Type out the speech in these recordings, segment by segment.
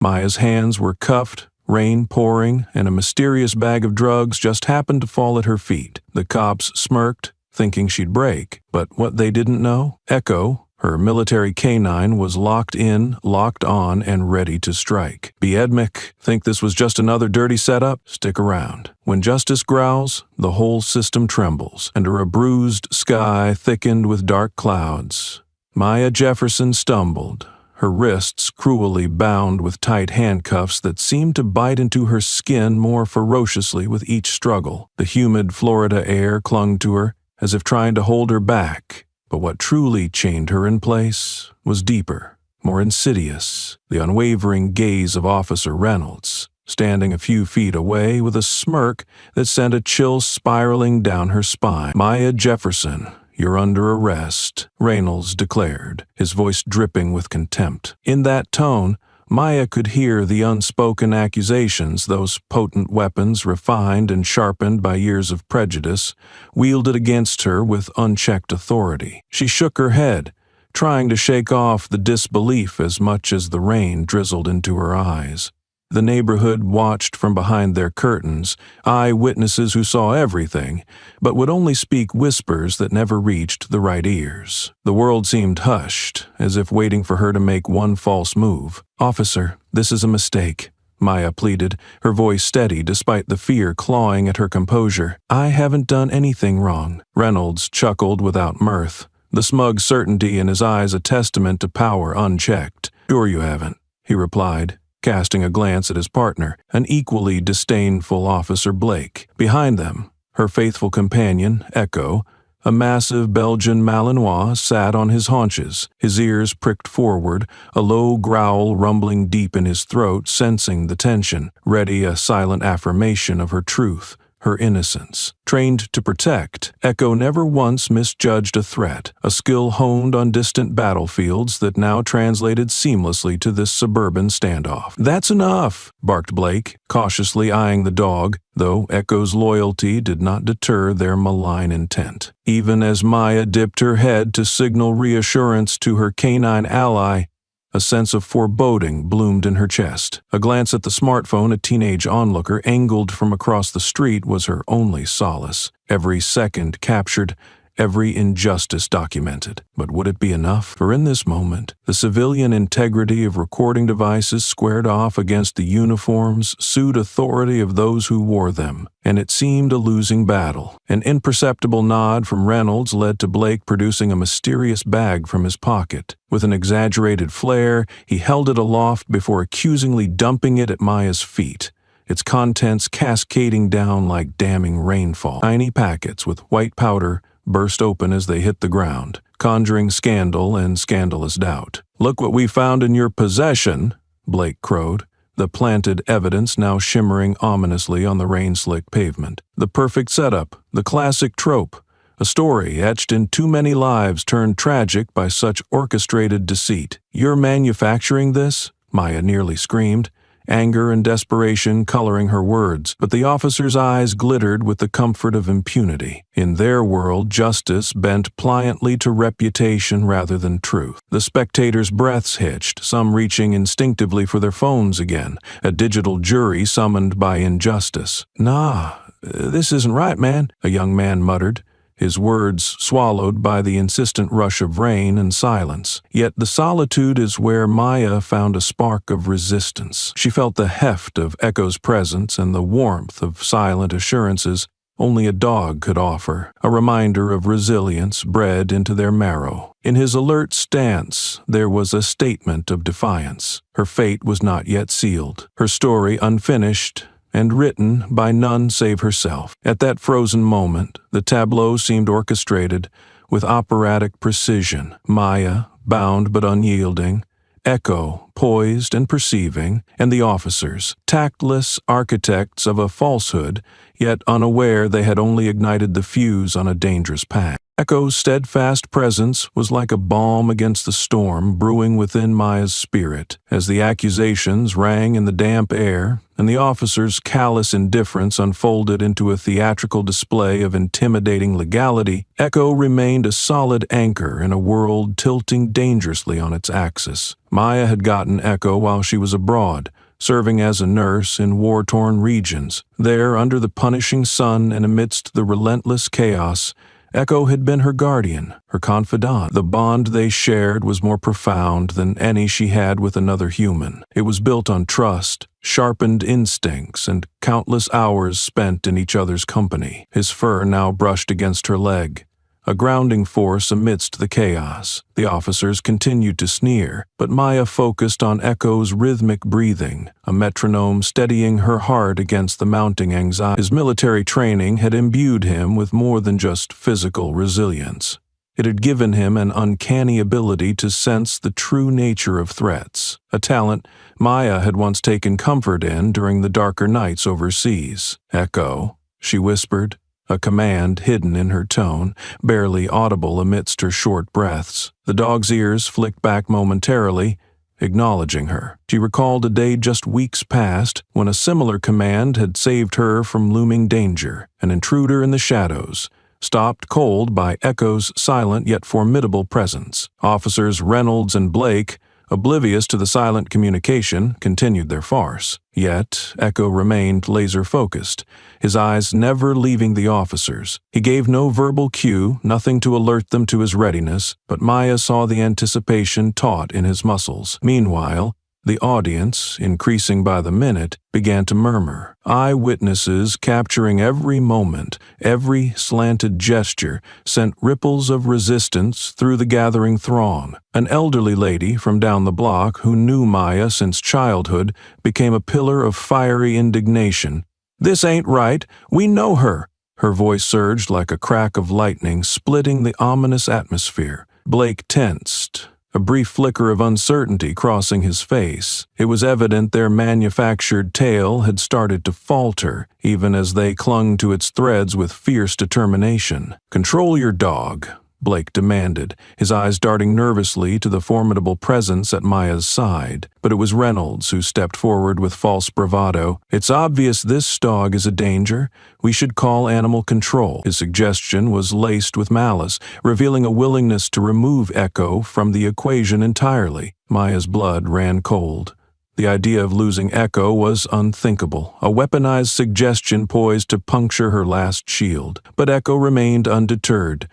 Maya's hands were cuffed, rain pouring, and a mysterious bag of drugs just happened to fall at her feet. The cops smirked, thinking she'd break. But what they didn't know? Echo, her military canine, was locked in, locked on, and ready to strike. Biedmik, think this was just another dirty setup? Stick around. When justice growls, the whole system trembles. Under a bruised sky thickened with dark clouds, Maya Jefferson stumbled, her wrists cruelly bound with tight handcuffs that seemed to bite into her skin more ferociously with each struggle. The humid Florida air clung to her, as if trying to hold her back. But what truly chained her in place was deeper, more insidious. The unwavering gaze of Officer Reynolds, standing a few feet away with a smirk that sent a chill spiraling down her spine. "Maya Jefferson, you're under arrest," Reynolds declared, his voice dripping with contempt. In that tone, Maya could hear the unspoken accusations, those potent weapons refined and sharpened by years of prejudice, wielded against her with unchecked authority. She shook her head, trying to shake off the disbelief as much as the rain drizzled into her eyes. The neighborhood watched from behind their curtains, eyewitnesses who saw everything, but would only speak whispers that never reached the right ears. The world seemed hushed, as if waiting for her to make one false move. "Officer, this is a mistake," Maya pleaded, her voice steady despite the fear clawing at her composure. "I haven't done anything wrong." Reynolds chuckled without mirth, the smug certainty in his eyes a testament to power unchecked. "Sure you haven't," he replied, casting a glance at his partner, an equally disdainful Officer Blake. Behind them, her faithful companion, Echo, a massive Belgian Malinois, sat on his haunches, his ears pricked forward, a low growl rumbling deep in his throat, sensing the tension, ready a silent affirmation of her truth, her innocence. Trained to protect, Echo never once misjudged a threat, a skill honed on distant battlefields that now translated seamlessly to this suburban standoff. "That's enough," barked Blake, cautiously eyeing the dog, though Echo's loyalty did not deter their malign intent. Even as Maya dipped her head to signal reassurance to her canine ally, a sense of foreboding bloomed in her chest. A glance at the smartphone a teenage onlooker angled from across the street was her only solace. Every second captured, every injustice documented. But would it be enough? For in this moment, the civilian integrity of recording devices squared off against the uniforms, sued authority of those who wore them, and it seemed a losing battle. An imperceptible nod from Reynolds led to Blake producing a mysterious bag from his pocket. With an exaggerated flair, he held it aloft before accusingly dumping it at Maya's feet, its contents cascading down like damning rainfall. Tiny packets with white powder burst open as they hit the ground, conjuring scandal and scandalous doubt. "Look what we found in your possession," Blake crowed, the planted evidence now shimmering ominously on the rain-slick pavement. The perfect setup, the classic trope, a story etched in too many lives turned tragic by such orchestrated deceit. "You're manufacturing this?" Maya nearly screamed, anger and desperation coloring her words, but the officer's eyes glittered with the comfort of impunity. In their world, justice bent pliantly to reputation rather than truth. The spectators' breaths hitched, some reaching instinctively for their phones again, a digital jury summoned by injustice. "Nah, this isn't right, man," a young man muttered, his words swallowed by the insistent rush of rain and silence. Yet the solitude is where Maya found a spark of resistance. She felt the heft of Echo's presence and the warmth of silent assurances only a dog could offer, a reminder of resilience bred into their marrow. In his alert stance, there was a statement of defiance. Her fate was not yet sealed, her story unfinished, and written by none save herself. At that frozen moment, the tableau seemed orchestrated with operatic precision. Maya, bound but unyielding, Echo, poised and perceiving, and the officers, tactless architects of a falsehood, yet unaware they had only ignited the fuse on a dangerous path. Echo's steadfast presence was like a balm against the storm brewing within Maya's spirit. As the accusations rang in the damp air, and the officer's callous indifference unfolded into a theatrical display of intimidating legality, Echo remained a solid anchor in a world tilting dangerously on its axis. Maya had gotten Echo while she was abroad, serving as a nurse in war-torn regions. There, under the punishing sun and amidst the relentless chaos, Echo had been her guardian, her confidant. The bond they shared was more profound than any she had with another human. It was built on trust, sharpened instincts, and countless hours spent in each other's company. His fur now brushed against her leg, a grounding force amidst the chaos. The officers continued to sneer, but Maya focused on Echo's rhythmic breathing, a metronome steadying her heart against the mounting anxiety. His military training had imbued him with more than just physical resilience. It had given him an uncanny ability to sense the true nature of threats, a talent Maya had once taken comfort in during the darker nights overseas. "Echo," she whispered, a command hidden in her tone, barely audible amidst her short breaths. The dog's ears flicked back momentarily, acknowledging her. She recalled a day just weeks past when a similar command had saved her from looming danger, an intruder in the shadows, stopped cold by Echo's silent yet formidable presence. Officers Reynolds and Blake, oblivious to the silent communication, continued their farce. Yet Echo remained laser-focused, his eyes never leaving the officers. He gave no verbal cue, nothing to alert them to his readiness, but Maya saw the anticipation taut in his muscles. Meanwhile, the audience, increasing by the minute, began to murmur. Eyewitnesses, capturing every moment, every slanted gesture, sent ripples of resistance through the gathering throng. An elderly lady from down the block, who knew Maya since childhood, became a pillar of fiery indignation. "This ain't right. We know her." Her voice surged like a crack of lightning, splitting the ominous atmosphere. Blake tensed, a brief flicker of uncertainty crossing his face. It was evident their manufactured tale had started to falter, even as they clung to its threads with fierce determination. "Control your dog," Blake demanded, his eyes darting nervously to the formidable presence at Maya's side. But it was Reynolds who stepped forward with false bravado. "It's obvious this dog is a danger. We should call animal control." His suggestion was laced with malice, revealing a willingness to remove Echo from the equation entirely. Maya's blood ran cold. The idea of losing Echo was unthinkable, a weaponized suggestion poised to puncture her last shield. But Echo remained undeterred,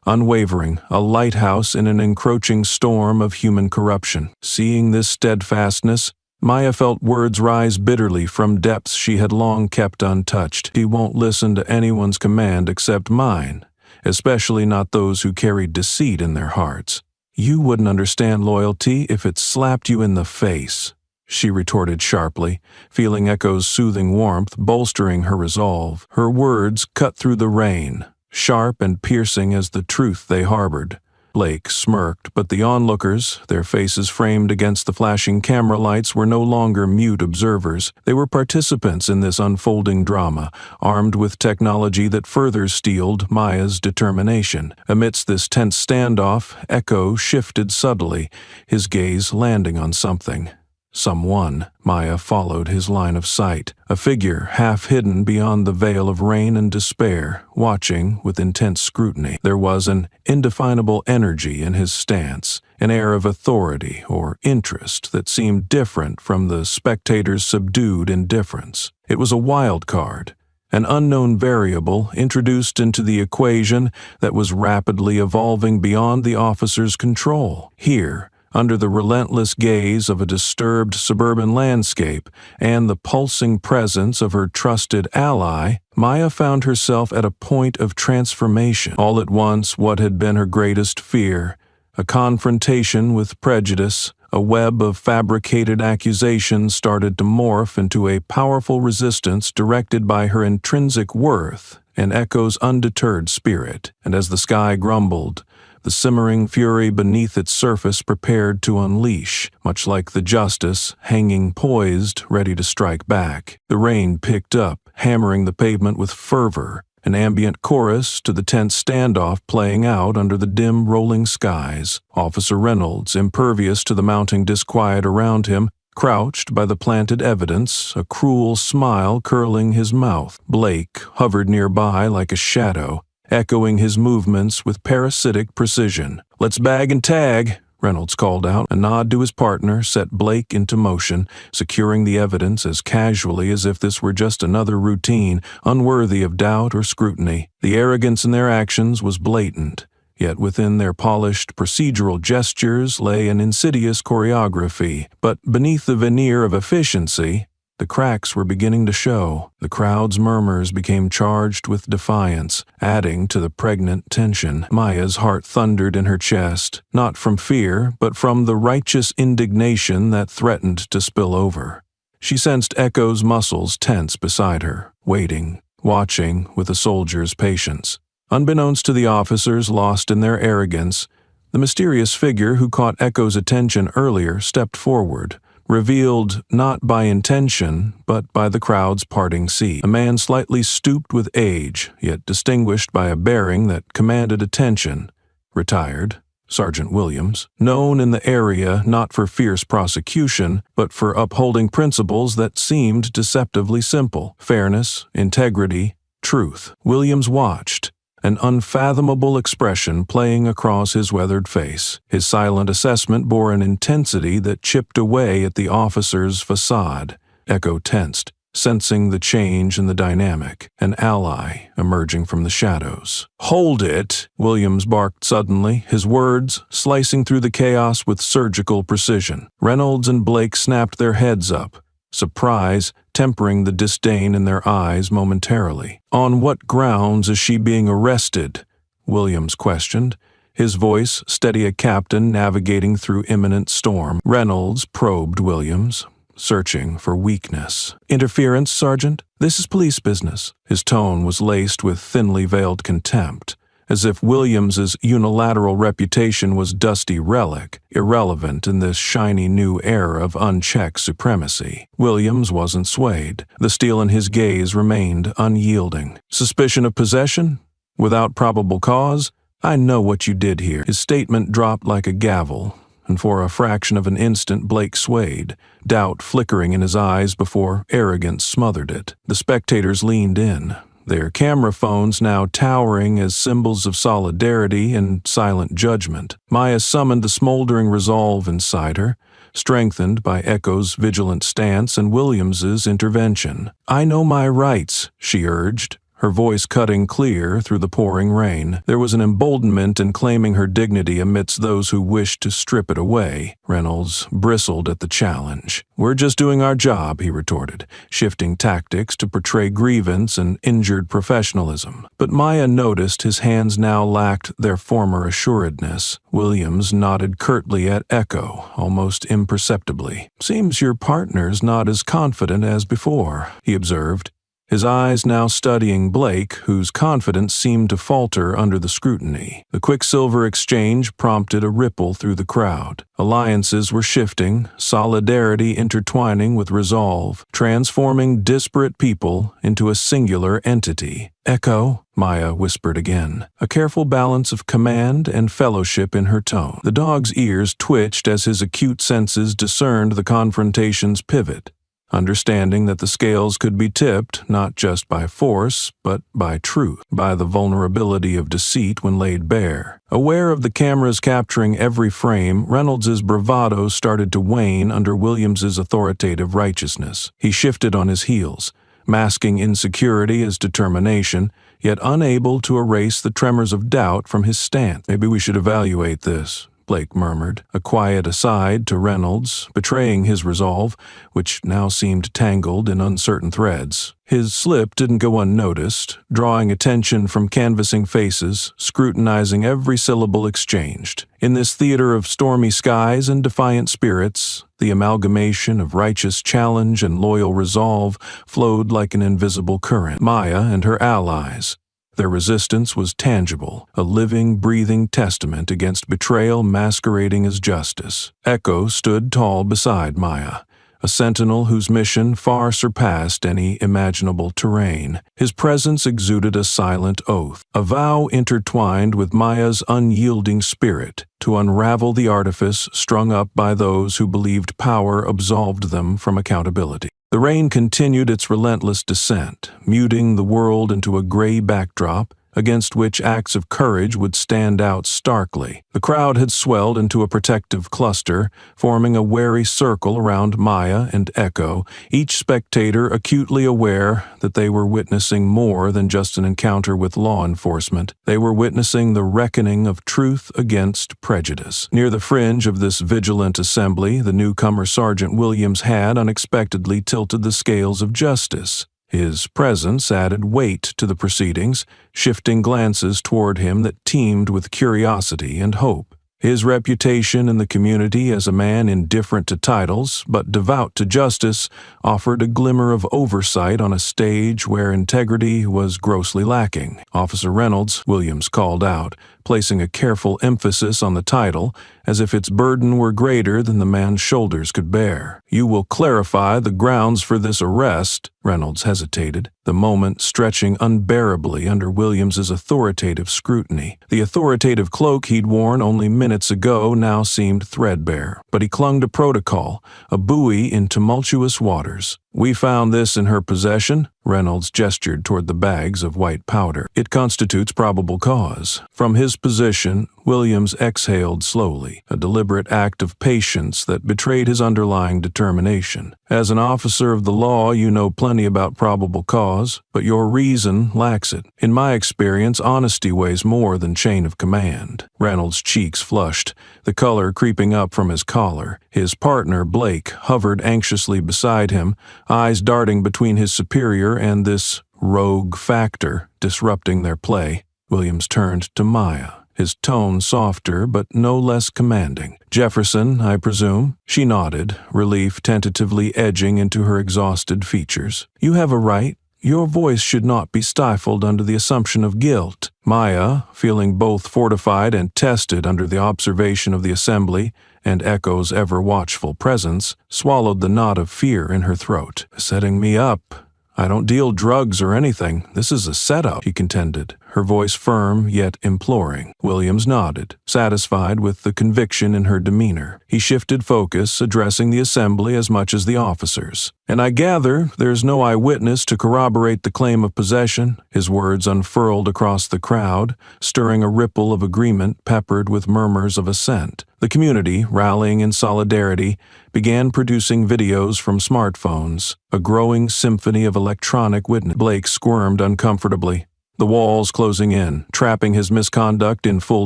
unwavering, a lighthouse in an encroaching storm of human corruption. Seeing this steadfastness, Maya felt words rise bitterly from depths she had long kept untouched. "He won't listen to anyone's command except mine, especially not those who carried deceit in their hearts. You wouldn't understand loyalty if it slapped you in the face," she retorted sharply, feeling Echo's soothing warmth bolstering her resolve. Her words cut through the rain, sharp and piercing as the truth they harbored. Blake smirked, but the onlookers, their faces framed against the flashing camera lights, were no longer mute observers. They were participants in this unfolding drama, armed with technology that further steeled Maya's determination. Amidst this tense standoff, Echo shifted subtly, his gaze landing on something. Someone. Maya followed his line of sight, a figure half hidden beyond the veil of rain and despair, watching with intense scrutiny. There was an indefinable energy in his stance, an air of authority or interest that seemed different from the spectator's subdued indifference. It was a wild card, an unknown variable introduced into the equation that was rapidly evolving beyond the officer's control. Here, under the relentless gaze of a disturbed suburban landscape and the pulsing presence of her trusted ally, Maya found herself at a point of transformation. All at once, what had been her greatest fear, a confrontation with prejudice, a web of fabricated accusations, started to morph into a powerful resistance directed by her intrinsic worth and Echo's undeterred spirit. And as the sky grumbled, the simmering fury beneath its surface prepared to unleash, much like the justice hanging poised, ready to strike back. The rain picked up, hammering the pavement with fervor, an ambient chorus to the tense standoff playing out under the dim rolling skies. Officer Reynolds, impervious to the mounting disquiet around him, crouched by the planted evidence, a cruel smile curling his mouth. Blake hovered nearby like a shadow, echoing his movements with parasitic precision. "Let's bag and tag," Reynolds called out. A nod to his partner set Blake into motion, securing the evidence as casually as if this were just another routine, unworthy of doubt or scrutiny. The arrogance in their actions was blatant, yet within their polished procedural gestures lay an insidious choreography. But beneath the veneer of efficiency, the cracks were beginning to show. The crowd's murmurs became charged with defiance, adding to the pregnant tension. Maya's heart thundered in her chest, not from fear, but from the righteous indignation that threatened to spill over. She sensed Echo's muscles tense beside her, waiting, watching with a soldier's patience. Unbeknownst to the officers lost in their arrogance, the mysterious figure who caught Echo's attention earlier stepped forward, revealed not by intention, but by the crowd's parting sea. A man slightly stooped with age, yet distinguished by a bearing that commanded attention. Retired, Sergeant Williams, known in the area not for fierce prosecution, but for upholding principles that seemed deceptively simple: fairness, integrity, truth. Williams watched, an unfathomable expression playing across his weathered face. His silent assessment bore an intensity that chipped away at the officer's facade. Echo tensed, sensing the change in the dynamic, an ally emerging from the shadows. "Hold it!" Williams barked suddenly, his words slicing through the chaos with surgical precision. Reynolds and Blake snapped their heads up, surprise tempering the disdain in their eyes momentarily. "On what grounds is she being arrested?" Williams questioned, his voice steady a captain navigating through imminent storm. Reynolds probed Williams, searching for weakness. "Interference, Sergeant? This is police business." His tone was laced with thinly veiled contempt, as if Williams's unilateral reputation was dusty relic, irrelevant in this shiny new era of unchecked supremacy. Williams wasn't swayed. The steel in his gaze remained unyielding. "Suspicion of possession? Without probable cause? I know what you did here." His statement dropped like a gavel, and for a fraction of an instant Blake swayed, doubt flickering in his eyes before arrogance smothered it. The spectators leaned in, their camera phones now towering as symbols of solidarity and silent judgment. Maya summoned the smoldering resolve inside her, strengthened by Echo's vigilant stance and Williams's intervention. "I know my rights," she urged, her voice cutting clear through the pouring rain. There was an emboldenment in claiming her dignity amidst those who wished to strip it away. Reynolds bristled at the challenge. "We're just doing our job," he retorted, shifting tactics to portray grievance and injured professionalism. But Maya noticed his hands now lacked their former assuredness. Williams nodded curtly at Echo, almost imperceptibly. "Seems your partner's not as confident as before," he observed, his eyes now studying Blake, whose confidence seemed to falter under the scrutiny. The Quicksilver exchange prompted a ripple through the crowd. Alliances were shifting, solidarity intertwining with resolve, transforming disparate people into a singular entity. "Echo," Maya whispered again, a careful balance of command and fellowship in her tone. The dog's ears twitched as his acute senses discerned the confrontation's pivot, understanding that the scales could be tipped not just by force, but by truth, by the vulnerability of deceit when laid bare. Aware of the cameras capturing every frame, Reynolds's bravado started to wane under Williams's authoritative righteousness. He shifted on his heels, masking insecurity as determination, yet unable to erase the tremors of doubt from his stance. "Maybe we should evaluate this," Blake murmured, a quiet aside to Reynolds, betraying his resolve, which now seemed tangled in uncertain threads. His slip didn't go unnoticed, drawing attention from canvassing faces, scrutinizing every syllable exchanged. In this theater of stormy skies and defiant spirits, the amalgamation of righteous challenge and loyal resolve flowed like an invisible current. Maya and her allies, their resistance was tangible, a living, breathing testament against betrayal masquerading as justice. Echo stood tall beside Maya, a sentinel whose mission far surpassed any imaginable terrain. His presence exuded a silent oath, a vow intertwined with Maya's unyielding spirit to unravel the artifice strung up by those who believed power absolved them from accountability. The rain continued its relentless descent, muting the world into a gray backdrop against which acts of courage would stand out starkly. The crowd had swelled into a protective cluster, forming a wary circle around Maya and Echo, each spectator acutely aware that they were witnessing more than just an encounter with law enforcement. They were witnessing the reckoning of truth against prejudice. Near the fringe of this vigilant assembly, the newcomer Sergeant Williams had unexpectedly tilted the scales of justice. His presence added weight to the proceedings, shifting glances toward him that teemed with curiosity and hope. His reputation in the community as a man indifferent to titles but devout to justice offered a glimmer of oversight on a stage where integrity was grossly lacking. "Officer Reynolds," Williams called out, placing a careful emphasis on the title, as if its burden were greater than the man's shoulders could bear. "You will clarify the grounds for this arrest." Reynolds hesitated, the moment stretching unbearably under Williams's authoritative scrutiny. The authoritative cloak he'd worn only minutes ago now seemed threadbare, but he clung to protocol, a buoy in tumultuous waters. "We found this in her possession." Reynolds gestured toward the bags of white powder. "It constitutes probable cause." From his position, Williams exhaled slowly, a deliberate act of patience that betrayed his underlying determination. "As an officer of the law, you know plenty about probable cause, but your reason lacks it. In my experience, honesty weighs more than chain of command." Reynolds' cheeks flushed, the color creeping up from his collar. His partner, Blake, hovered anxiously beside him, eyes darting between his superior and this rogue factor disrupting their play. Williams turned to Maya, his tone softer but no less commanding. "Jefferson, I presume?" She nodded, relief tentatively edging into her exhausted features. "You have a right. Your voice should not be stifled under the assumption of guilt." Maya, feeling both fortified and tested under the observation of the assembly and Echo's ever-watchful presence, swallowed the knot of fear in her throat. "Setting me up. I don't deal drugs or anything. This is a setup," she contended, her voice firm yet imploring. Williams nodded, satisfied with the conviction in her demeanor. He shifted focus, addressing the assembly as much as the officers. "And I gather there's no eyewitness to corroborate the claim of possession." His words unfurled across the crowd, stirring a ripple of agreement peppered with murmurs of assent. The community, rallying in solidarity, began producing videos from smartphones, a growing symphony of electronic witness. Blake squirmed uncomfortably, the walls closing in, trapping his misconduct in full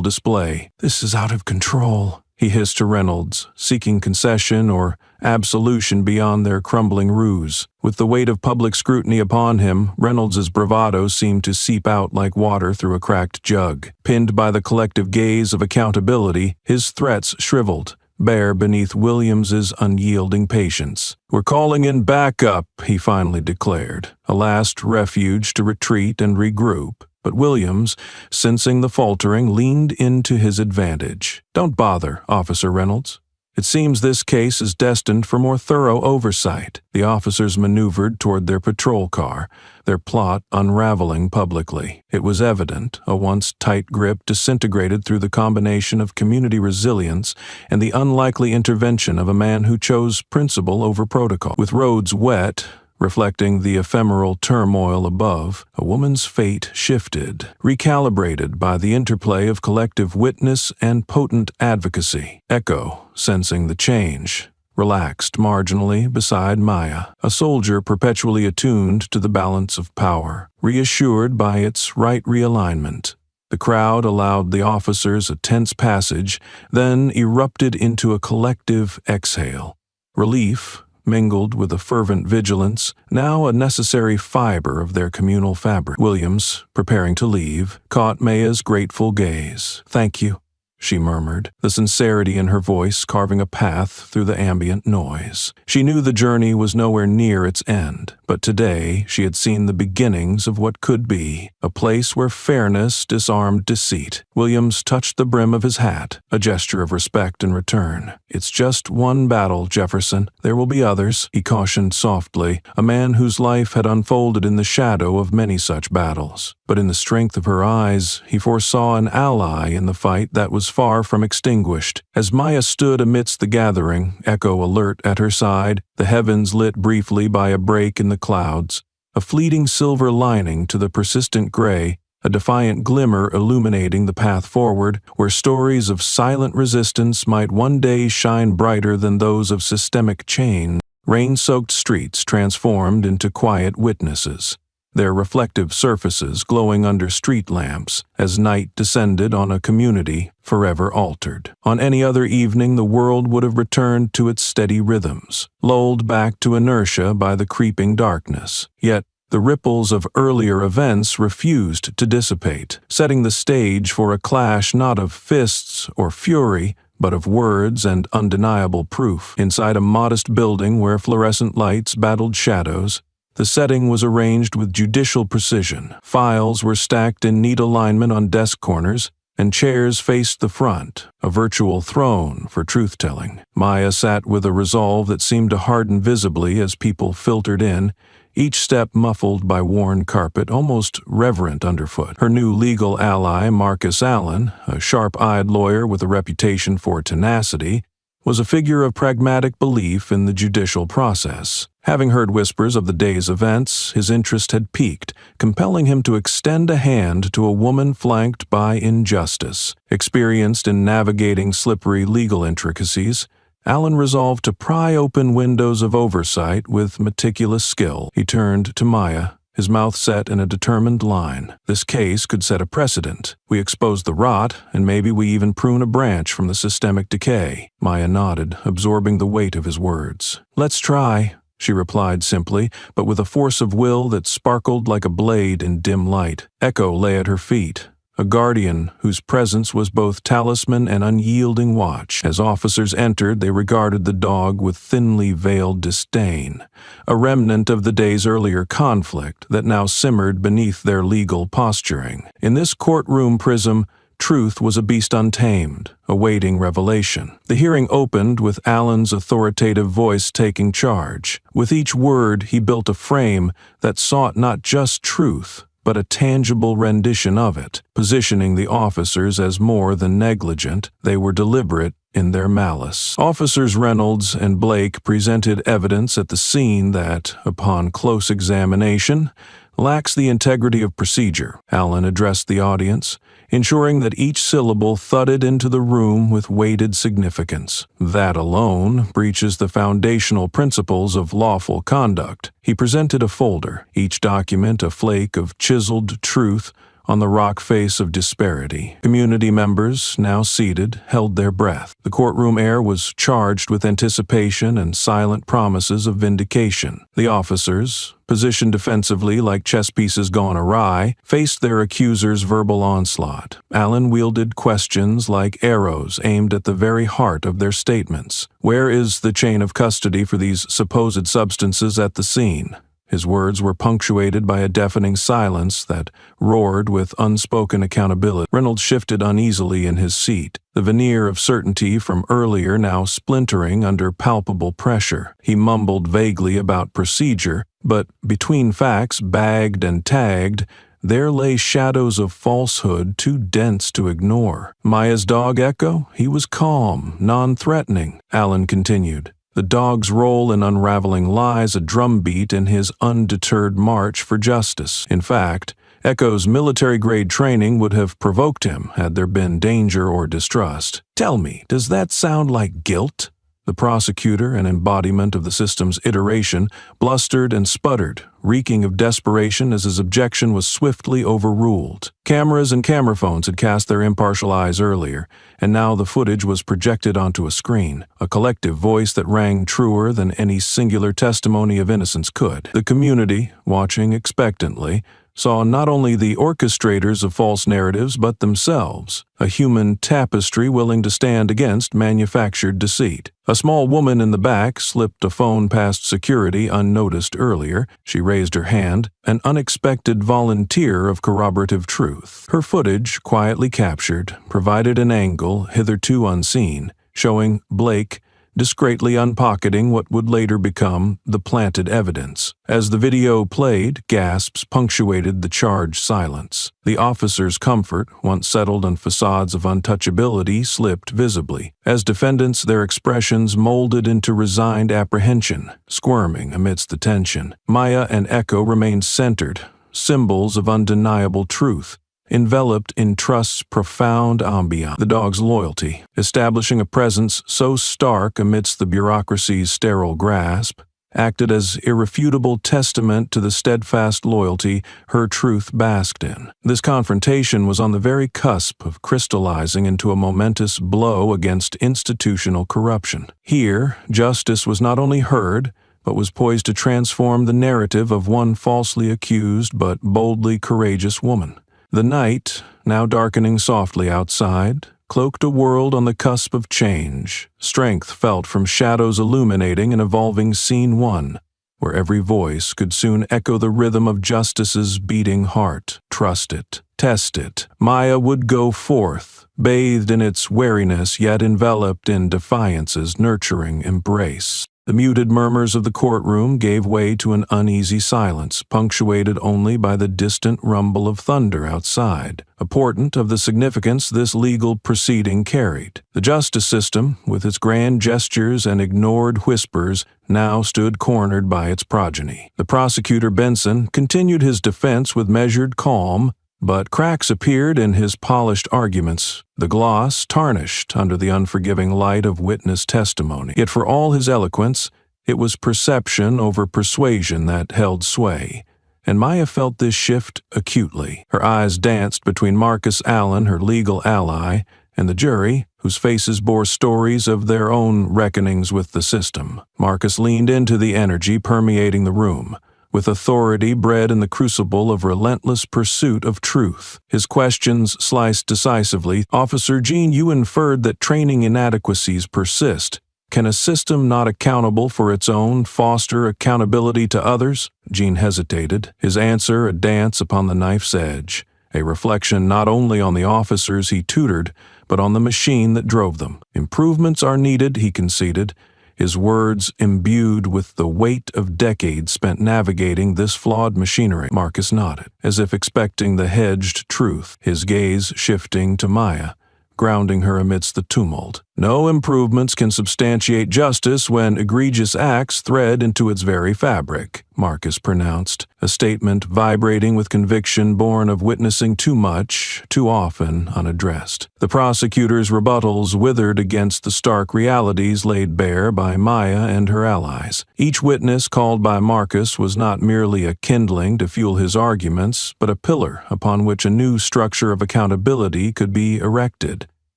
display. "This is out of control," he hissed to Reynolds, seeking concession or absolution beyond their crumbling ruse. With the weight of public scrutiny upon him, Reynolds's bravado seemed to seep out like water through a cracked jug. Pinned by the collective gaze of accountability, his threats shriveled, bare beneath Williams's unyielding patience. "We're calling in backup," he finally declared, a last refuge to retreat and regroup. But Williams, sensing the faltering, leaned into his advantage. "Don't bother, Officer Reynolds. It seems this case is destined for more thorough oversight." The officers maneuvered toward their patrol car, their plot unraveling publicly. It was evident a once tight grip disintegrated through the combination of community resilience and the unlikely intervention of a man who chose principle over protocol. With roads wet, reflecting the ephemeral turmoil above, a woman's fate shifted, recalibrated by the interplay of collective witness and potent advocacy. Echo, sensing the change, relaxed marginally beside Maya, a soldier perpetually attuned to the balance of power, reassured by its right realignment. The crowd allowed the officers a tense passage, then erupted into a collective exhale. Relief, mingled with a fervent vigilance, now a necessary fiber of their communal fabric. Williams, preparing to leave, caught Maya's grateful gaze. "Thank you," she murmured, the sincerity in her voice carving a path through the ambient noise. She knew the journey was nowhere near its end, But today she had seen the beginnings of what could be, a place where fairness disarmed deceit. Williams touched the brim of his hat, a gesture of respect in return. "It's just one battle, Jefferson. There will be others," he cautioned softly, a man whose life had unfolded in the shadow of many such battles. But in the strength of her eyes, he foresaw an ally in the fight that was far from extinguished. As Maya stood amidst the gathering, Echo alert at her side, the heavens lit briefly by a break in the clouds, a fleeting silver lining to the persistent gray, a defiant glimmer illuminating the path forward, where stories of silent resistance might one day shine brighter than those of systemic change. Rain-soaked streets transformed into quiet witnesses, their reflective surfaces glowing under street lamps as night descended on a community forever altered. On any other evening, the world would have returned to its steady rhythms, lulled back to inertia by the creeping darkness. Yet, the ripples of earlier events refused to dissipate, setting the stage for a clash not of fists or fury, but of words and undeniable proof. Inside a modest building where fluorescent lights battled shadows, the setting was arranged with judicial precision. Files were stacked in neat alignment on desk corners, and chairs faced the front, a virtual throne for truth-telling. Maya sat with a resolve that seemed to harden visibly as people filtered in, each step muffled by worn carpet, almost reverent underfoot. Her new legal ally, Marcus Allen, a sharp-eyed lawyer with a reputation for tenacity, was a figure of pragmatic belief in the judicial process. Having heard whispers of the day's events, his interest had piqued, compelling him to extend a hand to a woman flanked by injustice. Experienced in navigating slippery legal intricacies, Allen resolved to pry open windows of oversight with meticulous skill. He turned to Maya, his mouth set in a determined line. "This case could set a precedent. We expose the rot, and maybe we even prune a branch from the systemic decay." Maya nodded, absorbing the weight of his words. "Let's try," she replied simply, but with a force of will that sparkled like a blade in dim light. Echo lay at her feet, a guardian whose presence was both talisman and unyielding watch. As officers entered, they regarded the dog with thinly veiled disdain, a remnant of the day's earlier conflict that now simmered beneath their legal posturing. In this courtroom prism, truth was a beast untamed, awaiting revelation. The hearing opened with Allen's authoritative voice taking charge. With each word, he built a frame that sought not just truth, but a tangible rendition of it. Positioning the officers as more than negligent, they were deliberate in their malice. Officers Reynolds and Blake presented evidence at the scene that, upon close examination, lacks the integrity of procedure. Allen addressed the audience, ensuring that each syllable thudded into the room with weighted significance. That alone breaches the foundational principles of lawful conduct. He presented a folder, each document a flake of chiseled truth on the rock face of disparity. Community members, now seated, held their breath. The courtroom air was charged with anticipation and silent promises of vindication. The officers, positioned defensively like chess pieces gone awry, faced their accusers' verbal onslaught. Allen wielded questions like arrows aimed at the very heart of their statements. Where is the chain of custody for these supposed substances at the scene? His words were punctuated by a deafening silence that roared with unspoken accountability. Reynolds shifted uneasily in his seat, the veneer of certainty from earlier now splintering under palpable pressure. He mumbled vaguely about procedure, but between facts bagged and tagged, there lay shadows of falsehood too dense to ignore. Maya's dog Echo? He was calm, non-threatening. Allen continued. The dog's role in unraveling lies a drumbeat in his undeterred march for justice. In fact, Echo's military-grade training would have provoked him had there been danger or distrust. "Tell me, does that sound like guilt?" The prosecutor, an embodiment of the system's iteration, blustered and sputtered, reeking of desperation as his objection was swiftly overruled. Cameras and camera phones had cast their impartial eyes earlier, and now the footage was projected onto a screen, a collective voice that rang truer than any singular testimony of innocence could. The community, watching expectantly, saw not only the orchestrators of false narratives but themselves, a human tapestry willing to stand against manufactured deceit. A small woman in the back slipped a phone past security unnoticed earlier. She raised her hand, an unexpected volunteer of corroborative truth. Her footage, quietly captured, provided an angle hitherto unseen, showing Blake discreetly unpocketing what would later become the planted evidence. As the video played, gasps punctuated the charged silence. The officers' comfort, once settled on facades of untouchability, slipped visibly. As defendants, their expressions molded into resigned apprehension, squirming amidst the tension. Maya and Echo remained centered, symbols of undeniable truth, enveloped in trust's profound ambiance. The dog's loyalty, establishing a presence so stark amidst the bureaucracy's sterile grasp, acted as irrefutable testament to the steadfast loyalty her truth basked in. This confrontation was on the very cusp of crystallizing into a momentous blow against institutional corruption. Here, justice was not only heard, but was poised to transform the narrative of one falsely accused but boldly courageous woman. The night, now darkening softly outside, cloaked a world on the cusp of change, strength felt from shadows illuminating an evolving scene one, where every voice could soon echo the rhythm of justice's beating heart. Trust it, test it. Maya would go forth, bathed in its wariness yet enveloped in defiance's nurturing embrace. The muted murmurs of the courtroom gave way to an uneasy silence, punctuated only by the distant rumble of thunder outside, a portent of the significance this legal proceeding carried. The justice system, with its grand gestures and ignored whispers, now stood cornered by its progeny. The prosecutor Benson continued his defense with measured calm, but cracks appeared in his polished arguments, the gloss tarnished under the unforgiving light of witness testimony. Yet for all his eloquence, it was perception over persuasion that held sway, and Maya felt this shift acutely. Her eyes danced between Marcus Allen, her legal ally, and the jury, whose faces bore stories of their own reckonings with the system. Marcus leaned into the energy permeating the room, with authority bred in the crucible of relentless pursuit of truth. His questions sliced decisively. "Officer Jean, you inferred that training inadequacies persist. Can a system not accountable for its own foster accountability to others?" Jean hesitated, his answer a dance upon the knife's edge, a reflection not only on the officers he tutored, but on the machine that drove them. "Improvements are needed," he conceded, his words imbued with the weight of decades spent navigating this flawed machinery. Marcus nodded, as if expecting the hedged truth, his gaze shifting to Maya, grounding her amidst the tumult. "No improvements can substantiate justice when egregious acts thread into its very fabric," Marcus pronounced, a statement vibrating with conviction born of witnessing too much, too often unaddressed. The prosecutor's rebuttals withered against the stark realities laid bare by Maya and her allies. Each witness called by Marcus was not merely a kindling to fuel his arguments, but a pillar upon which a new structure of accountability could be erected.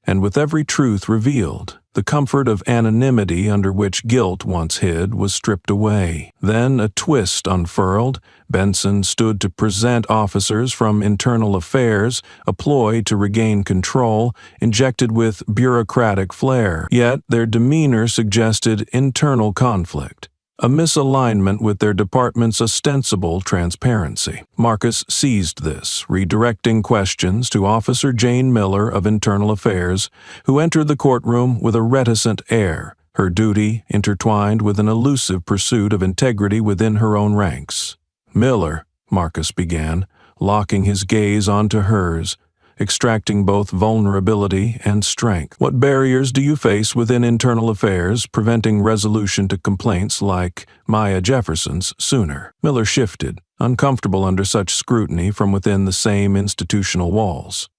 And with every truth revealed, the comfort of anonymity under which guilt once hid was stripped away. Then a twist unfurled. Benson stood to present officers from internal affairs, a ploy to regain control, injected with bureaucratic flair. Yet their demeanor suggested internal conflict, a misalignment with their department's ostensible transparency. Marcus seized this, redirecting questions to Officer Jane Miller of Internal Affairs, who entered the courtroom with a reticent air, her duty intertwined with an elusive pursuit of integrity within her own ranks. "Miller," Marcus began, locking his gaze onto hers, extracting both vulnerability and strength. "What barriers do you face within Internal Affairs, preventing resolution to complaints like Maya Jefferson's sooner?" Miller shifted, uncomfortable under such scrutiny from within the same institutional walls.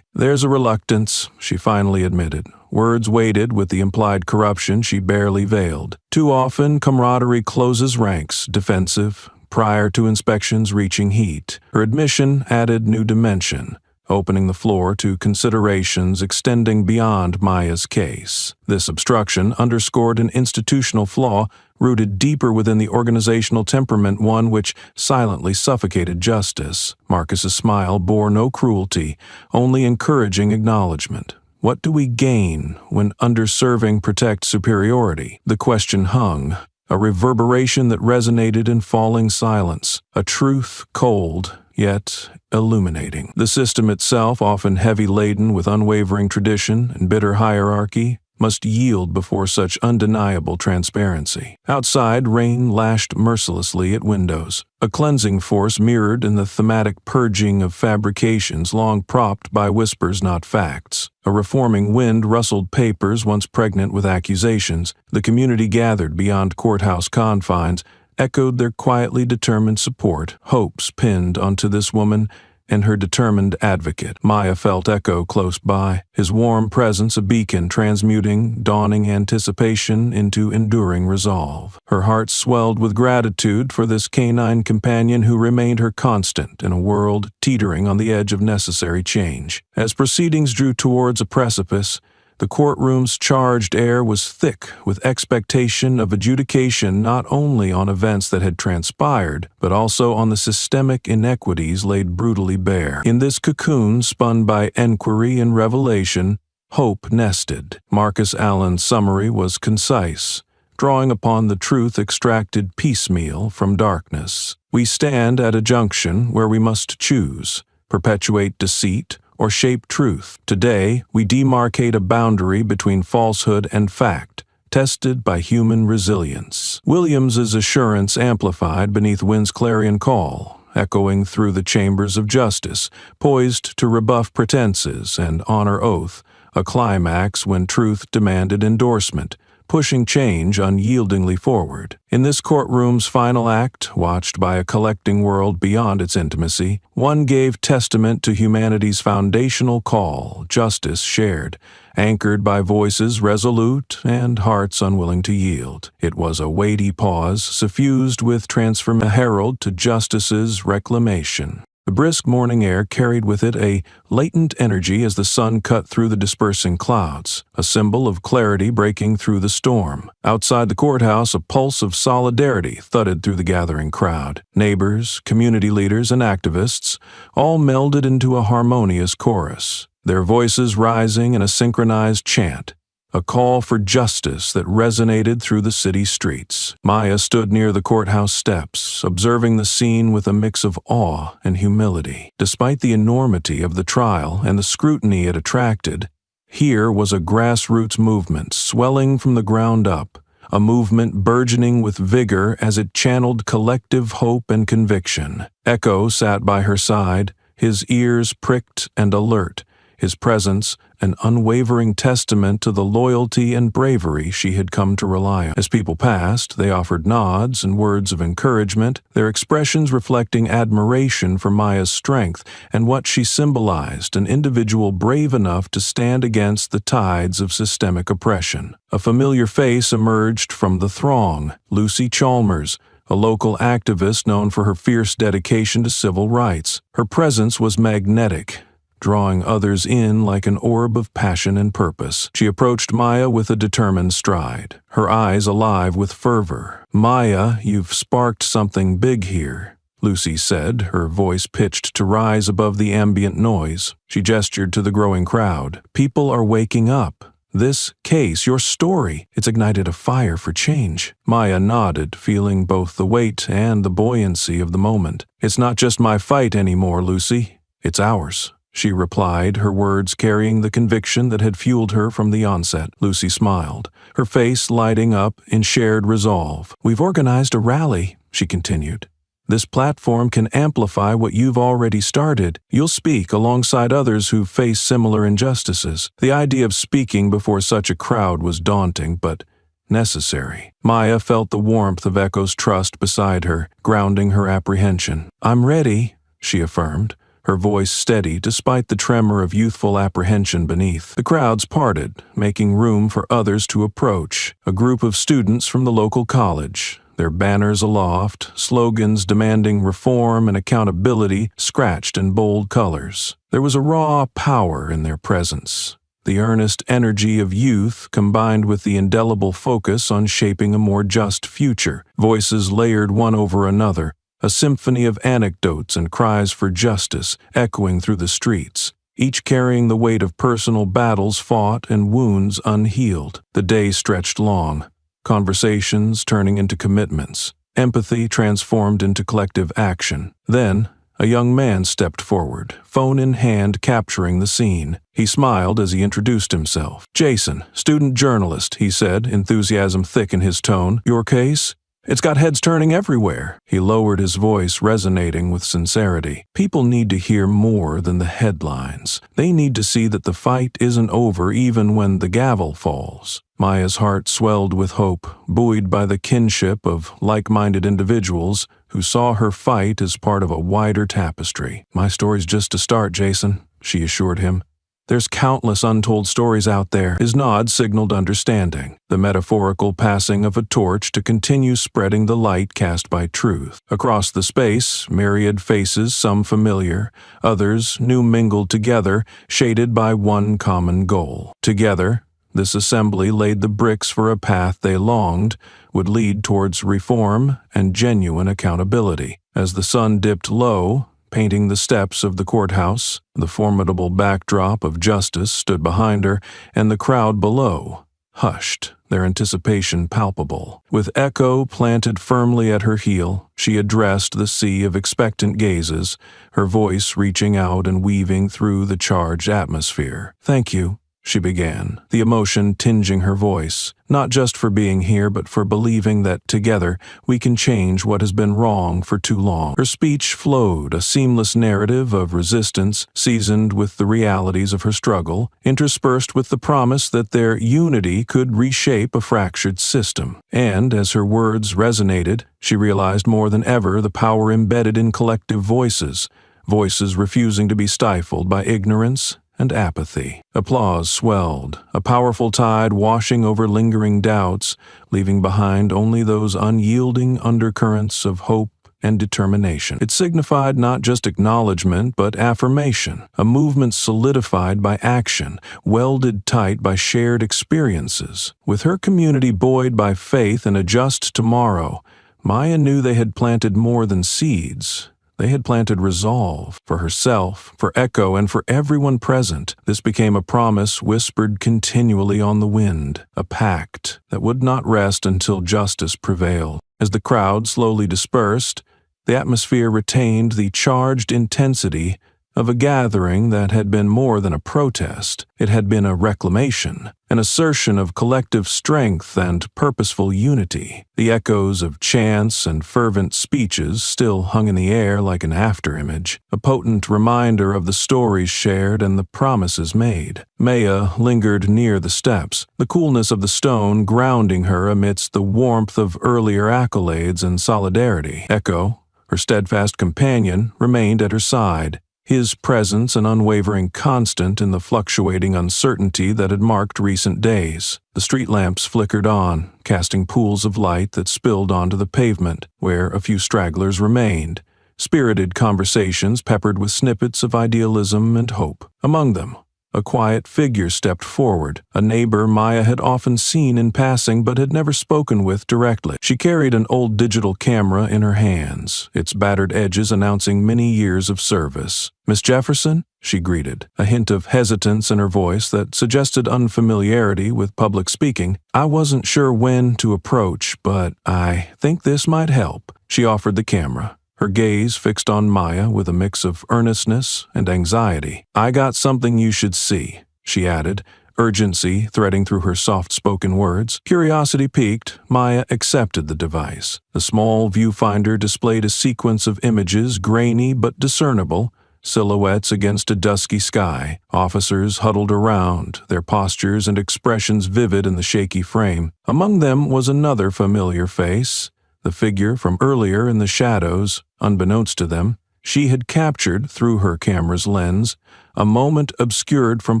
"There's a reluctance," she finally admitted, words weighted with the implied corruption she barely veiled. "Too often, camaraderie closes ranks, defensive, prior to inspections reaching heat." Her admission added new dimension, opening the floor to considerations extending beyond Maya's case. This obstruction underscored an institutional flaw rooted deeper within the organizational temperament, one which silently suffocated justice. Marcus's smile bore no cruelty, only encouraging acknowledgement. What do we gain when underserving protects superiority? The question hung, a reverberation that resonated in falling silence, a truth cold, yet illuminating. The system itself, often heavy-laden with unwavering tradition and bitter hierarchy, must yield before such undeniable transparency. Outside, rain lashed mercilessly at windows, a cleansing force mirrored in the thematic purging of fabrications long propped by whispers not facts. A reforming wind rustled papers once pregnant with accusations. The community gathered beyond courthouse confines echoed their quietly determined support, hopes pinned onto this woman and her determined advocate. Maya felt Echo close by, his warm presence a beacon transmuting dawning anticipation into enduring resolve. Her heart swelled with gratitude for this canine companion who remained her constant in a world teetering on the edge of necessary change. As proceedings drew towards a precipice, the courtroom's charged air was thick with expectation of adjudication not only on events that had transpired, but also on the systemic inequities laid brutally bare. In this cocoon spun by enquiry and revelation, hope nested. Marcus Allen's summary was concise, drawing upon the truth extracted piecemeal from darkness. We stand at a junction where we must choose, perpetuate deceit, or shape truth. Today, we demarcate a boundary between falsehood and fact, tested by human resilience. Williams's assurance amplified beneath wind's clarion call, echoing through the chambers of justice, poised to rebuff pretenses and honor oath, a climax when truth demanded endorsement, pushing change unyieldingly forward. In this courtroom's final act, watched by a collecting world beyond its intimacy, one gave testament to humanity's foundational call, justice shared, anchored by voices resolute and hearts unwilling to yield. It was a weighty pause, suffused with transformation, a herald to justice's reclamation. The brisk morning air carried with it a latent energy as the sun cut through the dispersing clouds, a symbol of clarity breaking through the storm. Outside the courthouse, a pulse of solidarity thudded through the gathering crowd. Neighbors, community leaders, and activists all melded into a harmonious chorus, their voices rising in a synchronized chant, a call for justice that resonated through the city streets. Maya stood near the courthouse steps, observing the scene with a mix of awe and humility. Despite the enormity of the trial and the scrutiny it attracted, here was a grassroots movement swelling from the ground up, a movement burgeoning with vigor as it channeled collective hope and conviction. Echo sat by her side, his ears pricked and alert, his presence an unwavering testament to the loyalty and bravery she had come to rely on. As people passed, they offered nods and words of encouragement, their expressions reflecting admiration for Maya's strength and what she symbolized, an individual brave enough to stand against the tides of systemic oppression. A familiar face emerged from the throng, Lucy Chalmers, a local activist known for her fierce dedication to civil rights. Her presence was magnetic, drawing others in like an orb of passion and purpose. She approached Maya with a determined stride, her eyes alive with fervor. "Maya, you've sparked something big here," Lucy said, her voice pitched to rise above the ambient noise. She gestured to the growing crowd. "People are waking up. This case, your story, it's ignited a fire for change." Maya nodded, feeling both the weight and the buoyancy of the moment. "It's not just my fight anymore, Lucy. It's ours," she replied, her words carrying the conviction that had fueled her from the onset. Lucy smiled, her face lighting up in shared resolve. "We've organized a rally," she continued. "This platform can amplify what you've already started. You'll speak alongside others who face similar injustices." The idea of speaking before such a crowd was daunting, but necessary. Maya felt the warmth of Echo's trust beside her, grounding her apprehension. "I'm ready," she affirmed, her voice steady despite the tremor of youthful apprehension beneath. The crowds parted, making room for others to approach. A group of students from the local college, their banners aloft, slogans demanding reform and accountability scratched in bold colors. There was a raw power in their presence, the earnest energy of youth combined with the indelible focus on shaping a more just future, voices layered one over another, a symphony of anecdotes and cries for justice echoing through the streets, each carrying the weight of personal battles fought and wounds unhealed. The day stretched long, conversations turning into commitments, empathy transformed into collective action. Then, a young man stepped forward, phone in hand capturing the scene. He smiled as he introduced himself. "Jason, student journalist," he said, enthusiasm thick in his tone. "Your case? It's got heads turning everywhere." He lowered his voice, resonating with sincerity. "People need to hear more than the headlines. They need to see that the fight isn't over even when the gavel falls." Maya's heart swelled with hope, buoyed by the kinship of like-minded individuals who saw her fight as part of a wider tapestry. "My story's just a start, Jason," she assured him. "There's countless untold stories out there." His nod signaled understanding, the metaphorical passing of a torch to continue spreading the light cast by truth. Across the space, myriad faces, some familiar, others new, mingled together, shaded by one common goal. Together, this assembly laid the bricks for a path they longed would lead towards reform and genuine accountability. As the sun dipped low, painting the steps of the courthouse, the formidable backdrop of justice stood behind her, and the crowd below hushed, their anticipation palpable. With Echo planted firmly at her heel, she addressed the sea of expectant gazes, her voice reaching out and weaving through the charged atmosphere. "Thank you," she began, the emotion tinging her voice, "not just for being here, but for believing that together we can change what has been wrong for too long." Her speech flowed, a seamless narrative of resistance, seasoned with the realities of her struggle, interspersed with the promise that their unity could reshape a fractured system. And as her words resonated, she realized more than ever the power embedded in collective voices, voices refusing to be stifled by ignorance and apathy. Applause swelled, a powerful tide washing over lingering doubts, leaving behind only those unyielding undercurrents of hope and determination. It signified not just acknowledgement, but affirmation, a movement solidified by action, welded tight by shared experiences. With her community buoyed by faith in a just tomorrow, Maya knew they had planted more than seeds. They had planted resolve for herself, for Echo, and for everyone present. This became a promise whispered continually on the wind, a pact that would not rest until justice prevailed. As the crowd slowly dispersed, the atmosphere retained the charged intensity of a gathering that had been more than a protest. It had been a reclamation, an assertion of collective strength and purposeful unity. The echoes of chants and fervent speeches still hung in the air like an afterimage, a potent reminder of the stories shared and the promises made. Maya lingered near the steps, the coolness of the stone grounding her amidst the warmth of earlier accolades and solidarity. Echo, her steadfast companion, remained at her side, his presence an unwavering constant in the fluctuating uncertainty that had marked recent days. The street lamps flickered on, casting pools of light that spilled onto the pavement, where a few stragglers remained, spirited conversations peppered with snippets of idealism and hope. Among them, a quiet figure stepped forward, a neighbor Maya had often seen in passing but had never spoken with directly. She carried an old digital camera in her hands, its battered edges announcing many years of service. "Miss Jefferson?" she greeted, a hint of hesitance in her voice that suggested unfamiliarity with public speaking. "I wasn't sure when to approach, but I think this might help." She offered the camera, her gaze fixed on Maya with a mix of earnestness and anxiety. "I got something you should see," she added, urgency threading through her soft-spoken words. Curiosity piqued, Maya accepted the device. The small viewfinder displayed a sequence of images, grainy but discernible, silhouettes against a dusky sky, officers huddled around, their postures and expressions vivid in the shaky frame. Among them was another familiar face, the figure from earlier in the shadows. Unbeknownst to them, she had captured, through her camera's lens, a moment obscured from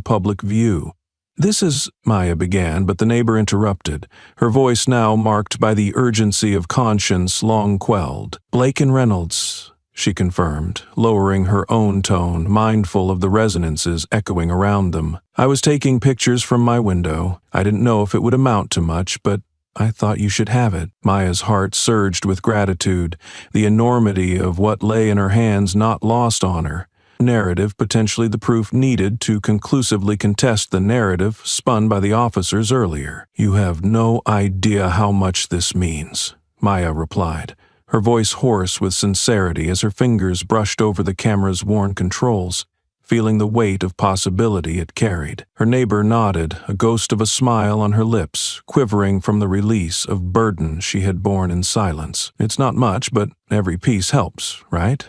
public view. "This is," Maya began, but the neighbor interrupted, her voice now marked by the urgency of conscience long quelled. "Blake and Reynolds," she confirmed, lowering her own tone, mindful of the resonances echoing around them. "I was taking pictures from my window. I didn't know if it would amount to much, but I thought you should have it." Maya's heart surged with gratitude, the enormity of what lay in her hands not lost on her. Narrative potentially the proof needed to conclusively contest the narrative spun by the officers earlier. "You have no idea how much this means," Maya replied, her voice hoarse with sincerity as her fingers brushed over the camera's worn controls, feeling the weight of possibility it carried. Her neighbor nodded, a ghost of a smile on her lips, quivering from the release of burden she had borne in silence. "It's not much, but every piece helps, right?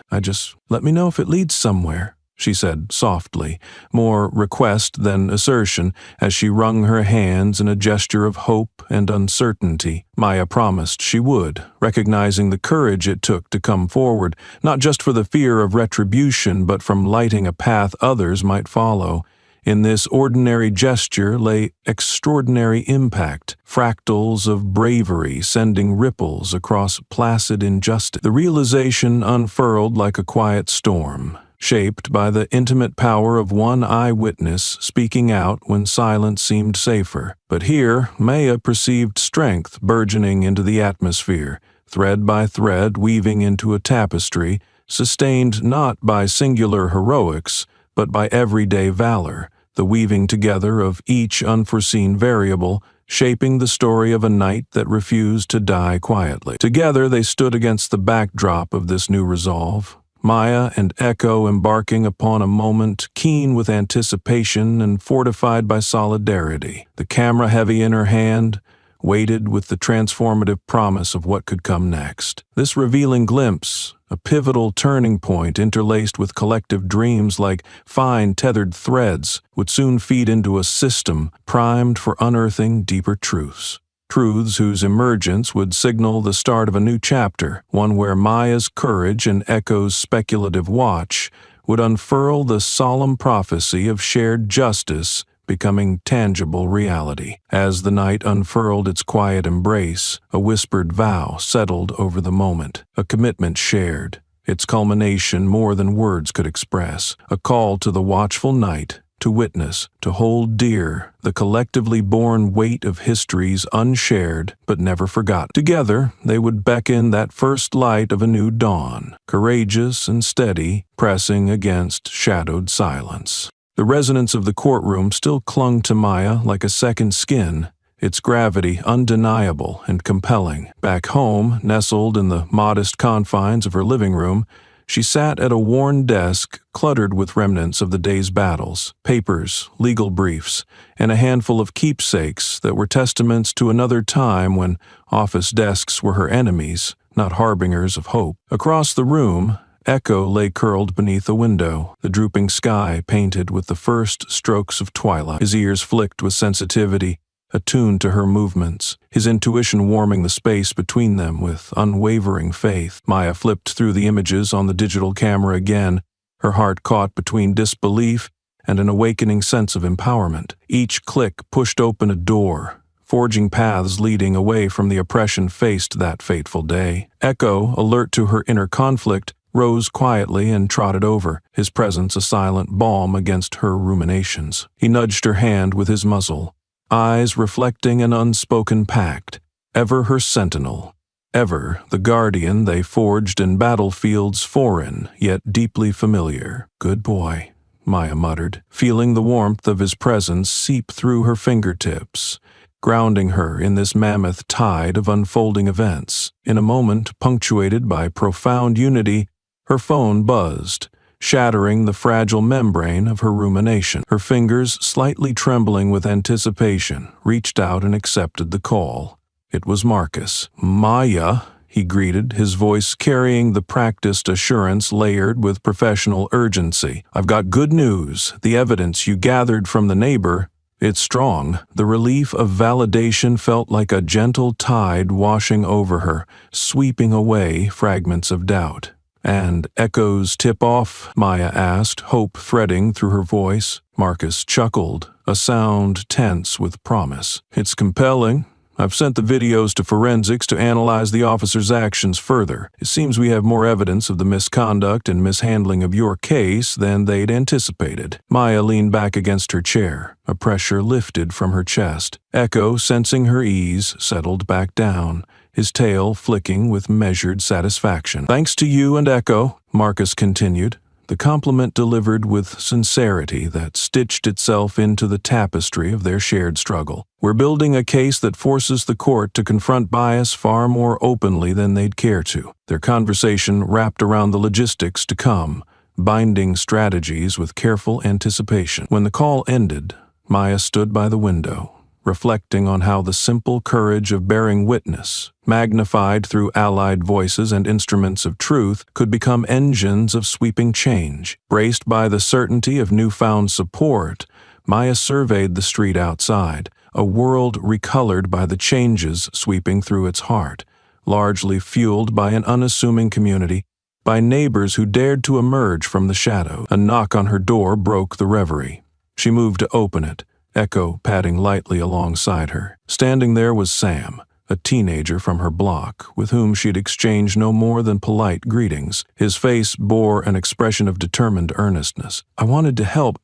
Let me know if it leads somewhere," she said softly, more request than assertion, as she wrung her hands in a gesture of hope and uncertainty. Maya promised she would, recognizing the courage it took to come forward, not just for the fear of retribution, but from lighting a path others might follow. In this ordinary gesture lay extraordinary impact, fractals of bravery sending ripples across placid injustice. The realization unfurled like a quiet storm, shaped by the intimate power of one eyewitness speaking out when silence seemed safer. But here, Maya perceived strength burgeoning into the atmosphere, thread by thread weaving into a tapestry, sustained not by singular heroics, but by everyday valor, the weaving together of each unforeseen variable, shaping the story of a night that refused to die quietly. Together they stood against the backdrop of this new resolve, Maya and Echo embarking upon a moment keen with anticipation and fortified by solidarity. The camera heavy in her hand, weighted with the transformative promise of what could come next. This revealing glimpse, a pivotal turning point interlaced with collective dreams like fine tethered threads, would soon feed into a system primed for unearthing deeper truths. Truths whose emergence would signal the start of a new chapter, one where Maya's courage and Echo's speculative watch would unfurl the solemn prophecy of shared justice becoming tangible reality. As the night unfurled its quiet embrace, a whispered vow settled over the moment, a commitment shared, its culmination more than words could express, a call to the watchful night to witness, to hold dear the collectively borne weight of histories unshared but never forgotten. Together, they would beckon that first light of a new dawn, courageous and steady, pressing against shadowed silence. The resonance of the courtroom still clung to Maya like a second skin, its gravity undeniable and compelling. Back home, nestled in the modest confines of her living room, she sat at a worn desk cluttered with remnants of the day's battles, papers, legal briefs, and a handful of keepsakes that were testaments to another time when office desks were her enemies, not harbingers of hope. Across the room, Echo lay curled beneath a window, the drooping sky painted with the first strokes of twilight. His ears flicked with sensitivity, attuned to her movements, his intuition warming the space between them with unwavering faith. Maya flipped through the images on the digital camera again, her heart caught between disbelief and an awakening sense of empowerment. Each click pushed open a door, forging paths leading away from the oppression faced that fateful day. Echo, alert to her inner conflict, rose quietly and trotted over, his presence a silent balm against her ruminations. He nudged her hand with his muzzle, eyes reflecting an unspoken pact, ever her sentinel, ever the guardian they forged in battlefields foreign, yet deeply familiar. "Good boy," Maya muttered, feeling the warmth of his presence seep through her fingertips, grounding her in this mammoth tide of unfolding events. In a moment punctuated by profound unity, her phone buzzed, shattering the fragile membrane of her rumination. Her fingers, slightly trembling with anticipation, reached out and accepted the call. It was Marcus. "Maya," he greeted, his voice carrying the practiced assurance layered with professional urgency. "I've got good news. The evidence you gathered from the neighbor, it's strong." The relief of validation felt like a gentle tide washing over her, sweeping away fragments of doubt. "And Echo's tip-off?" Maya asked, hope threading through her voice. Marcus chuckled, a sound tense with promise. "It's compelling. I've sent the videos to forensics to analyze the officer's actions further. It seems we have more evidence of the misconduct and mishandling of your case than they'd anticipated." Maya leaned back against her chair. A pressure lifted from her chest. Echo, sensing her ease, settled back down, his tail flicking with measured satisfaction. "Thanks to you and Echo," Marcus continued, the compliment delivered with sincerity that stitched itself into the tapestry of their shared struggle. "We're building a case that forces the court to confront bias far more openly than they'd care to." Their conversation wrapped around the logistics to come, binding strategies with careful anticipation. When the call ended, Maya stood by the window, reflecting on how the simple courage of bearing witness, magnified through allied voices and instruments of truth, could become engines of sweeping change. Braced by the certainty of newfound support, Maya surveyed the street outside, a world recolored by the changes sweeping through its heart, largely fueled by an unassuming community, by neighbors who dared to emerge from the shadow. A knock on her door broke the reverie. She moved to open it, Echo padding lightly alongside her. Standing there was Sam, a teenager from her block, with whom she'd exchanged no more than polite greetings. His face bore an expression of determined earnestness. "I wanted to help.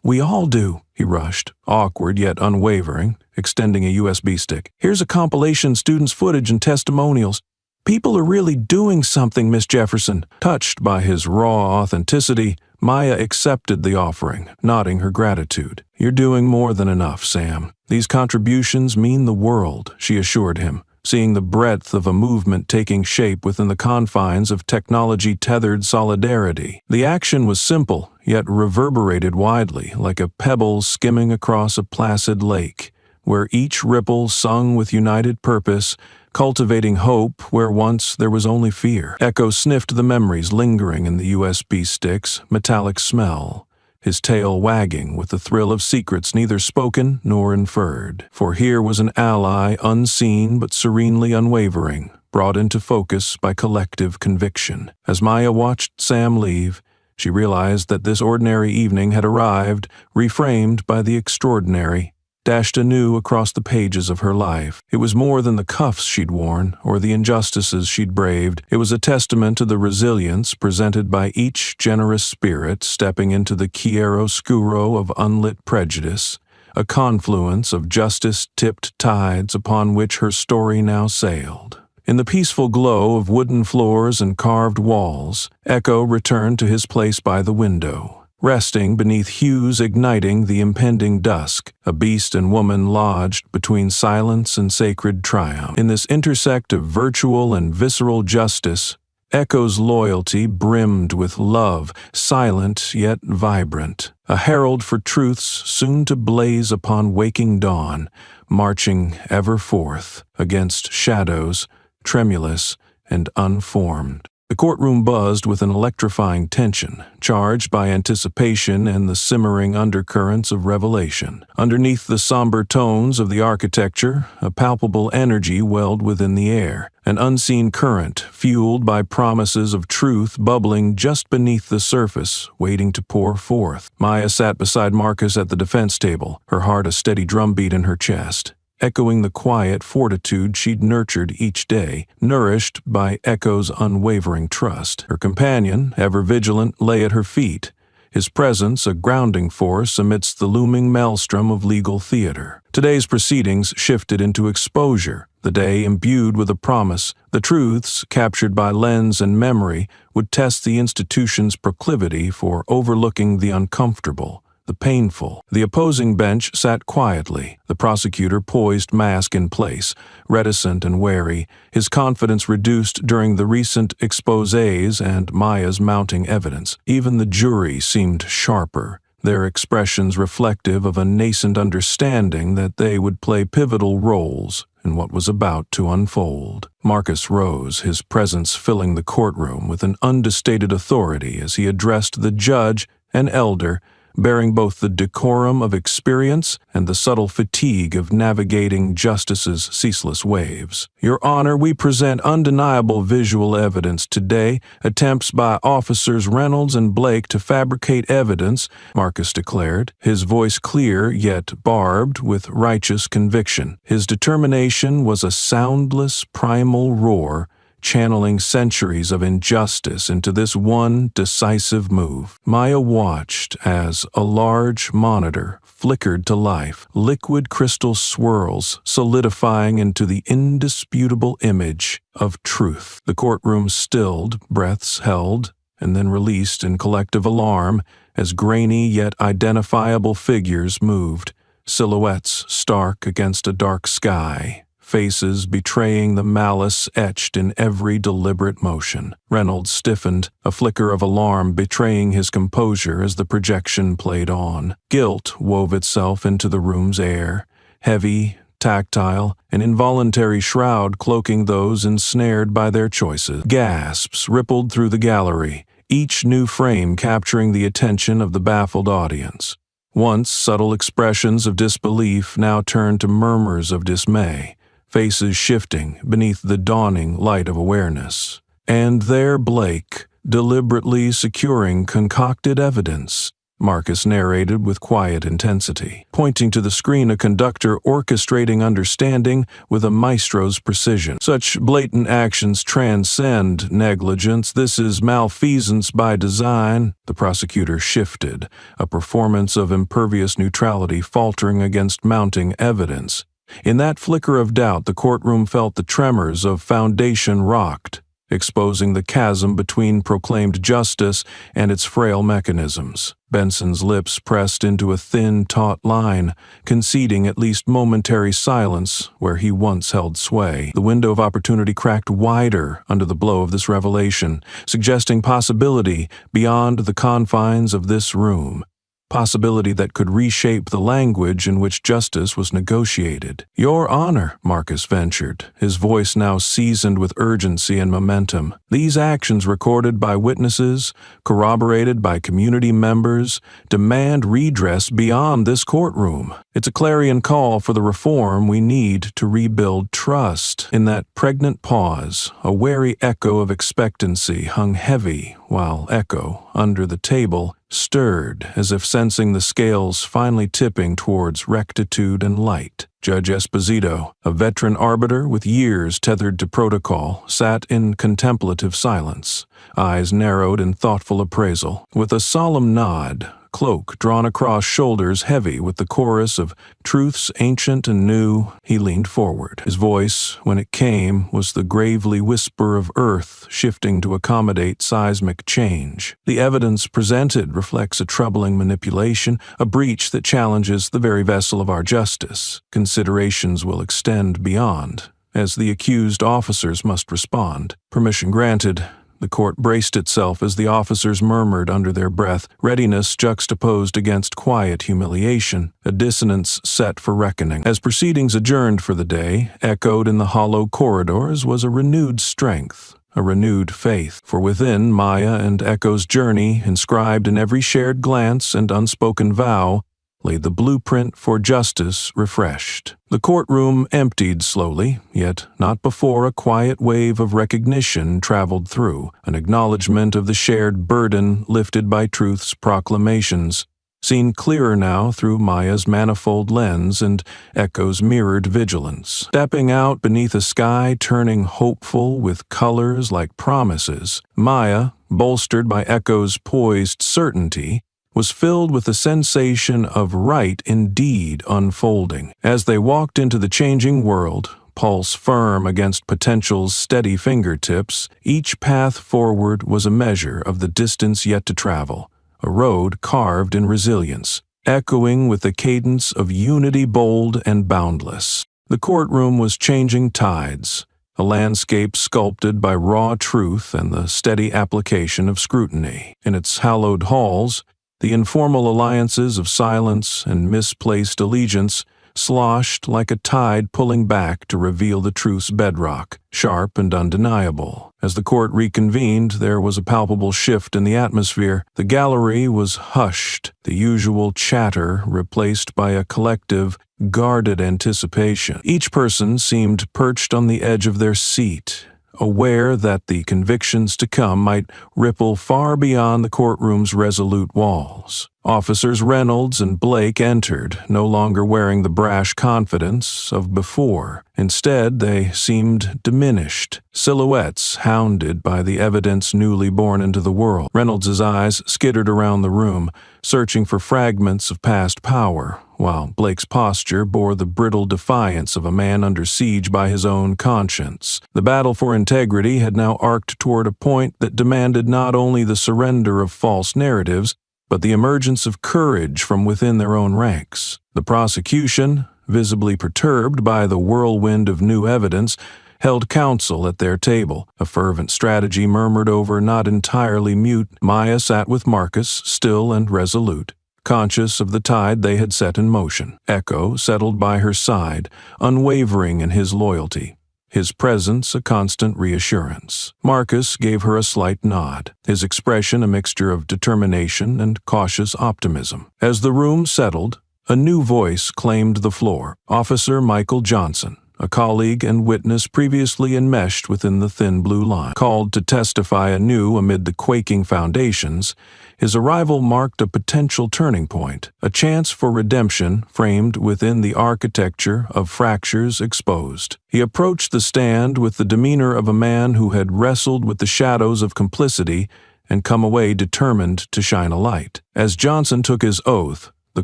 We all do," he rushed, awkward yet unwavering, extending a USB stick. "Here's a compilation, students' footage and testimonials. People are really doing something, Miss Jefferson." Touched by his raw authenticity, Maya accepted the offering, nodding her gratitude. "You're doing more than enough, Sam. These contributions mean the world," she assured him, seeing the breadth of a movement taking shape within the confines of technology-tethered solidarity. The action was simple, yet reverberated widely, like a pebble skimming across a placid lake, where each ripple sung with united purpose, cultivating hope where once there was only fear. Echo sniffed the memories lingering in the USB stick's metallic smell, his tail wagging with the thrill of secrets neither spoken nor inferred. For here was an ally unseen but serenely unwavering, brought into focus by collective conviction. As Maya watched Sam leave, she realized that this ordinary evening had arrived, reframed by the extraordinary, dashed anew across the pages of her life. It was more than the cuffs she'd worn or the injustices she'd braved. It was a testament to the resilience presented by each generous spirit stepping into the chiaroscuro of unlit prejudice, a confluence of justice-tipped tides upon which her story now sailed. In the peaceful glow of wooden floors and carved walls, Echo returned to his place by the window. Resting beneath hues igniting the impending dusk, a beast and woman lodged between silence and sacred triumph. In this intersect of virtual and visceral justice, Echo's loyalty brimmed with love, silent yet vibrant, a herald for truths soon to blaze upon waking dawn, marching ever forth against shadows, tremulous and unformed. The courtroom buzzed with an electrifying tension, charged by anticipation and the simmering undercurrents of revelation. Underneath the somber tones of the architecture, a palpable energy welled within the air, an unseen current fueled by promises of truth bubbling just beneath the surface, waiting to pour forth. Maya sat beside Marcus at the defense table, her heart a steady drumbeat in her chest, echoing the quiet fortitude she'd nurtured each day, nourished by Echo's unwavering trust. Her companion, ever vigilant, lay at her feet, his presence a grounding force amidst the looming maelstrom of legal theater. Today's proceedings shifted into exposure, the day imbued with a promise. The truths, captured by lens and memory, would test the institution's proclivity for overlooking the uncomfortable, the painful. The opposing bench sat quietly, the prosecutor poised, mask in place, reticent and wary, his confidence reduced during the recent exposés and Maya's mounting evidence. Even the jury seemed sharper, their expressions reflective of a nascent understanding that they would play pivotal roles in what was about to unfold. Marcus rose, his presence filling the courtroom with an understated authority as he addressed the judge, an elder, bearing both the decorum of experience and the subtle fatigue of navigating justice's ceaseless waves. Your Honor, we present undeniable visual evidence today. Attempts by Officers Reynolds and Blake to fabricate evidence, Marcus declared, his voice clear yet barbed with righteous conviction. His determination was a soundless, primal roar, channeling centuries of injustice into this one decisive move. Maya watched as a large monitor flickered to life, liquid crystal swirls solidifying into the indisputable image of truth. The courtroom stilled, breaths held, and then released in collective alarm as grainy yet identifiable figures moved, silhouettes stark against a dark sky, faces betraying the malice etched in every deliberate motion. Reynolds stiffened, a flicker of alarm betraying his composure as the projection played on. Guilt wove itself into the room's air, heavy, tactile, an involuntary shroud cloaking those ensnared by their choices. Gasps rippled through the gallery, each new frame capturing the attention of the baffled audience. Once subtle expressions of disbelief now turned to murmurs of dismay, faces shifting beneath the dawning light of awareness. And there Blake, deliberately securing concocted evidence, Marcus narrated with quiet intensity, pointing to the screen, a conductor orchestrating understanding with a maestro's precision. Such blatant actions transcend negligence. This is malfeasance by design. The prosecutor shifted, a performance of impervious neutrality faltering against mounting evidence. In that flicker of doubt, the courtroom felt the tremors of foundation rocked, exposing the chasm between proclaimed justice and its frail mechanisms. Benson's lips pressed into a thin, taut line, conceding at least momentary silence where he once held sway. The window of opportunity cracked wider under the blow of this revelation, suggesting possibility beyond the confines of this room. Possibility that could reshape the language in which justice was negotiated. Your Honor, Marcus ventured, his voice now seasoned with urgency and momentum. These actions, recorded by witnesses, corroborated by community members, demand redress beyond this courtroom. It's a clarion call for the reform we need to rebuild trust. In that pregnant pause, a wary echo of expectancy hung heavy, while echo, under the table, stirred as if sensing the scales finally tipping towards rectitude and light. Judge Esposito, a veteran arbiter with years tethered to protocol, sat in contemplative silence, eyes narrowed in thoughtful appraisal. With a solemn nod, cloak drawn across shoulders heavy with the chorus of truths ancient and new, he leaned forward. His voice, when it came, was the gravely whisper of earth shifting to accommodate seismic change. The evidence presented reflects a troubling manipulation, a breach that challenges the very vessel of our justice. Considerations will extend beyond, as the accused officers must respond. Permission granted. The court braced itself as the officers murmured under their breath, readiness juxtaposed against quiet humiliation, a dissonance set for reckoning. As proceedings adjourned for the day, echoed in the hollow corridors was a renewed strength, a renewed faith. For within Maya and Echo's journey, inscribed in every shared glance and unspoken vow, lay the blueprint for justice refreshed. The courtroom emptied slowly, yet not before a quiet wave of recognition traveled through, an acknowledgement of the shared burden lifted by truth's proclamations, seen clearer now through Maya's manifold lens and Echo's mirrored vigilance. Stepping out beneath a sky turning hopeful with colors like promises, Maya, bolstered by Echo's poised certainty, was filled with the sensation of right indeed unfolding. As they walked into the changing world, pulse firm against potential's steady fingertips, each path forward was a measure of the distance yet to travel, a road carved in resilience, echoing with the cadence of unity bold and boundless. The courtroom was changing tides, a landscape sculpted by raw truth and the steady application of scrutiny. In its hallowed halls, the informal alliances of silence and misplaced allegiance sloshed like a tide pulling back to reveal the truth's bedrock, sharp and undeniable. As the court reconvened, there was a palpable shift in the atmosphere. The gallery was hushed, the usual chatter replaced by a collective, guarded anticipation. Each person seemed perched on the edge of their seat, aware that the convictions to come might ripple far beyond the courtroom's resolute walls. Officers Reynolds and Blake entered, no longer wearing the brash confidence of before. Instead, they seemed diminished, silhouettes hounded by the evidence newly born into the world. Reynolds's eyes skittered around the room, searching for fragments of past power, while Blake's posture bore the brittle defiance of a man under siege by his own conscience. The battle for integrity had now arced toward a point that demanded not only the surrender of false narratives, but the emergence of courage from within their own ranks. The prosecution, visibly perturbed by the whirlwind of new evidence, held counsel at their table. A fervent strategy murmured over, not entirely mute. Maya sat with Marcus, still and resolute, conscious of the tide they had set in motion. Echo settled by her side, unwavering in his loyalty, his presence a constant reassurance. Marcus gave her a slight nod, his expression a mixture of determination and cautious optimism. As the room settled, a new voice claimed the floor. Officer Michael Johnson, a colleague and witness previously enmeshed within the thin blue line, called to testify anew amid the quaking foundations. His arrival marked a potential turning point, a chance for redemption framed within the architecture of fractures exposed. He approached the stand with the demeanor of a man who had wrestled with the shadows of complicity and come away determined to shine a light. As Johnson took his oath, the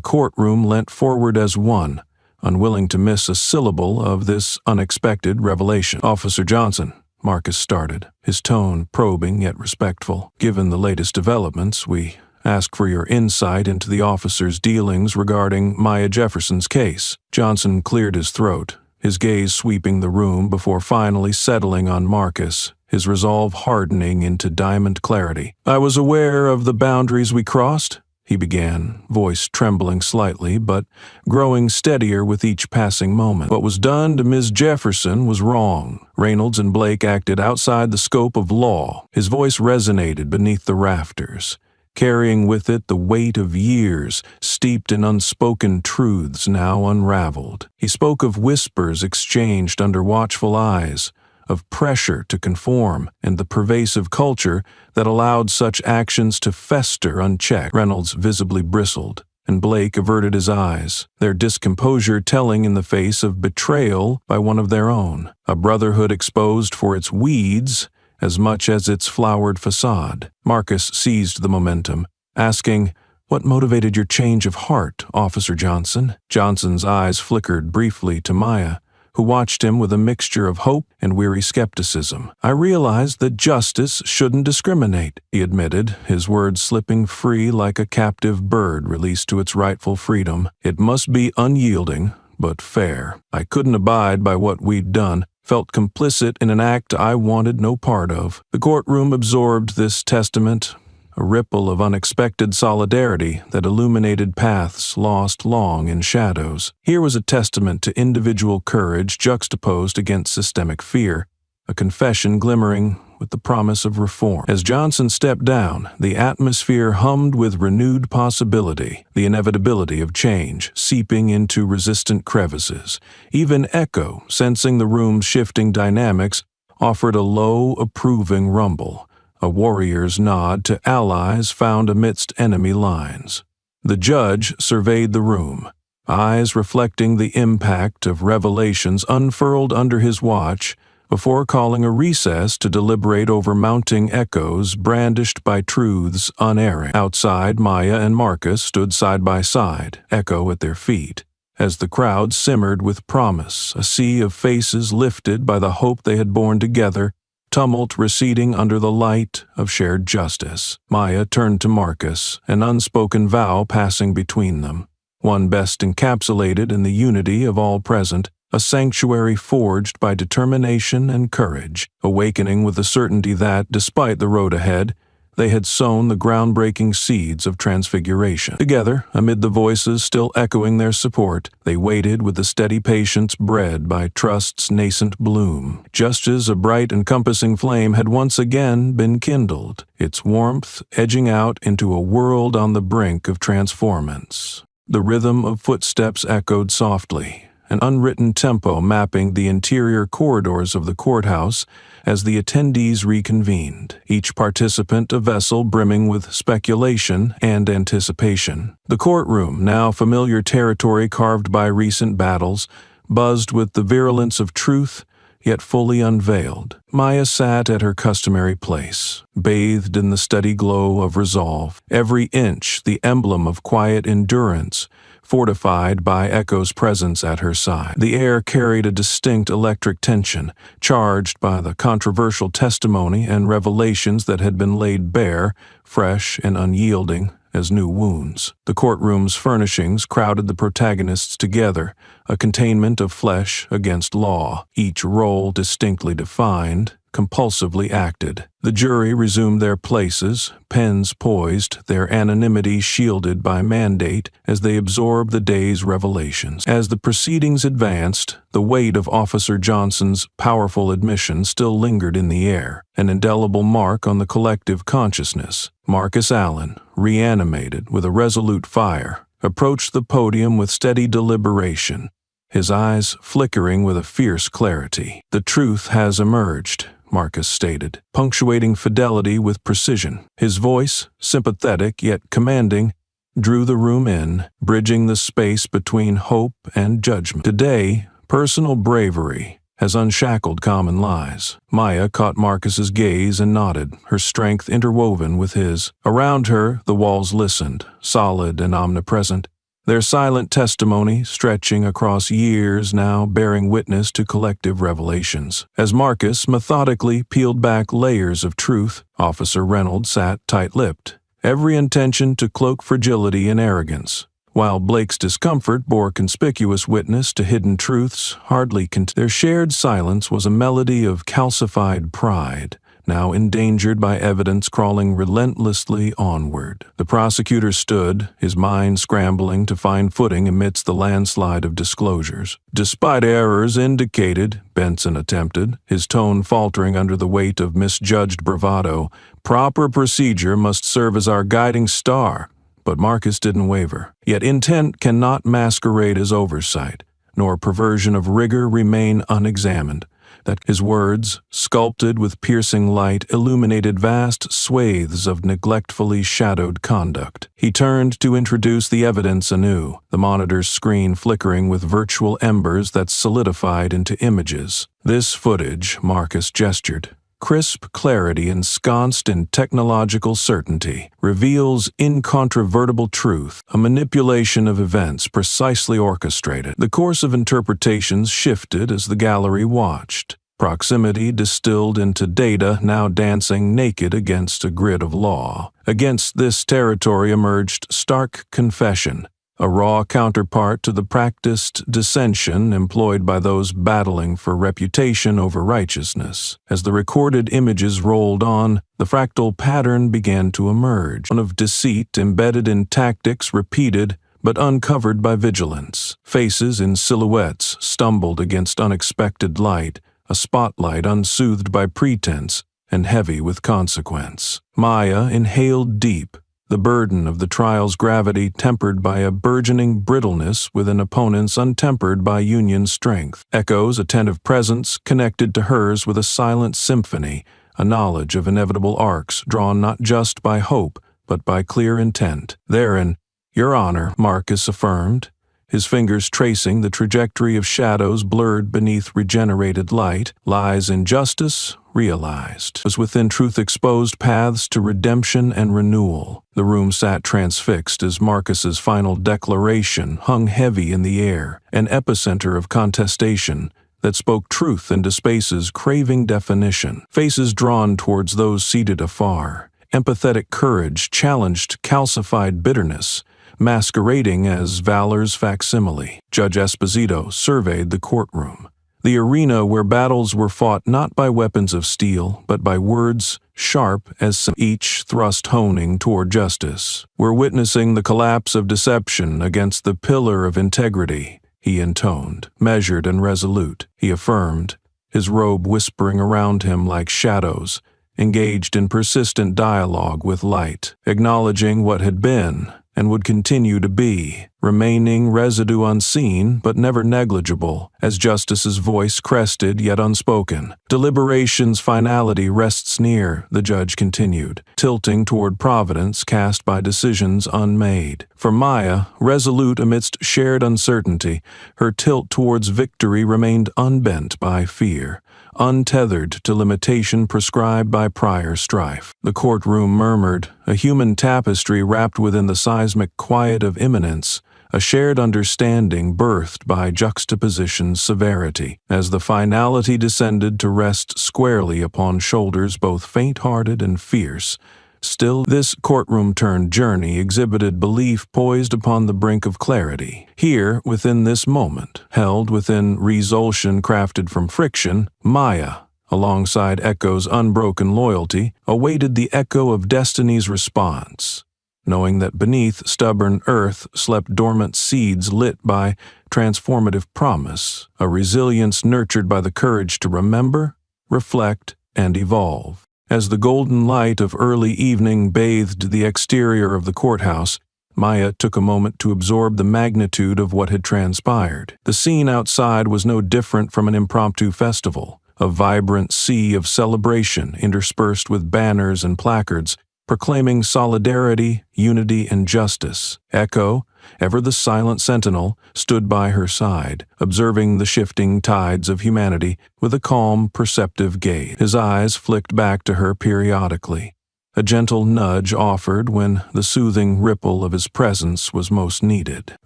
courtroom leant forward as one, unwilling to miss a syllable of this unexpected revelation. "Officer Johnson," Marcus started, his tone probing yet respectful. "Given the latest developments, we ask for your insight into the officer's dealings regarding Maya Jefferson's case." Johnson cleared his throat, his gaze sweeping the room before finally settling on Marcus, his resolve hardening into diamond clarity. "I was aware of the boundaries we crossed," he began, voice trembling slightly but growing steadier with each passing moment. "What was done to Ms. Jefferson was wrong. Reynolds and Blake acted outside the scope of law." His voice resonated beneath the rafters, carrying with it the weight of years steeped in unspoken truths now unraveled. He spoke of whispers exchanged under watchful eyes, of pressure to conform, and the pervasive culture that allowed such actions to fester unchecked. Reynolds visibly bristled, and Blake averted his eyes, their discomposure telling in the face of betrayal by one of their own, a brotherhood exposed for its weeds as much as its flowered facade. Marcus seized the momentum, asking, "What motivated your change of heart, Officer Johnson?" Johnson's eyes flickered briefly to Maya, who watched him with a mixture of hope and weary skepticism. "I realized that justice shouldn't discriminate," he admitted, his words slipping free like a captive bird released to its rightful freedom. "It must be unyielding, but fair. I couldn't abide by what we'd done, felt complicit in an act I wanted no part of." The courtroom absorbed this testament, a ripple of unexpected solidarity that illuminated paths lost long in shadows. Here was a testament to individual courage juxtaposed against systemic fear, a confession glimmering with the promise of reform. As Johnson stepped down, the atmosphere hummed with renewed possibility, the inevitability of change seeping into resistant crevices. Even Echo, sensing the room's shifting dynamics, offered a low, approving rumble, a warrior's nod to allies found amidst enemy lines. The judge surveyed the room, eyes reflecting the impact of revelations unfurled under his watch, before calling a recess to deliberate over mounting echoes brandished by truths unerring. Outside, Maya and Marcus stood side by side, Echo at their feet. As the crowd simmered with promise, a sea of faces lifted by the hope they had borne together, tumult receding under the light of shared justice. Maya turned to Marcus, an unspoken vow passing between them, one best encapsulated in the unity of all present, a sanctuary forged by determination and courage, awakening with the certainty that, despite the road ahead, They had sown the groundbreaking seeds of transfiguration. Together, amid the voices still echoing their support, they waited with the steady patience bred by trust's nascent bloom. Just as a bright encompassing flame had once again been kindled, its warmth edging out into a world on the brink of transformance. The rhythm of footsteps echoed softly, an unwritten tempo mapping the interior corridors of the courthouse as the attendees reconvened, each participant a vessel brimming with speculation and anticipation. The courtroom, now familiar territory carved by recent battles, buzzed with the virulence of truth, yet fully unveiled. Maya sat at her customary place, bathed in the steady glow of resolve, every inch the emblem of quiet endurance, fortified by Echo's presence at her side. The air carried a distinct electric tension, charged by the controversial testimony and revelations that had been laid bare, fresh and unyielding as new wounds. The courtroom's furnishings crowded the protagonists together, a containment of flesh against law, each role distinctly defined, compulsively acted. The jury resumed their places, pens poised, their anonymity shielded by mandate as they absorbed the day's revelations. As the proceedings advanced, the weight of Officer Johnson's powerful admission still lingered in the air, an indelible mark on the collective consciousness. Marcus Allen, reanimated with a resolute fire, approached the podium with steady deliberation, his eyes flickering with a fierce clarity. "The truth has emerged," Marcus stated, punctuating fidelity with precision. His voice, sympathetic yet commanding, drew the room in, bridging the space between hope and judgment. Today, personal bravery has unshackled common lies. Maya caught Marcus's gaze and nodded, her strength interwoven with his. Around her, the walls listened, solid and omnipresent, their silent testimony stretching across years now bearing witness to collective revelations. As Marcus methodically peeled back layers of truth, Officer Reynolds sat tight-lipped, every intention to cloak fragility and arrogance, while Blake's discomfort bore conspicuous witness to hidden truths hardly their shared silence was a melody of calcified pride, now endangered by evidence crawling relentlessly onward. The prosecutor stood, his mind scrambling to find footing amidst the landslide of disclosures. "Despite errors indicated," Benson attempted, his tone faltering under the weight of misjudged bravado, "proper procedure must serve as our guiding star." But Marcus didn't waver. Yet intent cannot masquerade as oversight, nor perversion of rigor remain unexamined. That his words, sculpted with piercing light, illuminated vast swathes of neglectfully shadowed conduct. He turned to introduce the evidence anew, the monitor's screen flickering with virtual embers that solidified into images. "This footage," Marcus gestured, crisp clarity ensconced in technological certainty, reveals incontrovertible truth, a manipulation of events precisely orchestrated. The course of interpretations shifted as the gallery watched. Proximity distilled into data now dancing naked against a grid of law. Against this territory emerged stark confession, a raw counterpart to the practiced dissension employed by those battling for reputation over righteousness. As the recorded images rolled on, the fractal pattern began to emerge, one of deceit embedded in tactics repeated but uncovered by vigilance. Faces in silhouettes stumbled against unexpected light, a spotlight unsoothed by pretense and heavy with consequence. Maya inhaled deep, the burden of the trial's gravity tempered by a burgeoning brittleness with an opponent's untempered by Union strength. Echo's attentive presence connected to hers with a silent symphony, a knowledge of inevitable arcs drawn not just by hope, but by clear intent. "Therein, Your Honor," Marcus affirmed, his fingers tracing the trajectory of shadows blurred beneath regenerated light, "lies injustice realized." As within truth exposed paths to redemption and renewal. The room sat transfixed as Marcus's final declaration hung heavy in the air, an epicenter of contestation that spoke truth into spaces craving definition. Faces drawn towards those seated afar. Empathetic courage challenged calcified bitterness, masquerading as valor's facsimile. Judge Esposito surveyed the courtroom, the arena where battles were fought not by weapons of steel, but by words sharp as each thrust honing toward justice. We're witnessing the collapse of deception against the pillar of integrity, he intoned, measured and resolute, he affirmed, his robe whispering around him like shadows, engaged in persistent dialogue with light, acknowledging what had been and would continue to be, remaining residue unseen but never negligible, as Justice's voice crested yet unspoken. Deliberation's finality rests near, the judge continued, tilting toward providence cast by decisions unmade. For Maya, resolute amidst shared uncertainty, her tilt towards victory remained unbent by fear, untethered to limitation prescribed by prior strife. The courtroom murmured, a human tapestry wrapped within the seismic quiet of imminence, a shared understanding birthed by juxtaposition's severity, as the finality descended to rest squarely upon shoulders both faint-hearted and fierce. Still, this courtroom-turned journey exhibited belief poised upon the brink of clarity. Here, within this moment, held within resolution crafted from friction, Maya, alongside Echo's unbroken loyalty, awaited the echo of destiny's response, knowing that beneath stubborn earth slept dormant seeds lit by transformative promise, a resilience nurtured by the courage to remember, reflect, and evolve. As the golden light of early evening bathed the exterior of the courthouse, Maya took a moment to absorb the magnitude of what had transpired. The scene outside was no different from an impromptu festival, a vibrant sea of celebration interspersed with banners and placards proclaiming solidarity, unity, and justice. Echo, ever the silent sentinel, stood by her side, observing the shifting tides of humanity with a calm, perceptive gaze. His eyes flicked back to her periodically. A gentle nudge offered when the soothing ripple of his presence was most needed.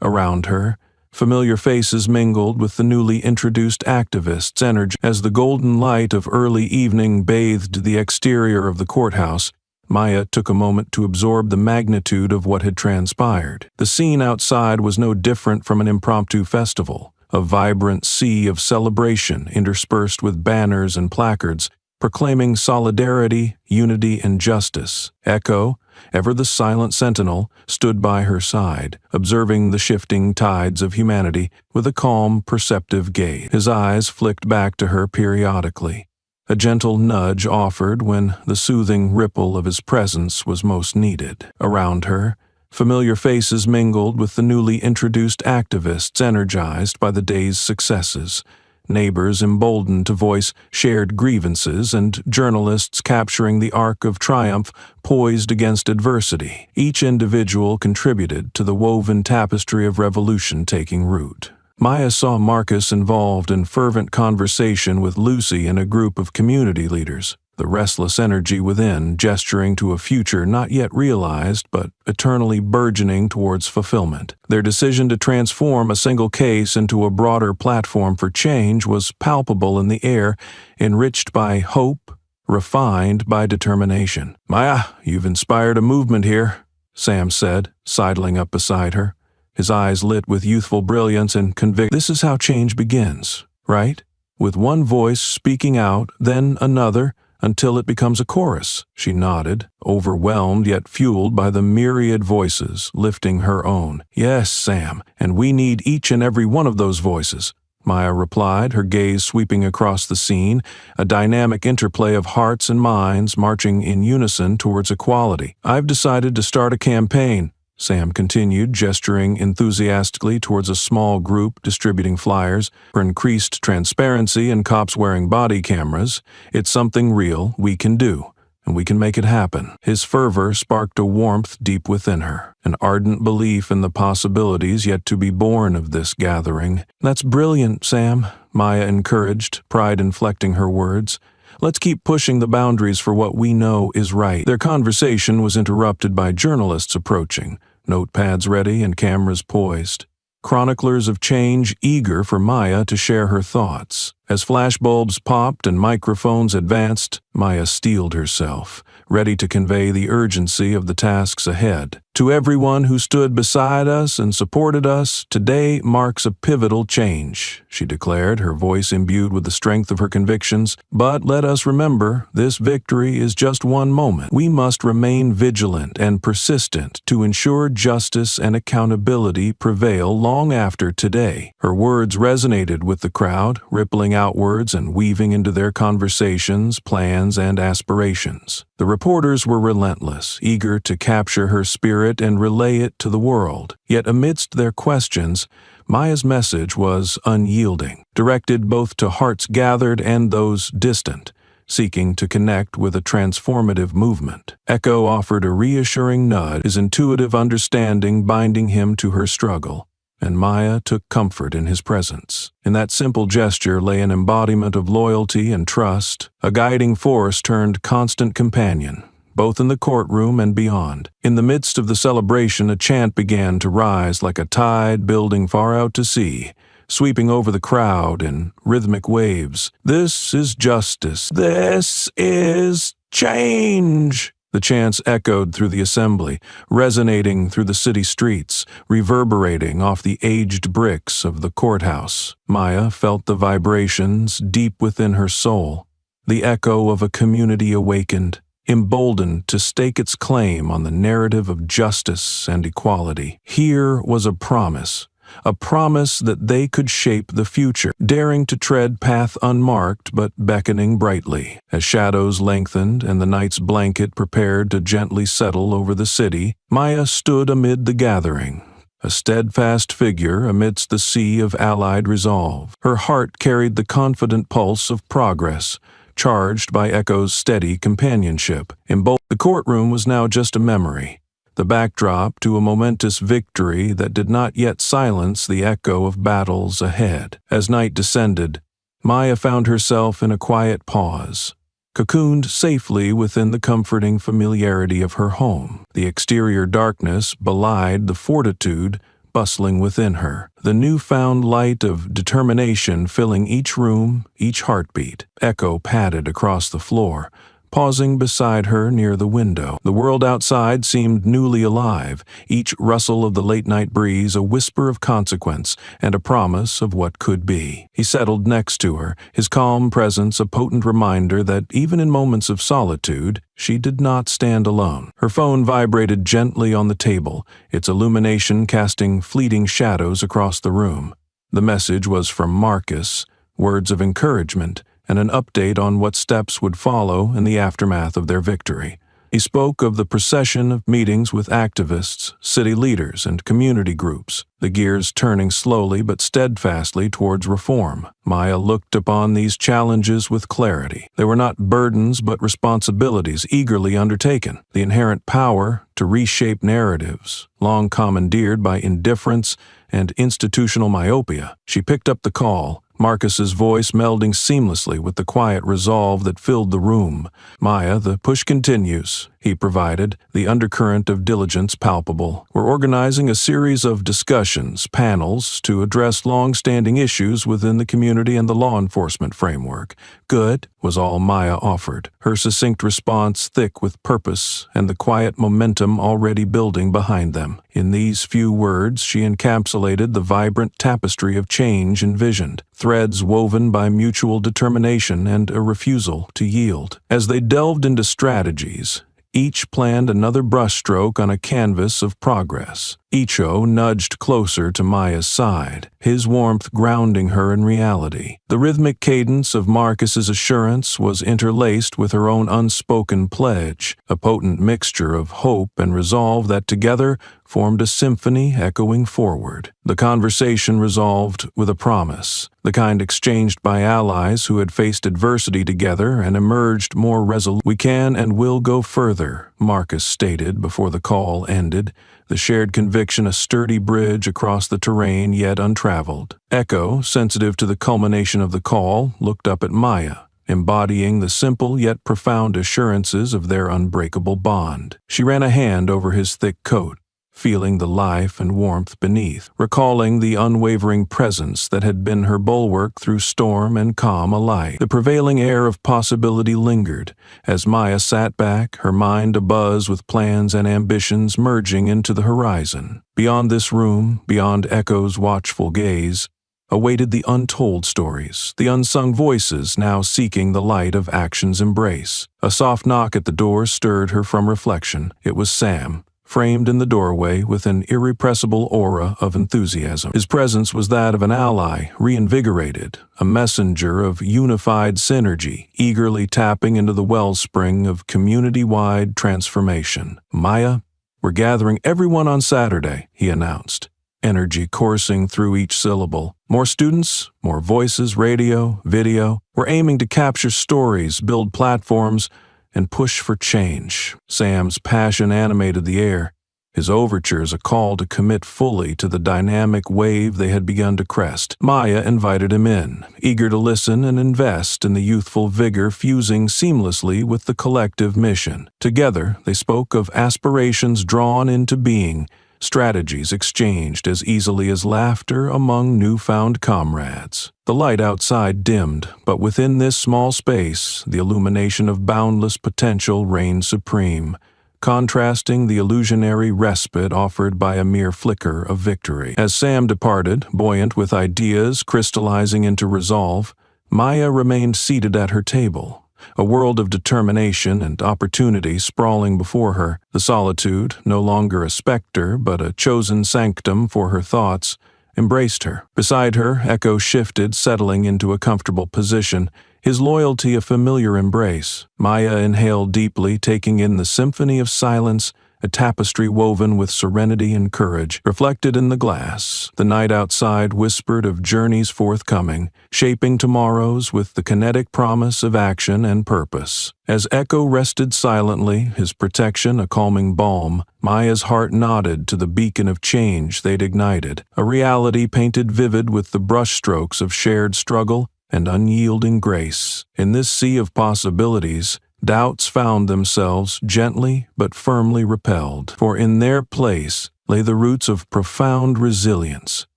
Around her, familiar faces mingled with the newly introduced activists' energy. As the golden light of early evening bathed the exterior of the courthouse, Maya took a moment to absorb the magnitude of what had transpired. The scene outside was no different from an impromptu festival, a vibrant sea of celebration interspersed with banners and placards proclaiming solidarity, unity, and justice. Echo, ever the silent sentinel, stood by her side, observing the shifting tides of humanity with a calm, perceptive gaze. His eyes flicked back to her periodically. A gentle nudge offered when the soothing ripple of his presence was most needed. Around her, familiar faces mingled with the newly introduced activists energized by the day's successes, neighbors emboldened to voice shared grievances, and journalists capturing the arc of triumph poised against adversity. Each individual contributed to the woven tapestry of revolution taking root. Maya saw Marcus involved in fervent conversation with Lucy and a group of community leaders, the restless energy within gesturing to a future not yet realized but eternally burgeoning towards fulfillment. Their decision to transform a single case into a broader platform for change was palpable in the air, enriched by hope, refined by determination. "Maya, you've inspired a movement here," Sam said, sidling up beside her. His eyes lit with youthful brilliance and conviction. "This is how change begins, right? With one voice speaking out, then another, until it becomes a chorus." She nodded, overwhelmed yet fueled by the myriad voices lifting her own. "Yes, Sam, and we need each and every one of those voices," Maya replied, her gaze sweeping across the scene, a dynamic interplay of hearts and minds marching in unison towards equality. "I've decided to start a campaign," Sam continued, gesturing enthusiastically towards a small group distributing flyers for increased transparency and cops wearing body cameras. "It's something real we can do, and we can make it happen." His fervor sparked a warmth deep within her, an ardent belief in the possibilities yet to be born of this gathering. "That's brilliant, Sam," Maya encouraged, pride inflecting her words. "Let's keep pushing the boundaries for what we know is right." Their conversation was interrupted by journalists approaching, notepads ready and cameras poised. Chroniclers of change eager for Maya to share her thoughts. As flashbulbs popped and microphones advanced, Maya steeled herself, ready to convey the urgency of the tasks ahead. To everyone who stood beside us and supported us, today marks a pivotal change, she declared, her voice imbued with the strength of her convictions. But let us remember, this victory is just one moment. We must remain vigilant and persistent to ensure justice and accountability prevail long after today. Her words resonated with the crowd, rippling outwards and weaving into their conversations, plans, and aspirations. The reporters were relentless, eager to capture her spirit and relay it to the world. Yet amidst their questions, Maya's message was unyielding, directed both to hearts gathered and those distant, seeking to connect with a transformative movement. Echo offered a reassuring nudge, his intuitive understanding binding him to her struggle, and Maya took comfort in his presence. In that simple gesture lay an embodiment of loyalty and trust, a guiding force turned constant companion, both in the courtroom and beyond. In the midst of the celebration, a chant began to rise like a tide building far out to sea, sweeping over the crowd in rhythmic waves. "This is justice. This is change." The chants echoed through the assembly, resonating through the city streets, reverberating off the aged bricks of the courthouse. Maya felt the vibrations deep within her soul, the echo of a community awakened, emboldened to stake its claim on the narrative of justice and equality. Here was a promise that they could shape the future, daring to tread path unmarked but beckoning brightly. As shadows lengthened and the night's blanket prepared to gently settle over the city, Maya stood amid the gathering, a steadfast figure amidst the sea of allied resolve. Her heart carried the confident pulse of progress, charged by Echo's steady companionship. The courtroom was now just a memory, the backdrop to a momentous victory that did not yet silence the echo of battles ahead. As night descended, Maya found herself in a quiet pause, cocooned safely within the comforting familiarity of her home. The exterior darkness belied the fortitude bustling within her, the newfound light of determination filling each room, each heartbeat. Echo padded across the floor, pausing beside her near the window. The world outside seemed newly alive, each rustle of the late-night breeze a whisper of consequence and a promise of what could be. He settled next to her, his calm presence a potent reminder that even in moments of solitude, she did not stand alone. Her phone vibrated gently on the table, its illumination casting fleeting shadows across the room. The message was from Marcus, words of encouragement, and an update on what steps would follow in the aftermath of their victory. He spoke of the procession of meetings with activists, city leaders, and community groups, the gears turning slowly but steadfastly towards reform. Maya looked upon these challenges with clarity. They were not burdens but responsibilities eagerly undertaken, the inherent power to reshape narratives, long commandeered by indifference and institutional myopia. She picked up the call, Marcus's voice melding seamlessly with the quiet resolve that filled the room. "Maya, the push continues," he provided, the undercurrent of diligence palpable. "We're organizing a series of discussions, panels, to address long-standing issues within the community and the law enforcement framework." "Good," was all Maya offered, her succinct response thick with purpose and the quiet momentum already building behind them. In these few words, she encapsulated the vibrant tapestry of change envisioned, threads woven by mutual determination and a refusal to yield. As they delved into strategies, each planned another brushstroke on a canvas of progress. Icho nudged closer to Maya's side, his warmth grounding her in reality. The rhythmic cadence of Marcus's assurance was interlaced with her own unspoken pledge, a potent mixture of hope and resolve that together formed a symphony echoing forward. The conversation resolved with a promise, the kind exchanged by allies who had faced adversity together and emerged more resolute. "We can and will go further," Marcus stated before the call ended, the shared conviction a sturdy bridge across the terrain yet untraveled. Echo, sensitive to the culmination of the call, looked up at Maya, embodying the simple yet profound assurances of their unbreakable bond. She ran a hand over his thick coat, feeling the life and warmth beneath, recalling the unwavering presence that had been her bulwark through storm and calm alike. The prevailing air of possibility lingered, as Maya sat back, her mind abuzz with plans and ambitions merging into the horizon. Beyond this room, beyond Echo's watchful gaze, awaited the untold stories, the unsung voices now seeking the light of action's embrace. A soft knock at the door stirred her from reflection. It was Sam, framed in the doorway with an irrepressible aura of enthusiasm. His presence was that of an ally, reinvigorated, a messenger of unified synergy, eagerly tapping into the wellspring of community-wide transformation. "Maya, we're gathering everyone on Saturday," he announced, energy coursing through each syllable. "More students, more voices, radio, video. We're aiming to capture stories, build platforms, and push for change." Sam's passion animated the air, his overtures a call to commit fully to the dynamic wave they had begun to crest. Maya invited him in, eager to listen and invest in the youthful vigor fusing seamlessly with the collective mission. Together, they spoke of aspirations drawn into being, strategies exchanged as easily as laughter among newfound comrades. The light outside dimmed, but within this small space, the illumination of boundless potential reigned supreme, contrasting the illusionary respite offered by a mere flicker of victory. As Sam departed, buoyant with ideas crystallizing into resolve, Maya remained seated at her table, a world of determination and opportunity sprawling before her. The solitude, no longer a specter but a chosen sanctum for her thoughts, embraced her. Beside her, Echo shifted, settling into a comfortable position, his loyalty a familiar embrace. Maya inhaled deeply, taking in the symphony of silence, a tapestry woven with serenity and courage. Reflected in the glass, the night outside whispered of journeys forthcoming, shaping tomorrows with the kinetic promise of action and purpose. As Echo rested silently, his protection a calming balm, Maya's heart nodded to the beacon of change they'd ignited, a reality painted vivid with the brushstrokes of shared struggle and unyielding grace. In this sea of possibilities, doubts found themselves gently but firmly repelled, for in their place lay the roots of profound resilience,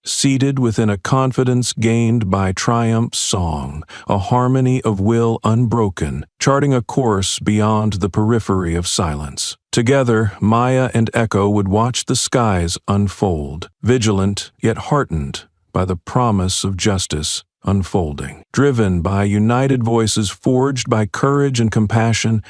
seated within a confidence gained by triumph's song, a harmony of will unbroken, charting a course beyond the periphery of silence. Together, Maya and Echo would watch the skies unfold, vigilant yet heartened by the promise of justice unfolding. Driven by united voices forged by courage and compassion,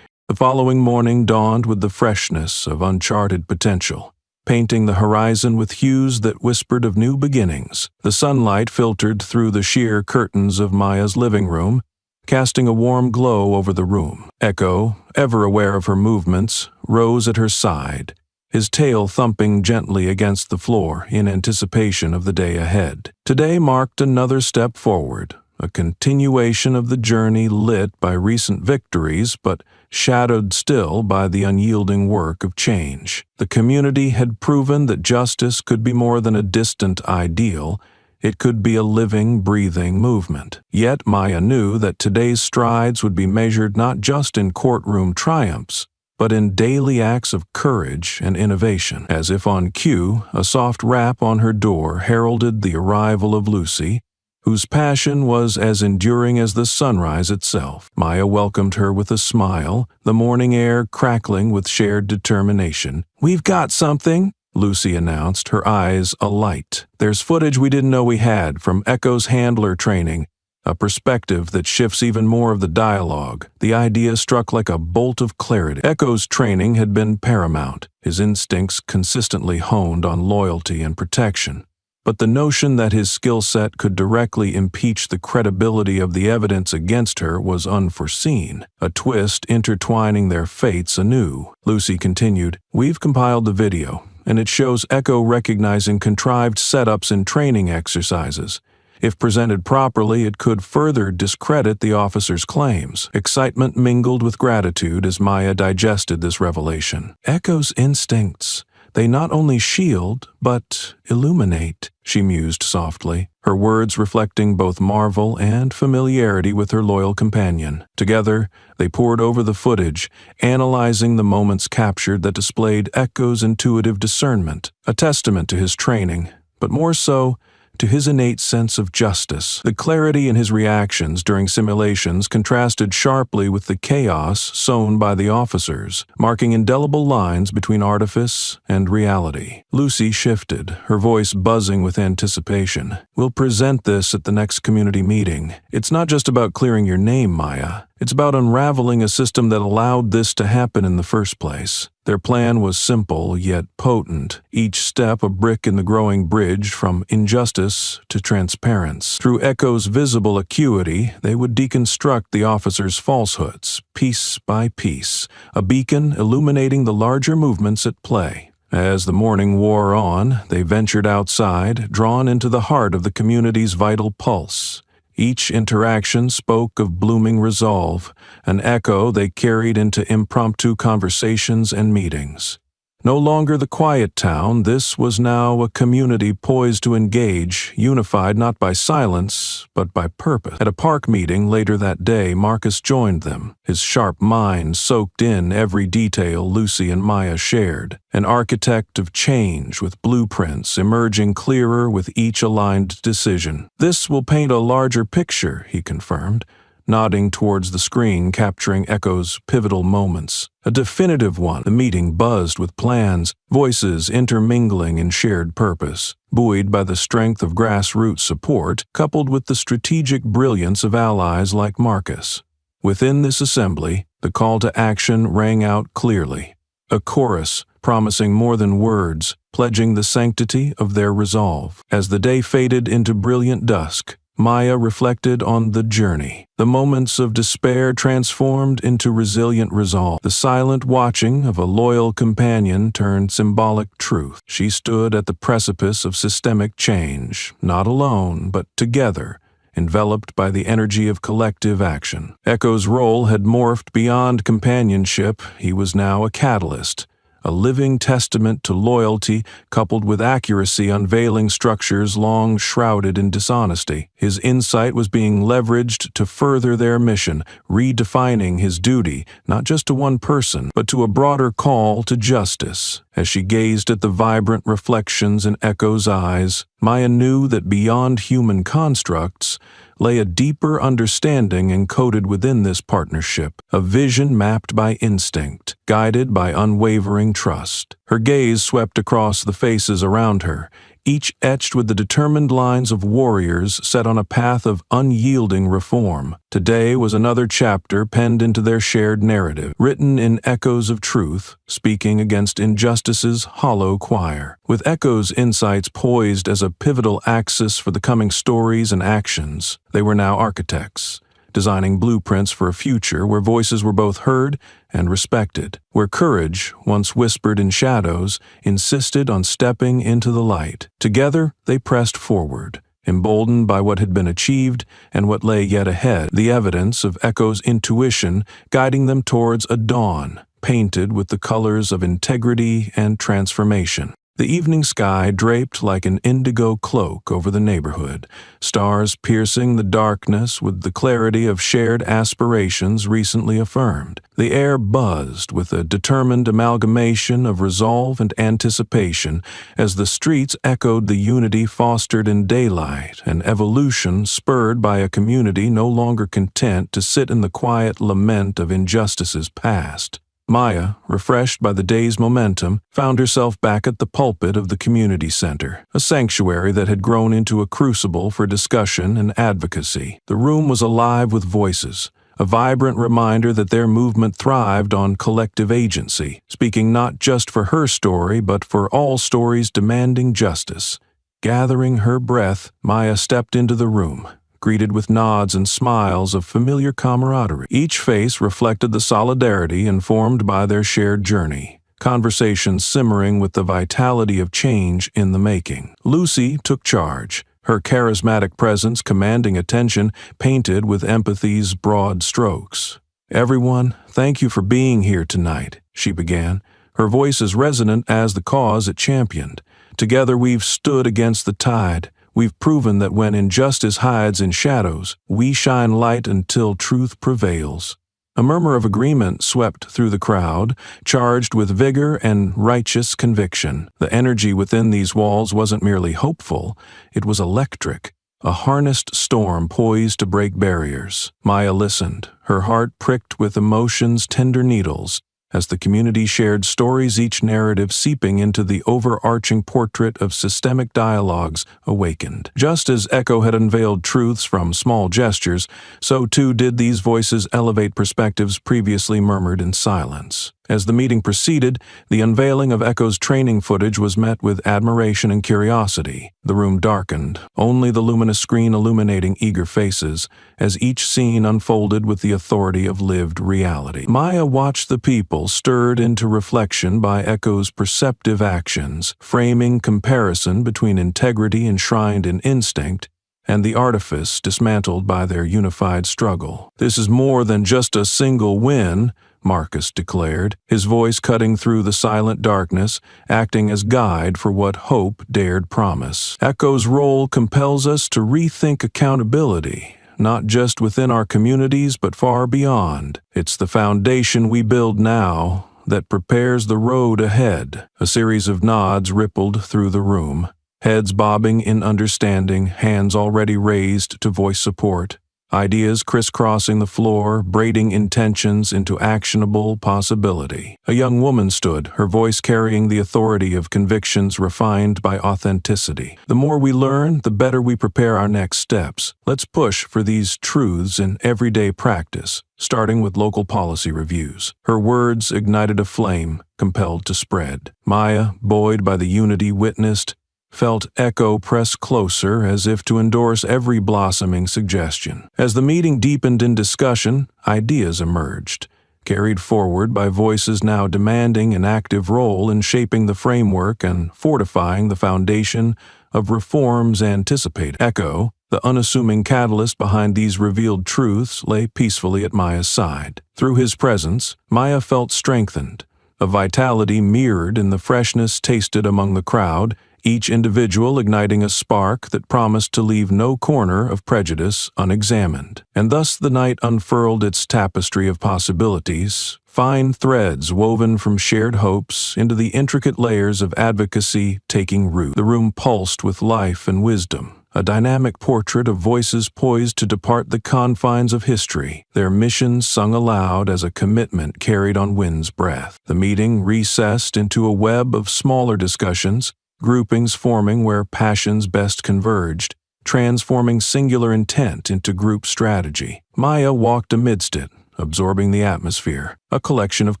the following morning dawned with the freshness of uncharted potential, painting the horizon with hues that whispered of new beginnings. The sunlight filtered through the sheer curtains of Maya's living room, casting a warm glow over the room. Echo, ever aware of her movements, rose at her side, his tail thumping gently against the floor in anticipation of the day ahead. Today marked another step forward, a continuation of the journey lit by recent victories but shadowed still by the unyielding work of change. The community had proven that justice could be more than a distant ideal. It could be a living, breathing movement. Yet Maya knew that today's strides would be measured not just in courtroom triumphs, but in daily acts of courage and innovation. As if on cue, a soft rap on her door heralded the arrival of Lucy, whose passion was as enduring as the sunrise itself. Maya welcomed her with a smile, the morning air crackling with shared determination. "We've got something," Lucy announced, her eyes alight. "There's footage we didn't know we had from Echo's handler training, a perspective that shifts even more of the dialogue." The idea struck like a bolt of clarity. Echo's training had been paramount, his instincts consistently honed on loyalty and protection. But the notion that his skill set could directly impeach the credibility of the evidence against her was unforeseen, a twist intertwining their fates anew. Lucy continued, "We've compiled the video, and it shows Echo recognizing contrived setups in training exercises. If presented properly, it could further discredit the officer's claims." Excitement mingled with gratitude as Maya digested this revelation. Echo's instincts, They not only shield, but illuminate, she mused softly, her words reflecting both marvel and familiarity with her loyal companion. Together, they pored over the footage, analyzing the moments captured that displayed Echo's intuitive discernment, a testament to his training, but more so, to his innate sense of justice. The clarity in his reactions during simulations contrasted sharply with the chaos sown by the officers, marking indelible lines between artifice and reality. Lucy shifted, her voice buzzing with anticipation. "We'll present this at the next community meeting. It's not just about clearing your name, Maya. It's about unraveling a system that allowed this to happen in the first place." Their plan was simple yet potent, each step a brick in the growing bridge from injustice to transparency. Through Echo's visible acuity, they would deconstruct the officers' falsehoods, piece by piece, a beacon illuminating the larger movements at play. As the morning wore on, they ventured outside, drawn into the heart of the community's vital pulse. Each interaction spoke of blooming resolve, an echo they carried into impromptu conversations and meetings. No longer the quiet town, this was now a community poised to engage, unified not by silence, but by purpose. At a park meeting later that day, Marcus joined them, his sharp mind soaked in every detail Lucy and Maya shared, an architect of change with blueprints emerging clearer with each aligned decision. "This will paint a larger picture," he confirmed, nodding towards the screen capturing Echo's pivotal moments. A definitive one. The meeting buzzed with plans, voices intermingling in shared purpose, buoyed by the strength of grassroots support, coupled with the strategic brilliance of allies like Marcus. Within this assembly, the call to action rang out clearly. A chorus promising more than words, pledging the sanctity of their resolve. As the day faded into brilliant dusk, Maya reflected on the journey. The moments of despair transformed into resilient resolve. The silent watching of a loyal companion turned symbolic truth. She stood at the precipice of systemic change, not alone, but together, enveloped by the energy of collective action. Echo's role had morphed beyond companionship. He was now a catalyst, a living testament to loyalty coupled with accuracy unveiling structures long shrouded in dishonesty. His insight was being leveraged to further their mission, redefining his duty not just to one person, but to a broader call to justice. As she gazed at the vibrant reflections in Echo's eyes, Maya knew that beyond human constructs lay a deeper understanding encoded within this partnership, a vision mapped by instinct, guided by unwavering trust. Her gaze swept across the faces around her, each etched with the determined lines of warriors set on a path of unyielding reform. Today was another chapter penned into their shared narrative, written in echoes of truth, speaking against injustice's hollow choir. With Echo's insights poised as a pivotal axis for the coming stories and actions, they were now architects, designing blueprints for a future where voices were both heard and respected, where courage, once whispered in shadows, insisted on stepping into the light. Together, they pressed forward, emboldened by what had been achieved and what lay yet ahead, the evidence of Echo's intuition guiding them towards a dawn, painted with the colors of integrity and transformation. The evening sky draped like an indigo cloak over the neighborhood, stars piercing the darkness with the clarity of shared aspirations recently affirmed. The air buzzed with a determined amalgamation of resolve and anticipation as the streets echoed the unity fostered in daylight, an evolution spurred by a community no longer content to sit in the quiet lament of injustices past. Maya, refreshed by the day's momentum, found herself back at the pulpit of the community center, a sanctuary that had grown into a crucible for discussion and advocacy. The room was alive with voices, a vibrant reminder that their movement thrived on collective agency, speaking not just for her story but for all stories demanding justice. Gathering her breath, Maya stepped into the room, greeted with nods and smiles of familiar camaraderie. Each face reflected the solidarity informed by their shared journey, conversations simmering with the vitality of change in the making. Lucy took charge, her charismatic presence commanding attention painted with empathy's broad strokes. "Everyone, thank you for being here tonight," she began, her voice as resonant as the cause it championed. Together we've stood against the tide. We've proven that when injustice hides in shadows, we shine light until truth prevails. A murmur of agreement swept through the crowd, charged with vigor and righteous conviction. The energy within these walls wasn't merely hopeful, it was electric, a harnessed storm poised to break barriers. Maya listened, her heart pricked with emotion's tender needles, as the community shared stories, each narrative seeping into the overarching portrait of systemic dialogues awakened. Just as Echo had unveiled truths from small gestures, so too did these voices elevate perspectives previously murmured in silence. As the meeting proceeded, the unveiling of Echo's training footage was met with admiration and curiosity. The room darkened, only the luminous screen illuminating eager faces, as each scene unfolded with the authority of lived reality. Maya watched the people stirred into reflection by Echo's perceptive actions, framing comparison between integrity enshrined in instinct and the artifice dismantled by their unified struggle. "This is more than just a single win," Marcus declared, his voice cutting through the silent darkness, acting as guide for what hope dared promise. "Echo's role compels us to rethink accountability, not just within our communities but far beyond. It's the foundation we build now that prepares the road ahead." A series of nods rippled through the room, heads bobbing in understanding, hands already raised to voice support. Ideas crisscrossing the floor, braiding intentions into actionable possibility. A young woman stood, her voice carrying the authority of convictions refined by authenticity. "The more we learn, the better we prepare our next steps. Let's push for these truths in everyday practice, starting with local policy reviews." Her words ignited a flame, compelled to spread. Maya, buoyed by the unity witnessed, felt Echo press closer as if to endorse every blossoming suggestion. As the meeting deepened in discussion, ideas emerged, carried forward by voices now demanding an active role in shaping the framework and fortifying the foundation of reforms anticipated. Echo, the unassuming catalyst behind these revealed truths, lay peacefully at Maya's side. Through his presence, Maya felt strengthened, a vitality mirrored in the freshness tasted among the crowd, each individual igniting a spark that promised to leave no corner of prejudice unexamined. And thus the night unfurled its tapestry of possibilities, fine threads woven from shared hopes into the intricate layers of advocacy taking root. The room pulsed with life and wisdom, a dynamic portrait of voices poised to depart the confines of history, their missions sung aloud as a commitment carried on wind's breath. The meeting recessed into a web of smaller discussions, groupings forming where passions best converged, transforming singular intent into group strategy. Maya walked amidst it, absorbing the atmosphere, a collection of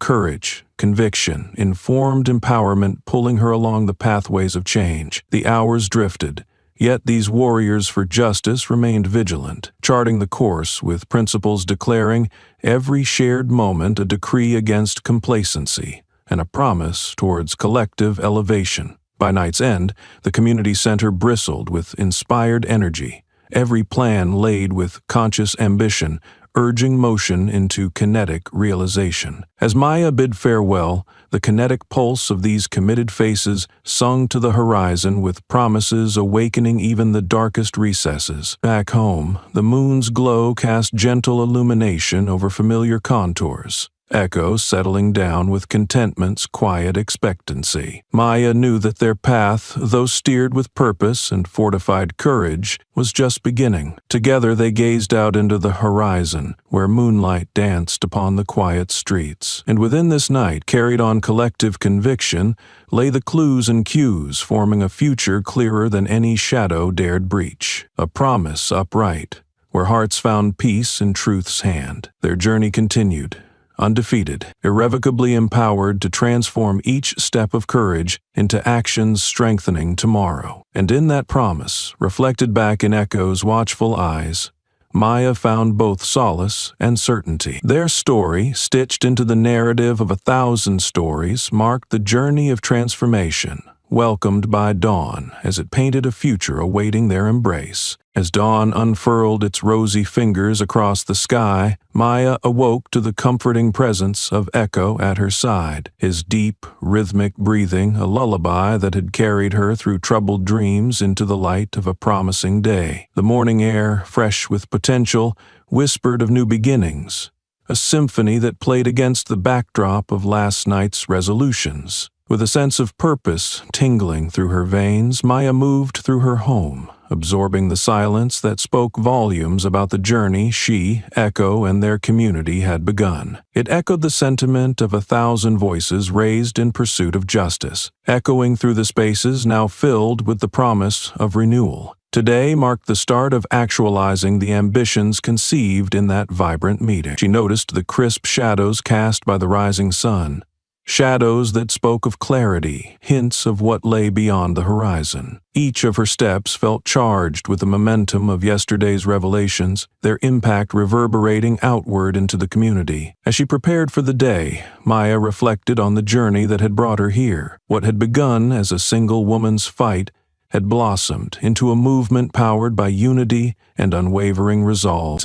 courage, conviction, informed empowerment pulling her along the pathways of change. The hours drifted, yet these warriors for justice remained vigilant, charting the course with principles declaring every shared moment a decree against complacency and a promise towards collective elevation. By night's end, the community center bristled with inspired energy, every plan laid with conscious ambition, urging motion into kinetic realization. As Maya bid farewell, the kinetic pulse of these committed faces sung to the horizon with promises awakening even the darkest recesses. Back home, the moon's glow cast gentle illumination over familiar contours, Echo settling down with contentment's quiet expectancy. Maya knew that their path, though steered with purpose and fortified courage, was just beginning. Together they gazed out into the horizon, where moonlight danced upon the quiet streets. And within this night, carried on collective conviction, lay the clues and cues forming a future clearer than any shadow dared breach. A promise upright, where hearts found peace in truth's hand. Their journey continued, undefeated, irrevocably empowered to transform each step of courage into actions strengthening tomorrow. And in that promise, reflected back in Echo's watchful eyes, Maya found both solace and certainty. Their story, stitched into the narrative of 1,000 stories, marked the journey of transformation, welcomed by dawn as it painted a future awaiting their embrace. As dawn unfurled its rosy fingers across the sky, Maya awoke to the comforting presence of Echo at her side, his deep, rhythmic breathing a lullaby that had carried her through troubled dreams into the light of a promising day. The morning air, fresh with potential, whispered of new beginnings, a symphony that played against the backdrop of last night's resolutions. With a sense of purpose tingling through her veins, Maya moved through her home, absorbing the silence that spoke volumes about the journey she, Echo, and their community had begun. It echoed the sentiment of 1,000 voices raised in pursuit of justice, echoing through the spaces now filled with the promise of renewal. Today marked the start of actualizing the ambitions conceived in that vibrant meeting. She noticed the crisp shadows cast by the rising sun, shadows that spoke of clarity, hints of what lay beyond the horizon. Each of her steps felt charged with the momentum of yesterday's revelations, their impact reverberating outward into the community. As she prepared for the day, Maya reflected on the journey that had brought her here. What had begun as a single woman's fight had blossomed into a movement powered by unity and unwavering resolve.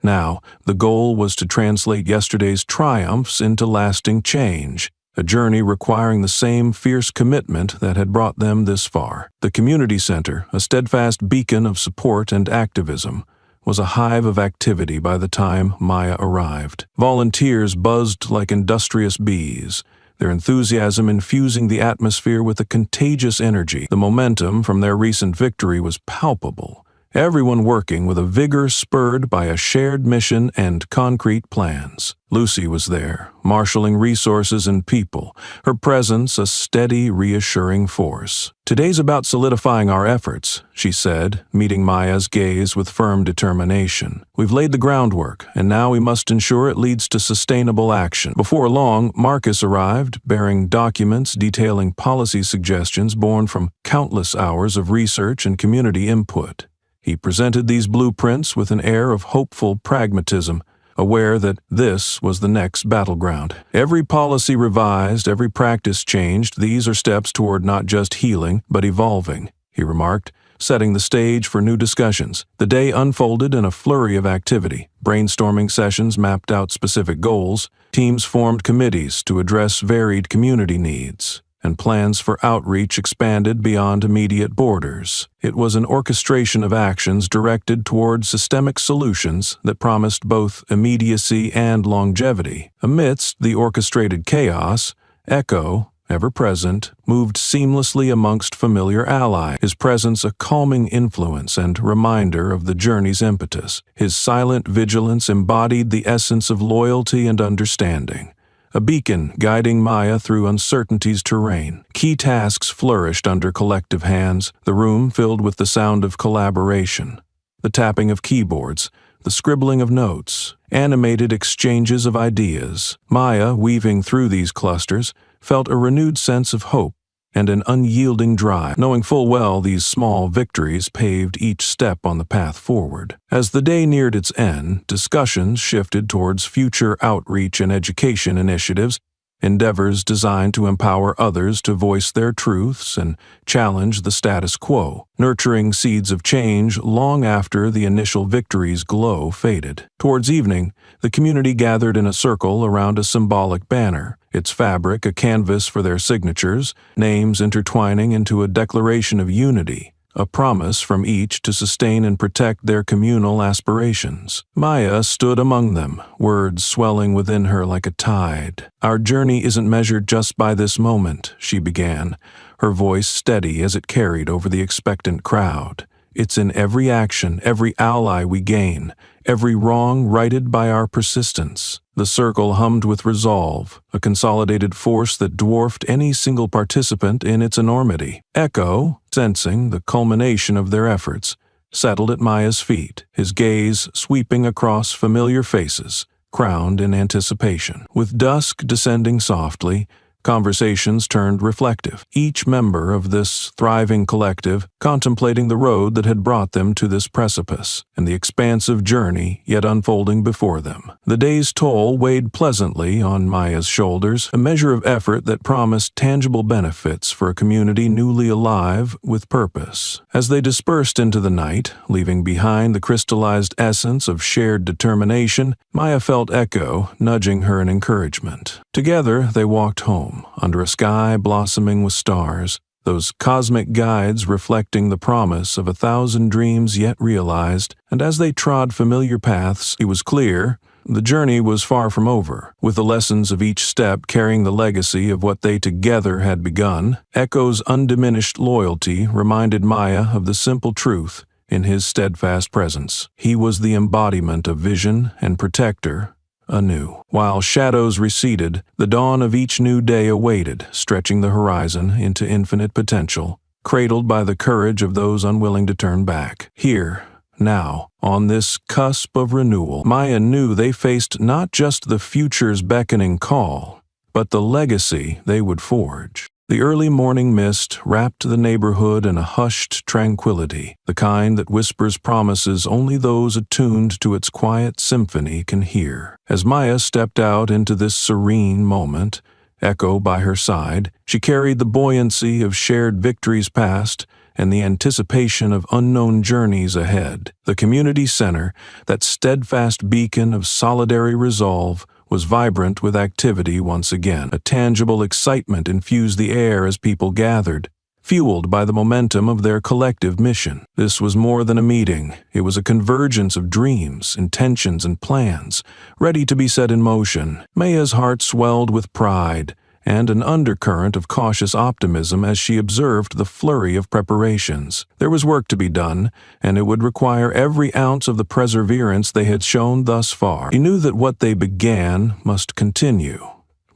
Now, the goal was to translate yesterday's triumphs into lasting change, a journey requiring the same fierce commitment that had brought them this far. The community center, a steadfast beacon of support and activism, was a hive of activity by the time Maya arrived. Volunteers buzzed like industrious bees, their enthusiasm infusing the atmosphere with a contagious energy. The momentum from their recent victory was palpable, everyone working with a vigor spurred by a shared mission and concrete plans. Lucy was there, marshaling resources and people, her presence a steady, reassuring force. "Today's about solidifying our efforts," she said, meeting Maya's gaze with firm determination. "We've laid the groundwork, and now we must ensure it leads to sustainable action." Before long, Marcus arrived, bearing documents detailing policy suggestions born from countless hours of research and community input. He presented these blueprints with an air of hopeful pragmatism, aware that this was the next battleground. "Every policy revised, every practice changed, these are steps toward not just healing, but evolving," he remarked, setting the stage for new discussions. The day unfolded in a flurry of activity. Brainstorming sessions mapped out specific goals, teams formed committees to address varied community needs, and plans for outreach expanded beyond immediate borders. It was an orchestration of actions directed toward systemic solutions that promised both immediacy and longevity. Amidst the orchestrated chaos, Echo, ever present, moved seamlessly amongst familiar allies, his presence a calming influence and reminder of the journey's impetus. His silent vigilance embodied the essence of loyalty and understanding, a beacon guiding Maya through uncertainty's terrain. Key tasks flourished under collective hands, the room filled with the sound of collaboration, the tapping of keyboards, the scribbling of notes, animated exchanges of ideas. Maya, weaving through these clusters, felt a renewed sense of hope and an unyielding drive, knowing full well these small victories paved each step on the path forward. As the day neared its end, discussions shifted towards future outreach and education initiatives, endeavors designed to empower others to voice their truths and challenge the status quo, nurturing seeds of change long after the initial victory's glow faded. Towards evening, the community gathered in a circle around a symbolic banner, its fabric a canvas for their signatures, names intertwining into a declaration of unity, a promise from each to sustain and protect their communal aspirations. Maya stood among them, words swelling within her like a tide. "Our journey isn't measured just by this moment," she began, her voice steady as it carried over the expectant crowd. "It's in every action, every ally we gain, every wrong righted by our persistence." The circle hummed with resolve, a consolidated force that dwarfed any single participant in its enormity. Echo, sensing the culmination of their efforts, settled at Maya's feet, his gaze sweeping across familiar faces, crowned in anticipation. With dusk descending softly, Conversations turned reflective, each member of this thriving collective contemplating the road that had brought them to this precipice, and the expansive journey yet unfolding before them. The day's toll weighed pleasantly on Maya's shoulders, a measure of effort that promised tangible benefits for a community newly alive with purpose. As they dispersed into the night, leaving behind the crystallized essence of shared determination, Maya felt Echo nudging her in encouragement. Together, they walked home, under a sky blossoming with stars, those cosmic guides reflecting the promise of 1,000 dreams yet realized, and as they trod familiar paths, it was clear the journey was far from over, with the lessons of each step carrying the legacy of what they together had begun. Echo's undiminished loyalty reminded Maya of the simple truth in his steadfast presence. He was the embodiment of vision and protector anew. While shadows receded, the dawn of each new day awaited, stretching the horizon into infinite potential, cradled by the courage of those unwilling to turn back. Here, now, on this cusp of renewal, Maya knew they faced not just the future's beckoning call, but the legacy they would forge. The early morning mist wrapped the neighborhood in a hushed tranquility, the kind that whispers promises only those attuned to its quiet symphony can hear. As Maya stepped out into this serene moment, Echo by her side, she carried the buoyancy of shared victories past and the anticipation of unknown journeys ahead. The community center, that steadfast beacon of solidary resolve, was vibrant with activity once again. A tangible excitement infused the air as people gathered, fueled by the momentum of their collective mission. This was more than a meeting. It was a convergence of dreams, intentions, and plans, ready to be set in motion. Maya's heart swelled with pride and an undercurrent of cautious optimism as she observed the flurry of preparations. There was work to be done, and it would require every ounce of the perseverance they had shown thus far. She knew that what they began must continue,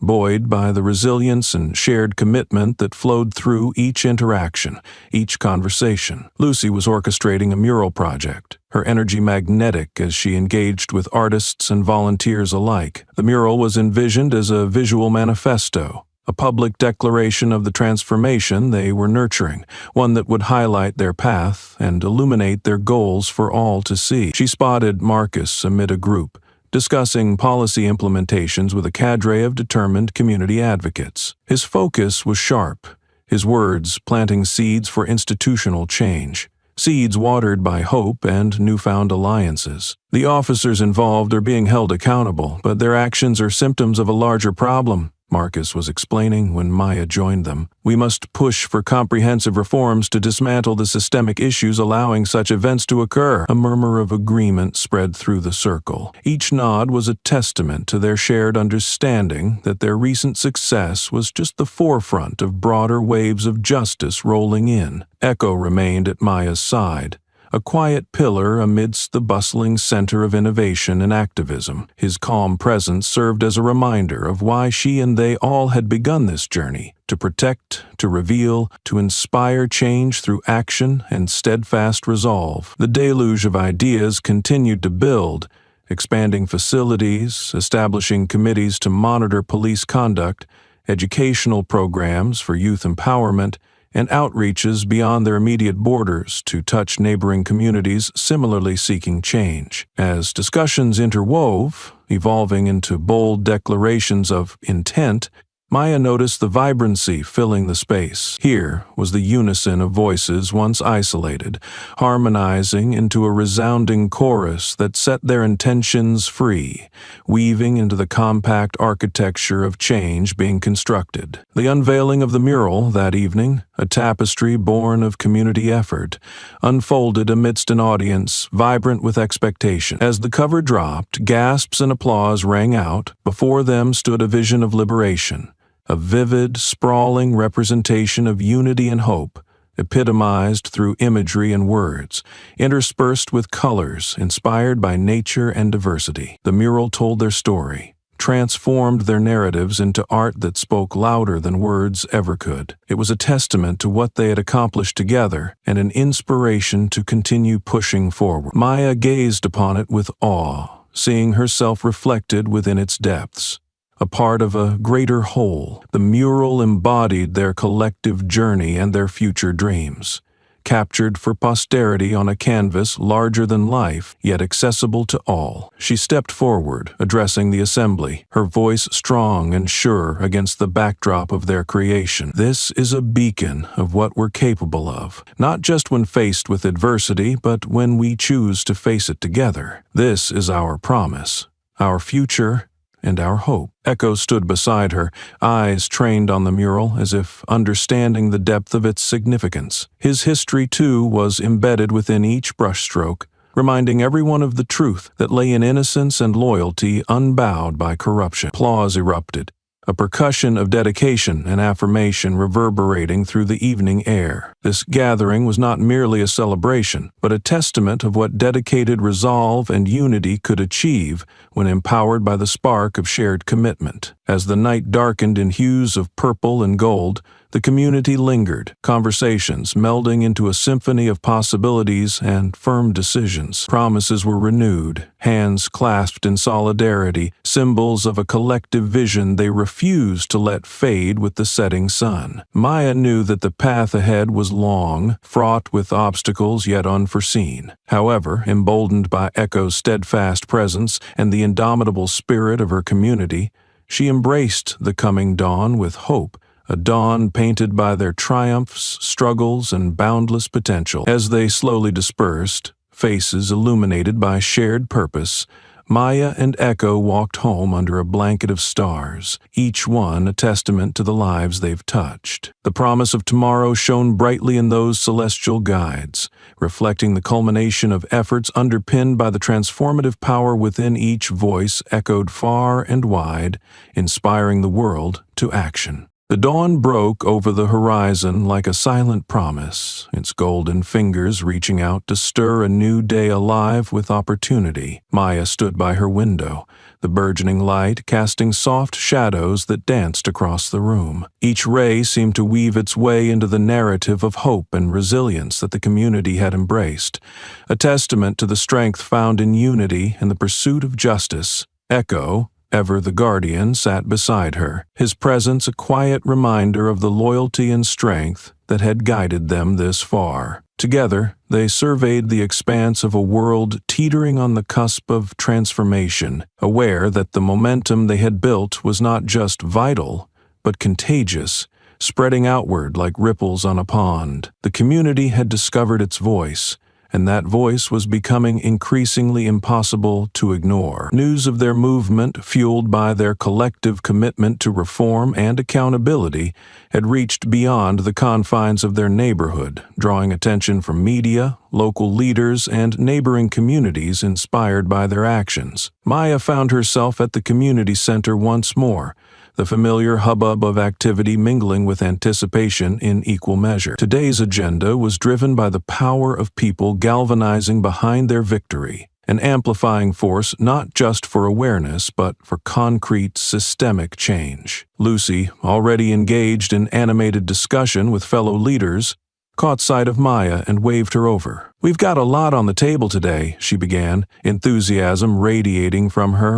buoyed by the resilience and shared commitment that flowed through each interaction, each conversation. Lucy was orchestrating a mural project, her energy magnetic as she engaged with artists and volunteers alike. The mural was envisioned as a visual manifesto, a public declaration of the transformation they were nurturing, one that would highlight their path and illuminate their goals for all to see. She spotted Marcus amid a group, discussing policy implementations with a cadre of determined community advocates. His focus was sharp, his words planting seeds for institutional change, seeds watered by hope and newfound alliances. The officers involved are being held accountable, but their actions are symptoms of a larger problem, Marcus was explaining when Maya joined them. We must push for comprehensive reforms to dismantle the systemic issues allowing such events to occur. A murmur of agreement spread through the circle. Each nod was a testament to their shared understanding that their recent success was just the forefront of broader waves of justice rolling in. Echo remained at Maya's side, a quiet pillar amidst the bustling center of innovation and activism. His calm presence served as a reminder of why she and they all had begun this journey: to protect, to reveal, to inspire change through action and steadfast resolve. The deluge of ideas continued to build, expanding facilities, establishing committees to monitor police conduct, educational programs for youth empowerment, and outreaches beyond their immediate borders to touch neighboring communities similarly seeking change. As discussions interwove, evolving into bold declarations of intent, Maya noticed the vibrancy filling the space. Here was the unison of voices once isolated, harmonizing into a resounding chorus that set their intentions free, weaving into the compact architecture of change being constructed. The unveiling of the mural that evening, a tapestry born of community effort, unfolded amidst an audience vibrant with expectation. As the cover dropped, gasps and applause rang out. Before them stood a vision of liberation, a vivid, sprawling representation of unity and hope, epitomized through imagery and words, interspersed with colors inspired by nature and diversity. The mural told their story, transformed their narratives into art that spoke louder than words ever could. It was a testament to what they had accomplished together and an inspiration to continue pushing forward. Maya gazed upon it with awe, seeing herself reflected within its depths. a part of a greater whole. The mural embodied their collective journey and their future dreams, captured for posterity on a canvas larger than life, yet accessible to all. She stepped forward, addressing the assembly, her voice strong and sure against the backdrop of their creation. This is a beacon of what we're capable of, not just when faced with adversity, but when we choose to face it together. This is our promise, our future, and our hope. Echo stood beside her, eyes trained on the mural as if understanding the depth of its significance. His history, too, was embedded within each brushstroke, reminding everyone of the truth that lay in innocence and loyalty unbowed by corruption. Applause erupted, a percussion of dedication and affirmation reverberating through the evening air. This gathering was not merely a celebration, but a testament of what dedicated resolve and unity could achieve when empowered by the spark of shared commitment. As the night darkened in hues of purple and gold, the community lingered, conversations melding into a symphony of possibilities and firm decisions. Promises were renewed, hands clasped in solidarity, symbols of a collective vision they refused to let fade with the setting sun. Maya knew that the path ahead was long, fraught with obstacles yet unforeseen. However, emboldened by Echo's steadfast presence and the indomitable spirit of her community, she embraced the coming dawn with hope, a dawn painted by their triumphs, struggles, and boundless potential. As they slowly dispersed, faces illuminated by shared purpose, Maya and Echo walked home under a blanket of stars, each one a testament to the lives they've touched. The promise of tomorrow shone brightly in those celestial guides, reflecting the culmination of efforts underpinned by the transformative power within each voice echoed far and wide, inspiring the world to action. The dawn broke over the horizon like a silent promise, its golden fingers reaching out to stir a new day alive with opportunity. Maya stood by her window, the burgeoning light casting soft shadows that danced across the room. Each ray seemed to weave its way into the narrative of hope and resilience that the community had embraced, a testament to the strength found in unity and the pursuit of justice. Echo, ever the guardian, sat beside her, his presence a quiet reminder of the loyalty and strength that had guided them this far. Together, they surveyed the expanse of a world teetering on the cusp of transformation, aware that the momentum they had built was not just vital, but contagious, spreading outward like ripples on a pond. The community had discovered its voice, and that voice was becoming increasingly impossible to ignore. News of their movement, fueled by their collective commitment to reform and accountability, had reached beyond the confines of their neighborhood, drawing attention from media, local leaders, and neighboring communities inspired by their actions. Maya found herself at the community center once more, the familiar hubbub of activity mingling with anticipation in equal measure. Today's agenda was driven by the power of people galvanizing behind their victory, an amplifying force not just for awareness but for concrete, systemic change. Lucy, already engaged in animated discussion with fellow leaders, caught sight of Maya and waved her over. "We've got a lot on the table today," she began, enthusiasm radiating from her.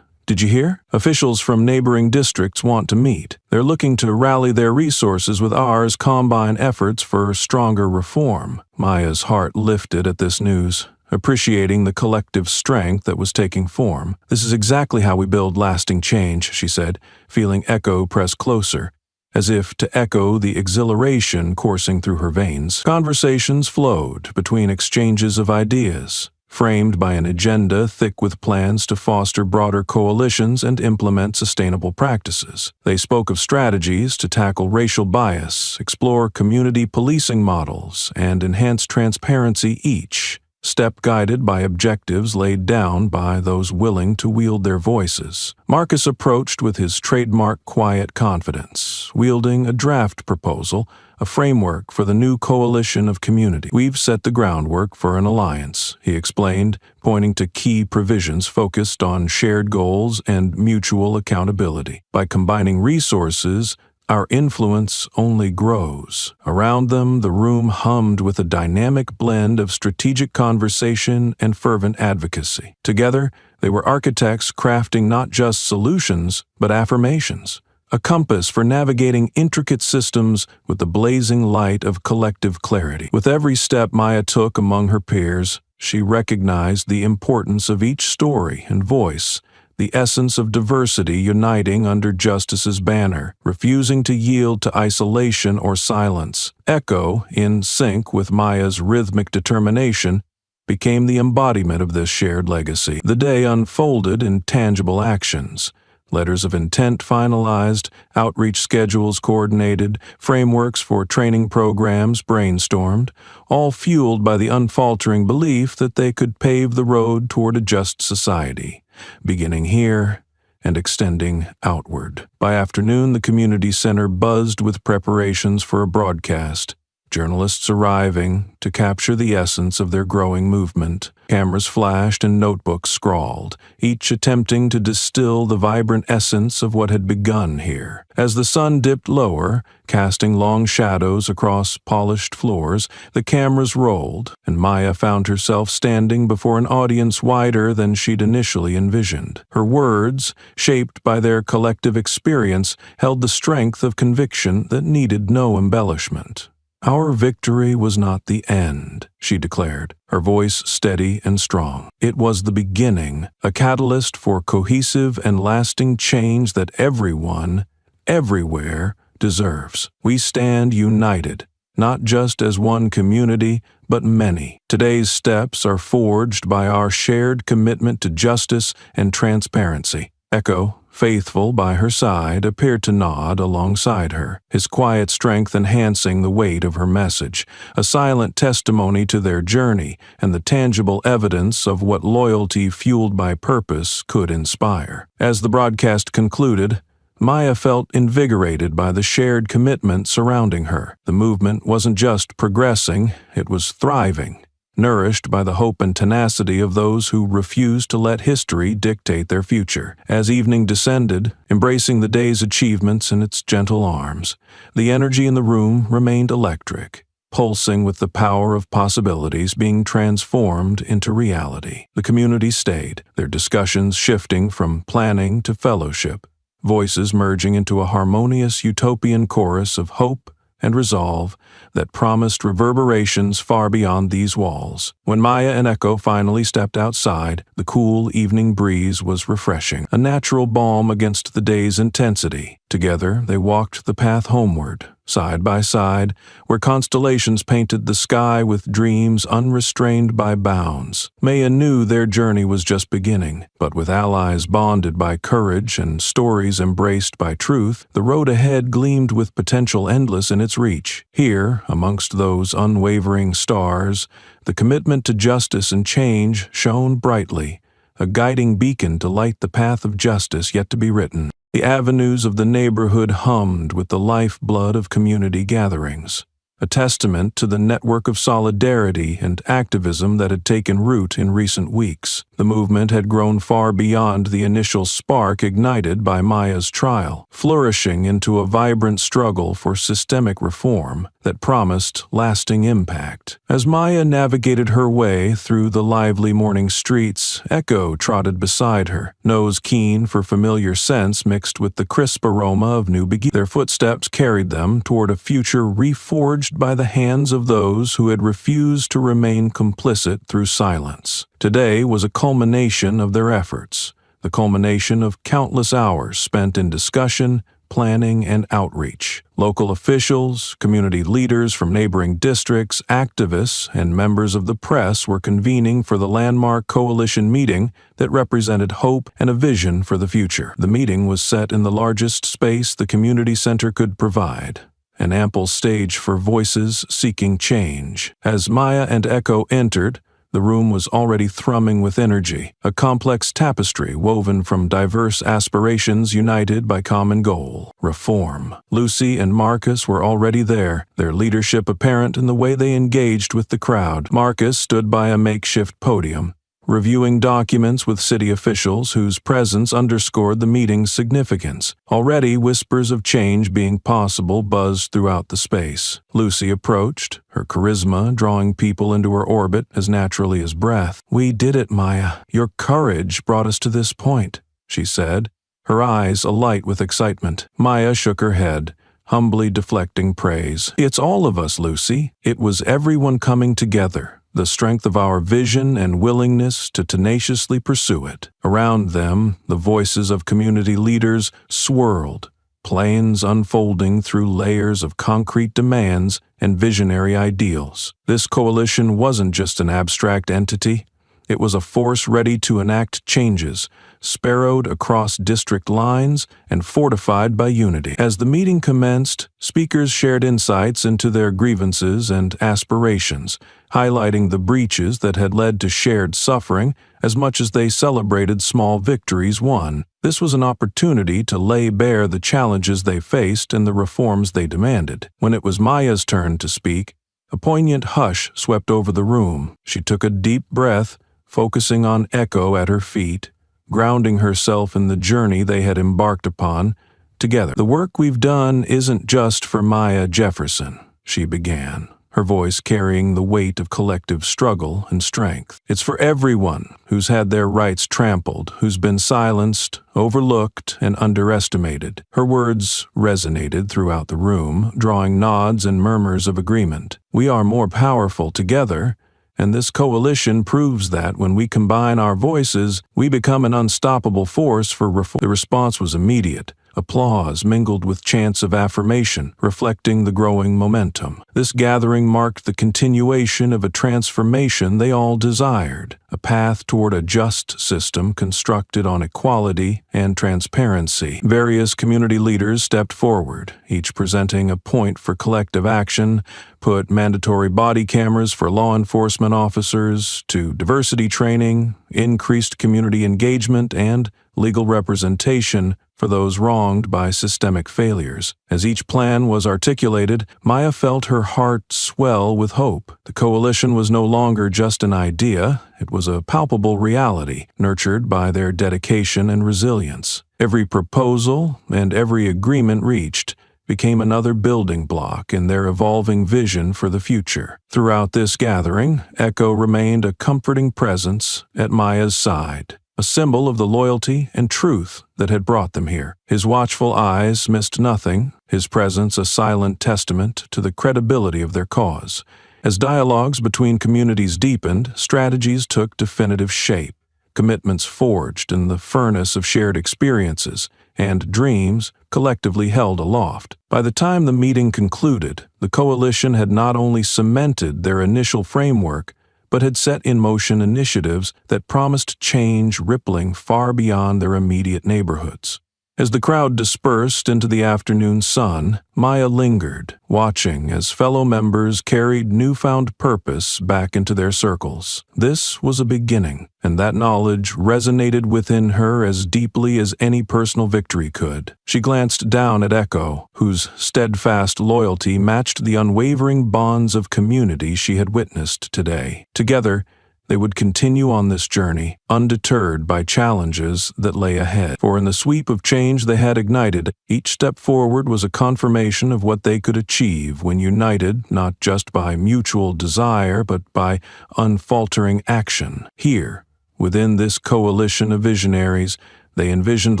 Did you hear? Officials from neighboring districts want to meet. They're looking to rally their resources with ours, combine efforts for stronger reform." Maya's heart lifted at this news, appreciating the collective strength that was taking form. "This is exactly how we build lasting change," she said, feeling Echo press closer, as if to echo the exhilaration coursing through her veins. Conversations flowed between exchanges of ideas, framed by an agenda thick with plans to foster broader coalitions and implement sustainable practices. They spoke of strategies to tackle racial bias, explore community policing models, and enhance transparency, each step guided by objectives laid down by those willing to wield their voices. Marcus approached with his trademark quiet confidence, wielding a draft proposal, a framework for the new coalition of community. "We've set the groundwork for an alliance," he explained, pointing to key provisions focused on shared goals and mutual accountability. "By combining resources, our influence only grows. Around them, the room hummed with a dynamic blend of strategic conversation and fervent advocacy. Together, they were architects crafting not just solutions, but affirmations, a compass for navigating intricate systems with the blazing light of collective clarity. With every step Maya took among her peers, she recognized the importance of each story and voice, the essence of diversity uniting under justice's banner, refusing to yield to isolation or silence. Echo, in sync with Maya's rhythmic determination, became the embodiment of this shared legacy. The day unfolded in tangible actions. Letters of intent finalized, outreach schedules coordinated, frameworks for training programs brainstormed, all fueled by the unfaltering belief that they could pave the road toward a just society, beginning here and extending outward. By afternoon, the community center buzzed with preparations for a broadcast, journalists arriving to capture the essence of their growing movement. Cameras flashed and notebooks scrawled, each attempting to distill the vibrant essence of what had begun here. As the sun dipped lower, casting long shadows across polished floors, the cameras rolled, and Maya found herself standing before an audience wider than she'd initially envisioned. Her words, shaped by their collective experience, held the strength of conviction that needed no embellishment. "Our victory was not the end," she declared, her voice steady and strong. "It was the beginning, a catalyst for cohesive and lasting change that everyone, everywhere, deserves. We stand united, not just as one community, but many. Today's steps are forged by our shared commitment to justice and transparency." Echo, faithful by her side, appeared to nod alongside her, his quiet strength enhancing the weight of her message, a silent testimony to their journey and the tangible evidence of what loyalty fueled by purpose could inspire. As the broadcast concluded, Maya felt invigorated by the shared commitment surrounding her. The movement wasn't just progressing, it was thriving, nourished by the hope and tenacity of those who refused to let history dictate their future. As evening descended, embracing the day's achievements in its gentle arms, the energy in the room remained electric, pulsing with the power of possibilities being transformed into reality. The community stayed, their discussions shifting from planning to fellowship, voices merging into a harmonious utopian chorus of hope and resolve that promised reverberations far beyond these walls. When Maya and Echo finally stepped outside, the cool evening breeze was refreshing, a natural balm against the day's intensity. Together, they walked the path homeward, side by side, where constellations painted the sky with dreams unrestrained by bounds. Maya knew their journey was just beginning, but with allies bonded by courage and stories embraced by truth, the road ahead gleamed with potential endless in its reach. Here, amongst those unwavering stars, the commitment to justice and change shone brightly, a guiding beacon to light the path of justice yet to be written. The avenues of the neighborhood hummed with the lifeblood of community gatherings, a testament to the network of solidarity and activism that had taken root in recent weeks. The movement had grown far beyond the initial spark ignited by Maya's trial, flourishing into a vibrant struggle for systemic reform that promised lasting impact. As Maya navigated her way through the lively morning streets, Echo trotted beside her, nose keen for familiar scents mixed with the crisp aroma of new beginnings. Their footsteps carried them toward a future reforged by the hands of those who had refused to remain complicit through silence. Today was a culmination of their efforts, the culmination of countless hours spent in discussion, planning, and outreach. Local officials, community leaders from neighboring districts, activists, and members of the press were convening for the landmark coalition meeting that represented hope and a vision for the future. The meeting was set in the largest space the community center could provide, an ample stage for voices seeking change. As Maya and Echo entered, the room was already thrumming with energy, a complex tapestry woven from diverse aspirations united by common goal: reform. Lucy and Marcus were already there, their leadership apparent in the way they engaged with the crowd. Marcus stood by a makeshift podium, reviewing documents with city officials whose presence underscored the meeting's significance. Already, whispers of change being possible buzzed throughout the space. Lucy approached, her charisma drawing people into her orbit as naturally as breath. "We did it, Maya. Your courage brought us to this point," she said, her eyes alight with excitement. Maya shook her head, humbly deflecting praise. "It's all of us, Lucy. It was everyone coming together, the strength of our vision and willingness to tenaciously pursue it." Around them, the voices of community leaders swirled, plans unfolding through layers of concrete demands and visionary ideals. This coalition wasn't just an abstract entity. It was a force ready to enact changes, sparrowed across district lines and fortified by unity. As the meeting commenced, speakers shared insights into their grievances and aspirations, highlighting the breaches that had led to shared suffering as much as they celebrated small victories won. This was an opportunity to lay bare the challenges they faced and the reforms they demanded. When it was Maya's turn to speak, a poignant hush swept over the room. She took a deep breath, focusing on Echo at her feet, grounding herself in the journey they had embarked upon together. "The work we've done isn't just for Maya Jefferson," she began, her voice carrying the weight of collective struggle and strength. "It's for everyone who's had their rights trampled, who's been silenced, overlooked, and underestimated." Her words resonated throughout the room, drawing nods and murmurs of agreement. "We are more powerful together, and this coalition proves that when we combine our voices, we become an unstoppable force for reform." The response was immediate. Applause mingled with chants of affirmation, reflecting the growing momentum. This gathering marked the continuation of a transformation they all desired, a path toward a just system constructed on equality and transparency. Various community leaders stepped forward, each presenting a point for collective action, put mandatory body cameras for law enforcement officers to diversity training, increased community engagement, and legal representation for those wronged by systemic failures. As each plan was articulated, Maya felt her heart swell with hope. The coalition was no longer just an idea, it was a palpable reality, nurtured by their dedication and resilience. Every proposal and every agreement reached became another building block in their evolving vision for the future. Throughout this gathering, Echo remained a comforting presence at Maya's side, a symbol of the loyalty and truth that had brought them here. His watchful eyes missed nothing, his presence a silent testament to the credibility of their cause. As dialogues between communities deepened, strategies took definitive shape, commitments forged in the furnace of shared experiences, and dreams collectively held aloft. By the time the meeting concluded, the coalition had not only cemented their initial framework, but had set in motion initiatives that promised change rippling far beyond their immediate neighborhoods. As the crowd dispersed into the afternoon sun, Maya lingered, watching as fellow members carried newfound purpose back into their circles. This was a beginning, and that knowledge resonated within her as deeply as any personal victory could. She glanced down at Echo, whose steadfast loyalty matched the unwavering bonds of community she had witnessed today. Together, they would continue on this journey, undeterred by challenges that lay ahead. For in the sweep of change they had ignited, each step forward was a confirmation of what they could achieve when united not just by mutual desire but by unfaltering action. Here, within this coalition of visionaries, they envisioned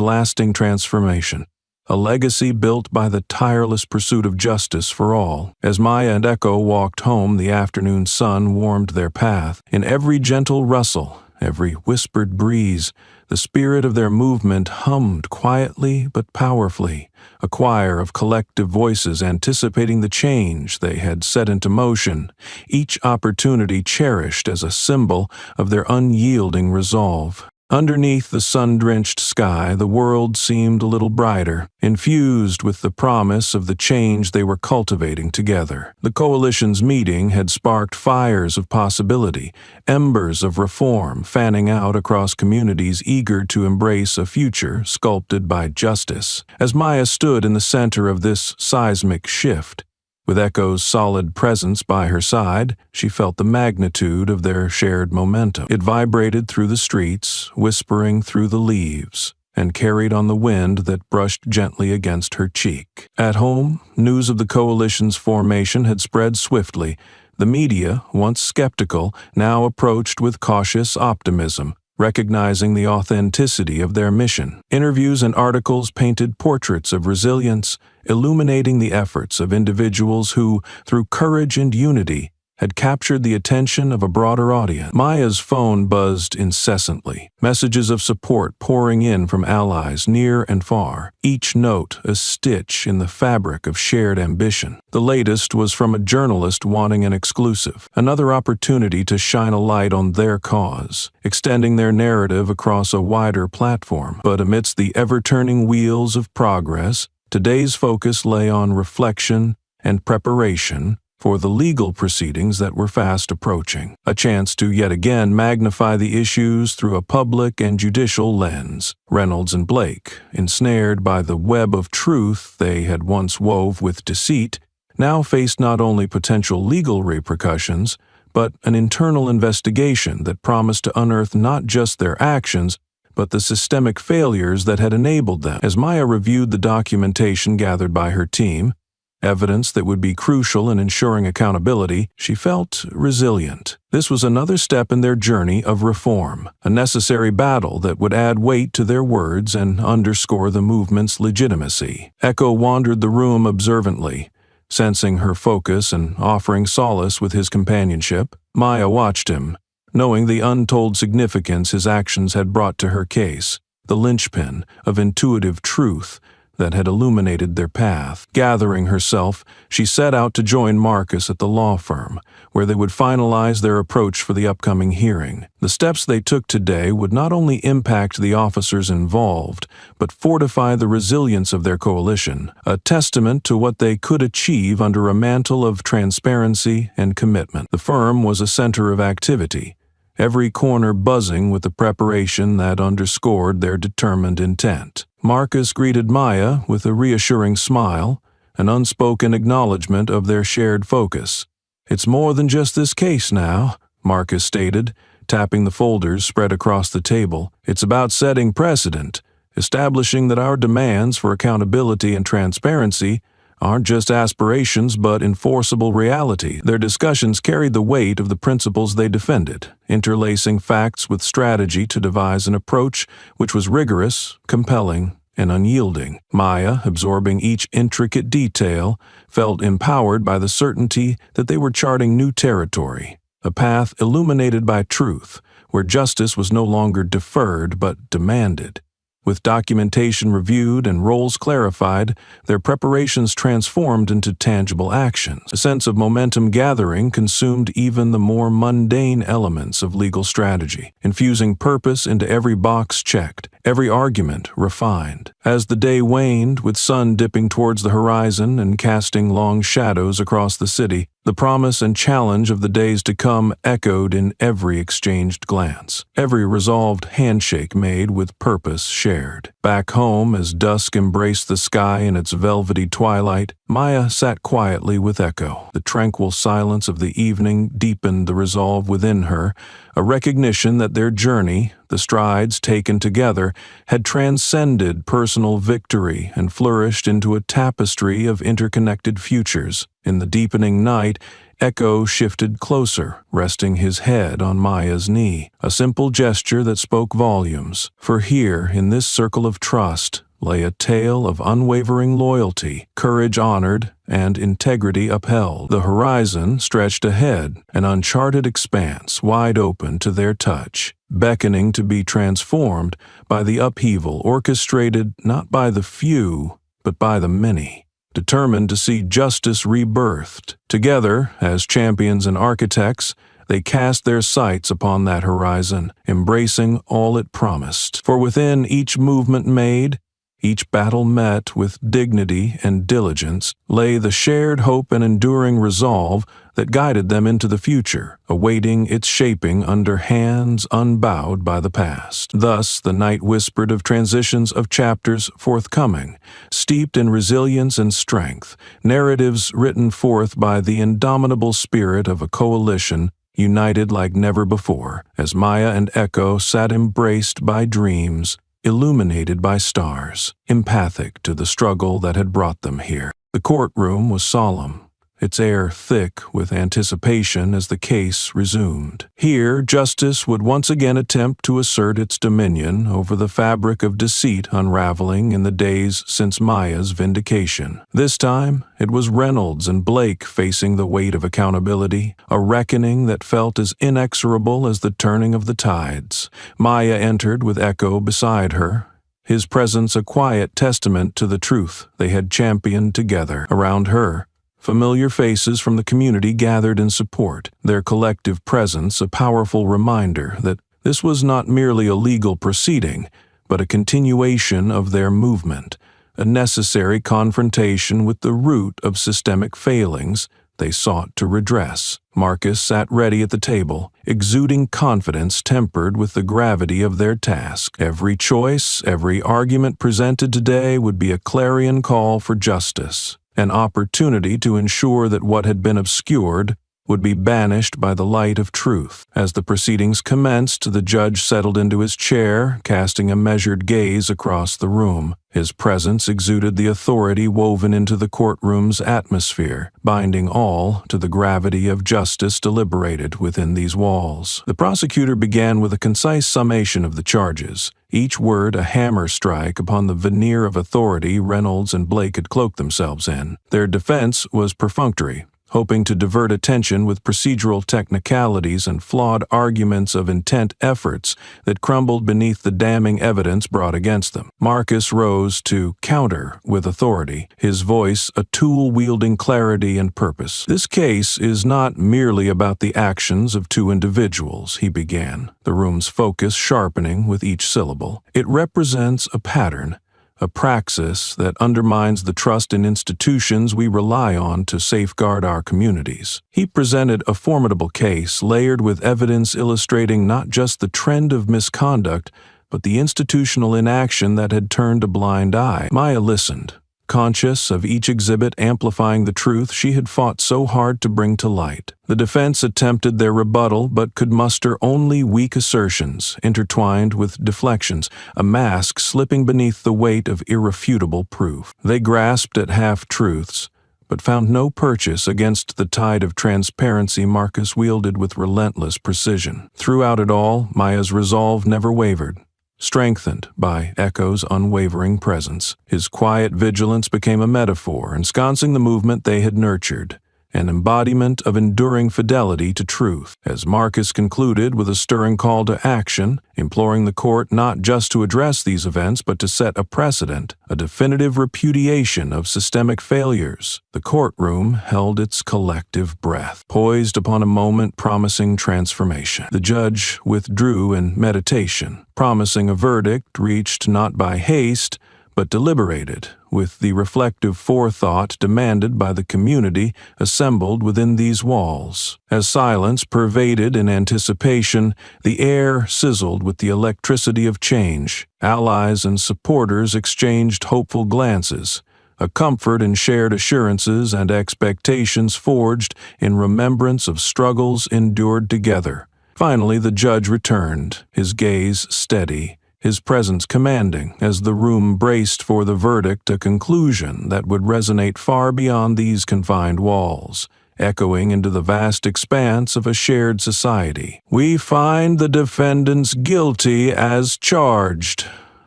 lasting transformation, a legacy built by the tireless pursuit of justice for all. As Maya and Echo walked home, the afternoon sun warmed their path. In every gentle rustle, every whispered breeze, the spirit of their movement hummed quietly but powerfully, a choir of collective voices anticipating the change they had set into motion, each opportunity cherished as a symbol of their unyielding resolve. Underneath the sun-drenched sky, the world seemed a little brighter, infused with the promise of the change they were cultivating together. The coalition's meeting had sparked fires of possibility, embers of reform fanning out across communities eager to embrace a future sculpted by justice. As Maya stood in the center of this seismic shift, With Echo's solid presence by her side, she felt the magnitude of their shared momentum. It vibrated through the streets, whispering through the leaves, and carried on the wind that brushed gently against her cheek. At home, news of the coalition's formation had spread swiftly. The media, once skeptical, now approached with cautious optimism, recognizing the authenticity of their mission. Interviews and articles painted portraits of resilience, illuminating the efforts of individuals who, through courage and unity, had captured the attention of a broader audience. Maya's phone buzzed incessantly, messages of support pouring in from allies near and far, each note a stitch in the fabric of shared ambition. The latest was from a journalist wanting an exclusive, another opportunity to shine a light on their cause, extending their narrative across a wider platform. But amidst the ever-turning wheels of progress, today's focus lay on reflection and preparation for the legal proceedings that were fast approaching, a chance to yet again magnify the issues through a public and judicial lens. Reynolds and Blake, ensnared by the web of truth they had once wove with deceit, now faced not only potential legal repercussions, but an internal investigation that promised to unearth not just their actions, but the systemic failures that had enabled them. As Maya reviewed the documentation gathered by her team, evidence that would be crucial in ensuring accountability, she felt resilient. This was another step in their journey of reform, a necessary battle that would add weight to their words and underscore the movement's legitimacy. Echo wandered the room observantly, sensing her focus and offering solace with his companionship. Maya watched him, knowing the untold significance his actions had brought to her case, the linchpin of intuitive truth that had illuminated their path. Gathering herself, she set out to join Marcus at the law firm, where they would finalize their approach for the upcoming hearing. The steps they took today would not only impact the officers involved, but fortify the resilience of their coalition, a testament to what they could achieve under a mantle of transparency and commitment. The firm was a center of activity, every corner buzzing with the preparation that underscored their determined intent. Marcus greeted Maya with a reassuring smile, an unspoken acknowledgement of their shared focus. "It's more than just this case now," Marcus stated, tapping the folders spread across the table. "It's about setting precedent, establishing that our demands for accountability and transparency aren't just aspirations but enforceable reality." Their discussions carried the weight of the principles they defended, interlacing facts with strategy to devise an approach which was rigorous, compelling, and unyielding. Maya, absorbing each intricate detail, felt empowered by the certainty that they were charting new territory, a path illuminated by truth, where justice was no longer deferred but demanded. With documentation reviewed and roles clarified, their preparations transformed into tangible actions. A sense of momentum gathering consumed even the more mundane elements of legal strategy, infusing purpose into every box checked, every argument refined. As the day waned, with sun dipping towards the horizon and casting long shadows across the city, the promise and challenge of the days to come echoed in every exchanged glance, every resolved handshake made with purpose shared. Back home, as dusk embraced the sky in its velvety twilight, Maya sat quietly with Echo. The tranquil silence of the evening deepened the resolve within her, a recognition that their journey, the strides taken together, had transcended personal victory and flourished into a tapestry of interconnected futures. In the deepening night, Echo shifted closer, resting his head on Maya's knee, a simple gesture that spoke volumes. For here, in this circle of trust, lay a tale of unwavering loyalty, courage honored, and integrity upheld. The horizon stretched ahead, an uncharted expanse wide open to their touch, beckoning to be transformed by the upheaval orchestrated not by the few, but by the many, determined to see justice rebirthed. Together, as champions and architects, they cast their sights upon that horizon, embracing all it promised. For within each movement made, each battle met with dignity and diligence, lay the shared hope and enduring resolve that guided them into the future, awaiting its shaping under hands unbowed by the past. Thus, the night whispered of transitions of chapters forthcoming, steeped in resilience and strength, narratives written forth by the indomitable spirit of a coalition united like never before, as Maya and Echo sat embraced by dreams, illuminated by stars, empathic to the struggle that had brought them here. The courtroom was solemn, its air thick with anticipation as the case resumed. Here, justice would once again attempt to assert its dominion over the fabric of deceit unraveling in the days since Maya's vindication. This time, it was Reynolds and Blake facing the weight of accountability, a reckoning that felt as inexorable as the turning of the tides. Maya entered with Echo beside her, his presence a quiet testament to the truth they had championed together. Around her, familiar faces from the community gathered in support, their collective presence a powerful reminder that this was not merely a legal proceeding, but a continuation of their movement, a necessary confrontation with the root of systemic failings they sought to redress. Marcus sat ready at the table, exuding confidence tempered with the gravity of their task. Every choice, every argument presented today would be a clarion call for justice, an opportunity to ensure that what had been obscured would be banished by the light of truth. As the proceedings commenced, the judge settled into his chair, casting a measured gaze across the room. His presence exuded the authority woven into the courtroom's atmosphere, binding all to the gravity of justice deliberated within these walls. The prosecutor began with a concise summation of the charges, each word a hammer strike upon the veneer of authority Reynolds and Blake had cloaked themselves in. Their defense was perfunctory, hoping to divert attention with procedural technicalities and flawed arguments of intent efforts that crumbled beneath the damning evidence brought against them. Marcus rose to counter with authority, his voice a tool wielding clarity and purpose. "This case is not merely about the actions of two individuals," he began, the room's focus sharpening with each syllable. "It represents a pattern, a praxis that undermines the trust in institutions we rely on to safeguard our communities." He presented a formidable case layered with evidence illustrating not just the trend of misconduct, but the institutional inaction that had turned a blind eye. Maya listened, conscious of each exhibit amplifying the truth she had fought so hard to bring to light. The defense attempted their rebuttal but could muster only weak assertions, intertwined with deflections, a mask slipping beneath the weight of irrefutable proof. They grasped at half-truths, but found no purchase against the tide of transparency Marcus wielded with relentless precision. Throughout it all, Maya's resolve never wavered. Strengthened by Echo's unwavering presence, his quiet vigilance became a metaphor ensconcing the movement they had nurtured, an embodiment of enduring fidelity to truth. As Marcus concluded with a stirring call to action, imploring the court not just to address these events but to set a precedent, a definitive repudiation of systemic failures, the courtroom held its collective breath, poised upon a moment promising transformation. The judge withdrew in meditation, promising a verdict reached not by haste, but deliberated, with the reflective forethought demanded by the community assembled within these walls. As silence pervaded in anticipation, the air sizzled with the electricity of change. Allies and supporters exchanged hopeful glances, a comfort in shared assurances and expectations forged in remembrance of struggles endured together. Finally, the judge returned, his gaze steady, his presence commanding, as the room braced for the verdict, a conclusion that would resonate far beyond these confined walls, echoing into the vast expanse of a shared society. "We find the defendants guilty as charged,"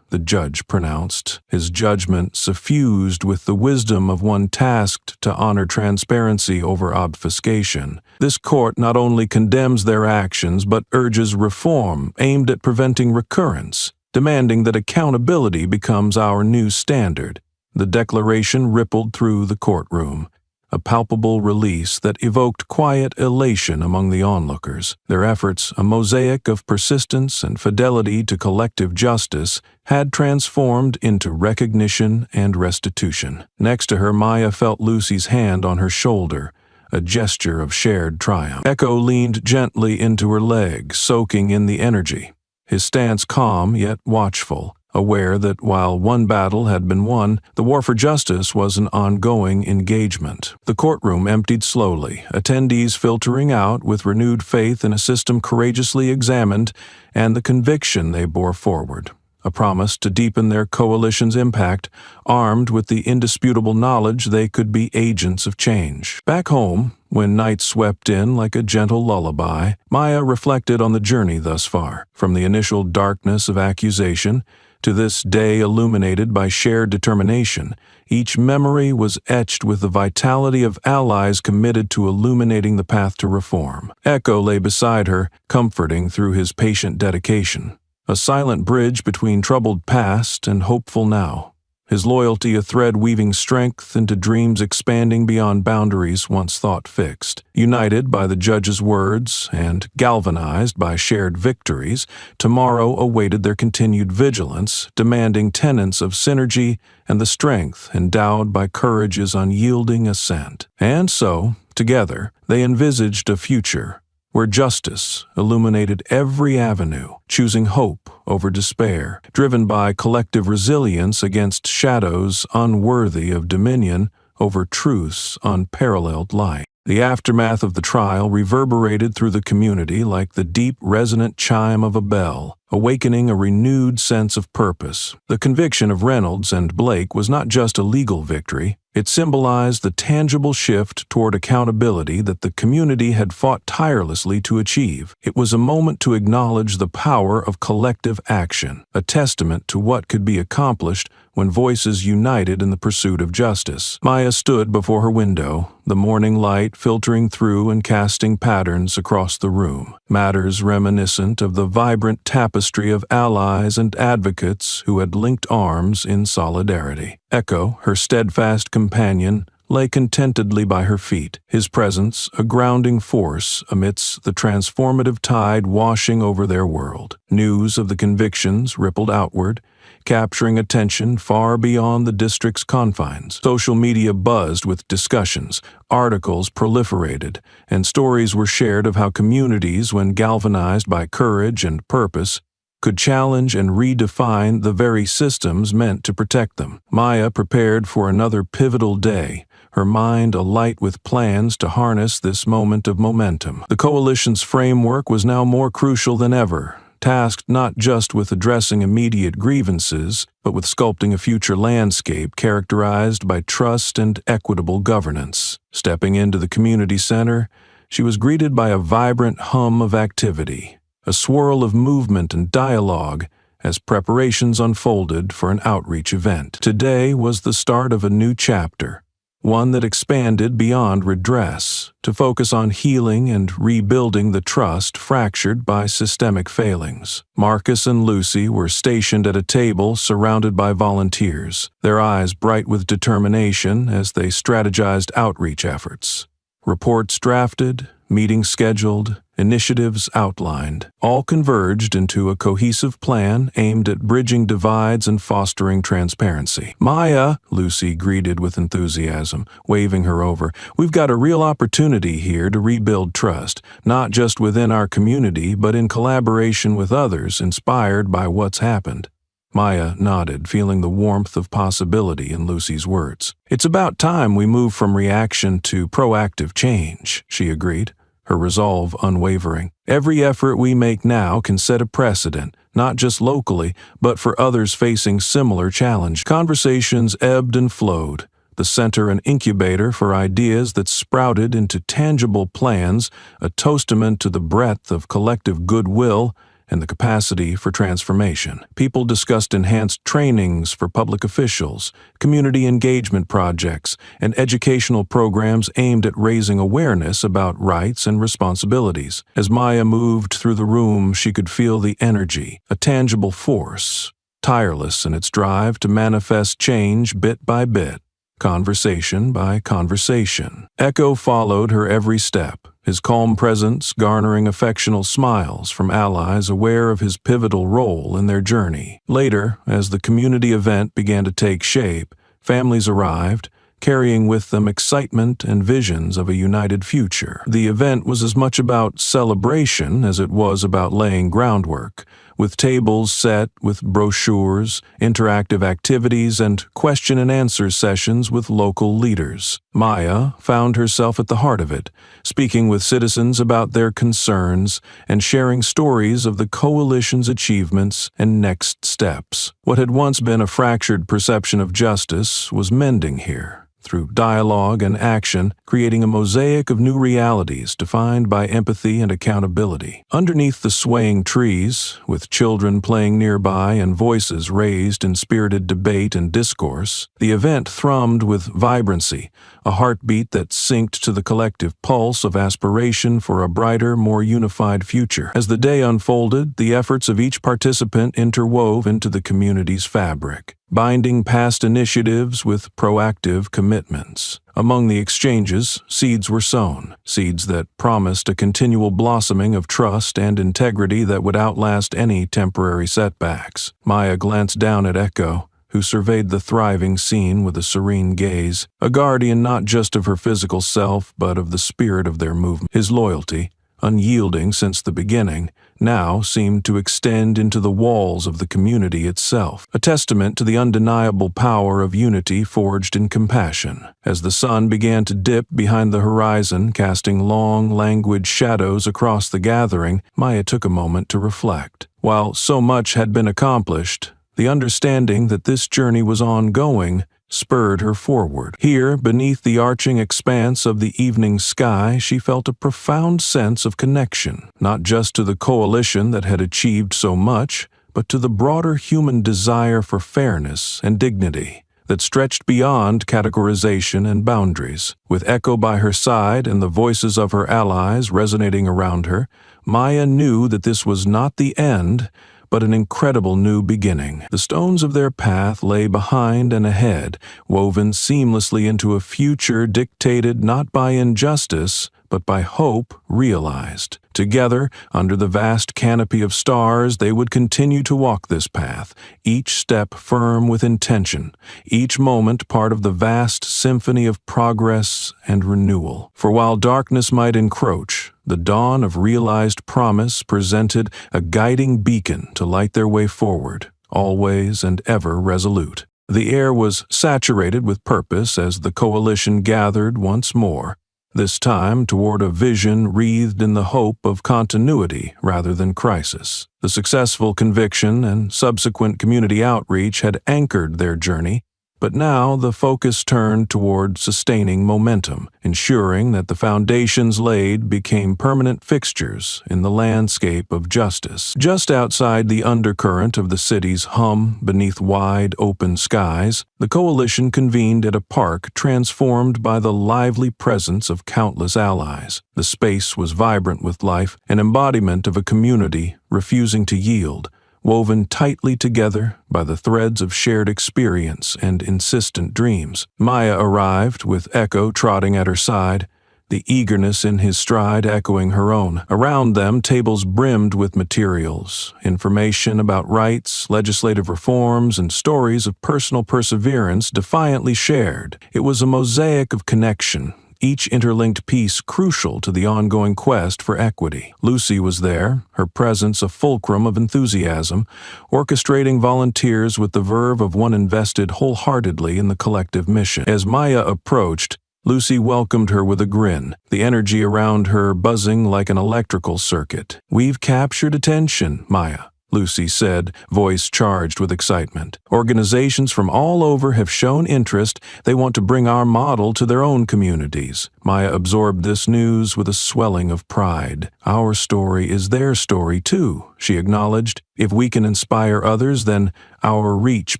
the judge pronounced, his judgment suffused with the wisdom of one tasked to honor transparency over obfuscation. "This court not only condemns their actions but urges reform aimed at preventing recurrence, demanding that accountability becomes our new standard." The declaration rippled through the courtroom, a palpable release that evoked quiet elation among the onlookers. Their efforts, a mosaic of persistence and fidelity to collective justice, had transformed into recognition and restitution. Next to her, Maya felt Lucy's hand on her shoulder, a gesture of shared triumph. Echo leaned gently into her leg, soaking in the energy, his stance calm yet watchful, aware that while one battle had been won, the war for justice was an ongoing engagement. The courtroom emptied slowly, attendees filtering out with renewed faith in a system courageously examined and the conviction they bore forward, a promise to deepen their coalition's impact, armed with the indisputable knowledge they could be agents of change. Back home, when night swept in like a gentle lullaby, Maya reflected on the journey thus far, from the initial darkness of accusation to this day illuminated by shared determination. Each memory was etched with the vitality of allies committed to illuminating the path to reform. Echo lay beside her, comforting through his patient dedication, a silent bridge between troubled past and hopeful now, his loyalty a thread weaving strength into dreams expanding beyond boundaries once thought fixed. United by the judge's words and galvanized by shared victories, tomorrow awaited their continued vigilance, demanding tenets of synergy and the strength endowed by courage's unyielding assent. And so, together, they envisaged a future where justice illuminated every avenue, choosing hope over despair, driven by collective resilience against shadows unworthy of dominion over truth's unparalleled light. The aftermath of the trial reverberated through the community like the deep, resonant chime of a bell, awakening a renewed sense of purpose. The conviction of Reynolds and Blake was not just a legal victory. It symbolized the tangible shift toward accountability that the community had fought tirelessly to achieve. It was a moment to acknowledge the power of collective action, a testament to what could be accomplished when voices united in the pursuit of justice. Maya stood before her window, the morning light filtering through and casting patterns across the room, matters reminiscent of the vibrant tapestry of allies and advocates who had linked arms in solidarity. Echo, her steadfast companion, lay contentedly by her feet, his presence a grounding force amidst the transformative tide washing over their world. News of the convictions rippled outward, capturing attention far beyond the district's confines. Social media buzzed with discussions, articles proliferated, and stories were shared of how communities, when galvanized by courage and purpose, could challenge and redefine the very systems meant to protect them. Maya prepared for another pivotal day, her mind alight with plans to harness this moment of momentum. The coalition's framework was now more crucial than ever, tasked not just with addressing immediate grievances, but with sculpting a future landscape characterized by trust and equitable governance. Stepping into the community center, she was greeted by a vibrant hum of activity, a swirl of movement and dialogue as preparations unfolded for an outreach event. Today was the start of a new chapter, one that expanded beyond redress to focus on healing and rebuilding the trust fractured by systemic failings. Marcus and Lucy were stationed at a table surrounded by volunteers, their eyes bright with determination as they strategized outreach efforts. Reports drafted, meetings scheduled, initiatives outlined, all converged into a cohesive plan aimed at bridging divides and fostering transparency. "Maya," Lucy greeted with enthusiasm, waving her over, "we've got a real opportunity here to rebuild trust, not just within our community, but in collaboration with others inspired by what's happened." Maya nodded, feeling the warmth of possibility in Lucy's words. "It's about time we move from reaction to proactive change," she agreed, her resolve unwavering. "Every effort we make now can set a precedent, not just locally, but for others facing similar challenge." Conversations ebbed and flowed, the center an incubator for ideas that sprouted into tangible plans, a testament to the breadth of collective goodwill and the capacity for transformation. People discussed enhanced trainings for public officials, community engagement projects, and educational programs aimed at raising awareness about rights and responsibilities. As Maya moved through the room, she could feel the energy, a tangible force, tireless in its drive to manifest change bit by bit. conversation by conversation. Echo followed her every step, his calm presence garnering affectionate smiles from allies aware of his pivotal role in their journey. Later, as the community event began to take shape, families arrived, carrying with them excitement and visions of a united future. The event was as much about celebration as it was about laying groundwork, with tables set with brochures, interactive activities, and question-and-answer sessions with local leaders. Maya found herself at the heart of it, speaking with citizens about their concerns and sharing stories of the coalition's achievements and next steps. What had once been a fractured perception of justice was mending here, through dialogue and action, creating a mosaic of new realities defined by empathy and accountability. Underneath the swaying trees, with children playing nearby and voices raised in spirited debate and discourse, the event thrummed with vibrancy, a heartbeat that synced to the collective pulse of aspiration for a brighter, more unified future. As the day unfolded, the efforts of each participant interwove into the community's fabric, binding past initiatives with proactive commitments. Among the exchanges, seeds were sown, seeds that promised a continual blossoming of trust and integrity that would outlast any temporary setbacks. Maya glanced down at Echo, who surveyed the thriving scene with a serene gaze, a guardian not just of her physical self but of the spirit of their movement. His loyalty, unyielding since the beginning, now seemed to extend into the walls of the community itself, a testament to the undeniable power of unity forged in compassion. As the sun began to dip behind the horizon, casting long, languid shadows across the gathering, Maya took a moment to reflect. While so much had been accomplished, the understanding that this journey was ongoing spurred her forward. Here, beneath the arching expanse of the evening sky, she felt a profound sense of connection, not just to the coalition that had achieved so much, but to the broader human desire for fairness and dignity that stretched beyond categorization and boundaries. With Echo by her side and the voices of her allies resonating around her, Maya knew that this was not the end, but an incredible new beginning. The stones of their path lay behind and ahead, woven seamlessly into a future dictated not by injustice, but by hope realized. Together, under the vast canopy of stars, they would continue to walk this path, each step firm with intention, each moment part of the vast symphony of progress and renewal. For while darkness might encroach, the dawn of realized promise presented a guiding beacon to light their way forward, always and ever resolute. The air was saturated with purpose as the coalition gathered once more, this time toward a vision wreathed in the hope of continuity rather than crisis. The successful conviction and subsequent community outreach had anchored their journey, but now the focus turned toward sustaining momentum, ensuring that the foundations laid became permanent fixtures in the landscape of justice. Just outside the undercurrent of the city's hum beneath wide, open skies, the coalition convened at a park transformed by the lively presence of countless allies. The space was vibrant with life, an embodiment of a community refusing to yield, woven tightly together by the threads of shared experience and insistent dreams. Maya arrived, with Echo trotting at her side, the eagerness in his stride echoing her own. Around them, tables brimmed with materials, information about rights, legislative reforms, and stories of personal perseverance defiantly shared. It was a mosaic of connection, each interlinked piece crucial to the ongoing quest for equity. Lucy was there, her presence a fulcrum of enthusiasm, orchestrating volunteers with the verve of one invested wholeheartedly in the collective mission. As Maya approached, Lucy welcomed her with a grin, the energy around her buzzing like an electrical circuit. "We've captured attention, Maya," Lucy said, voice charged with excitement. "Organizations from all over have shown interest. They want to bring our model to their own communities." Maya absorbed this news with a swelling of pride. "Our story is their story, too," she acknowledged. "If we can inspire others, then our reach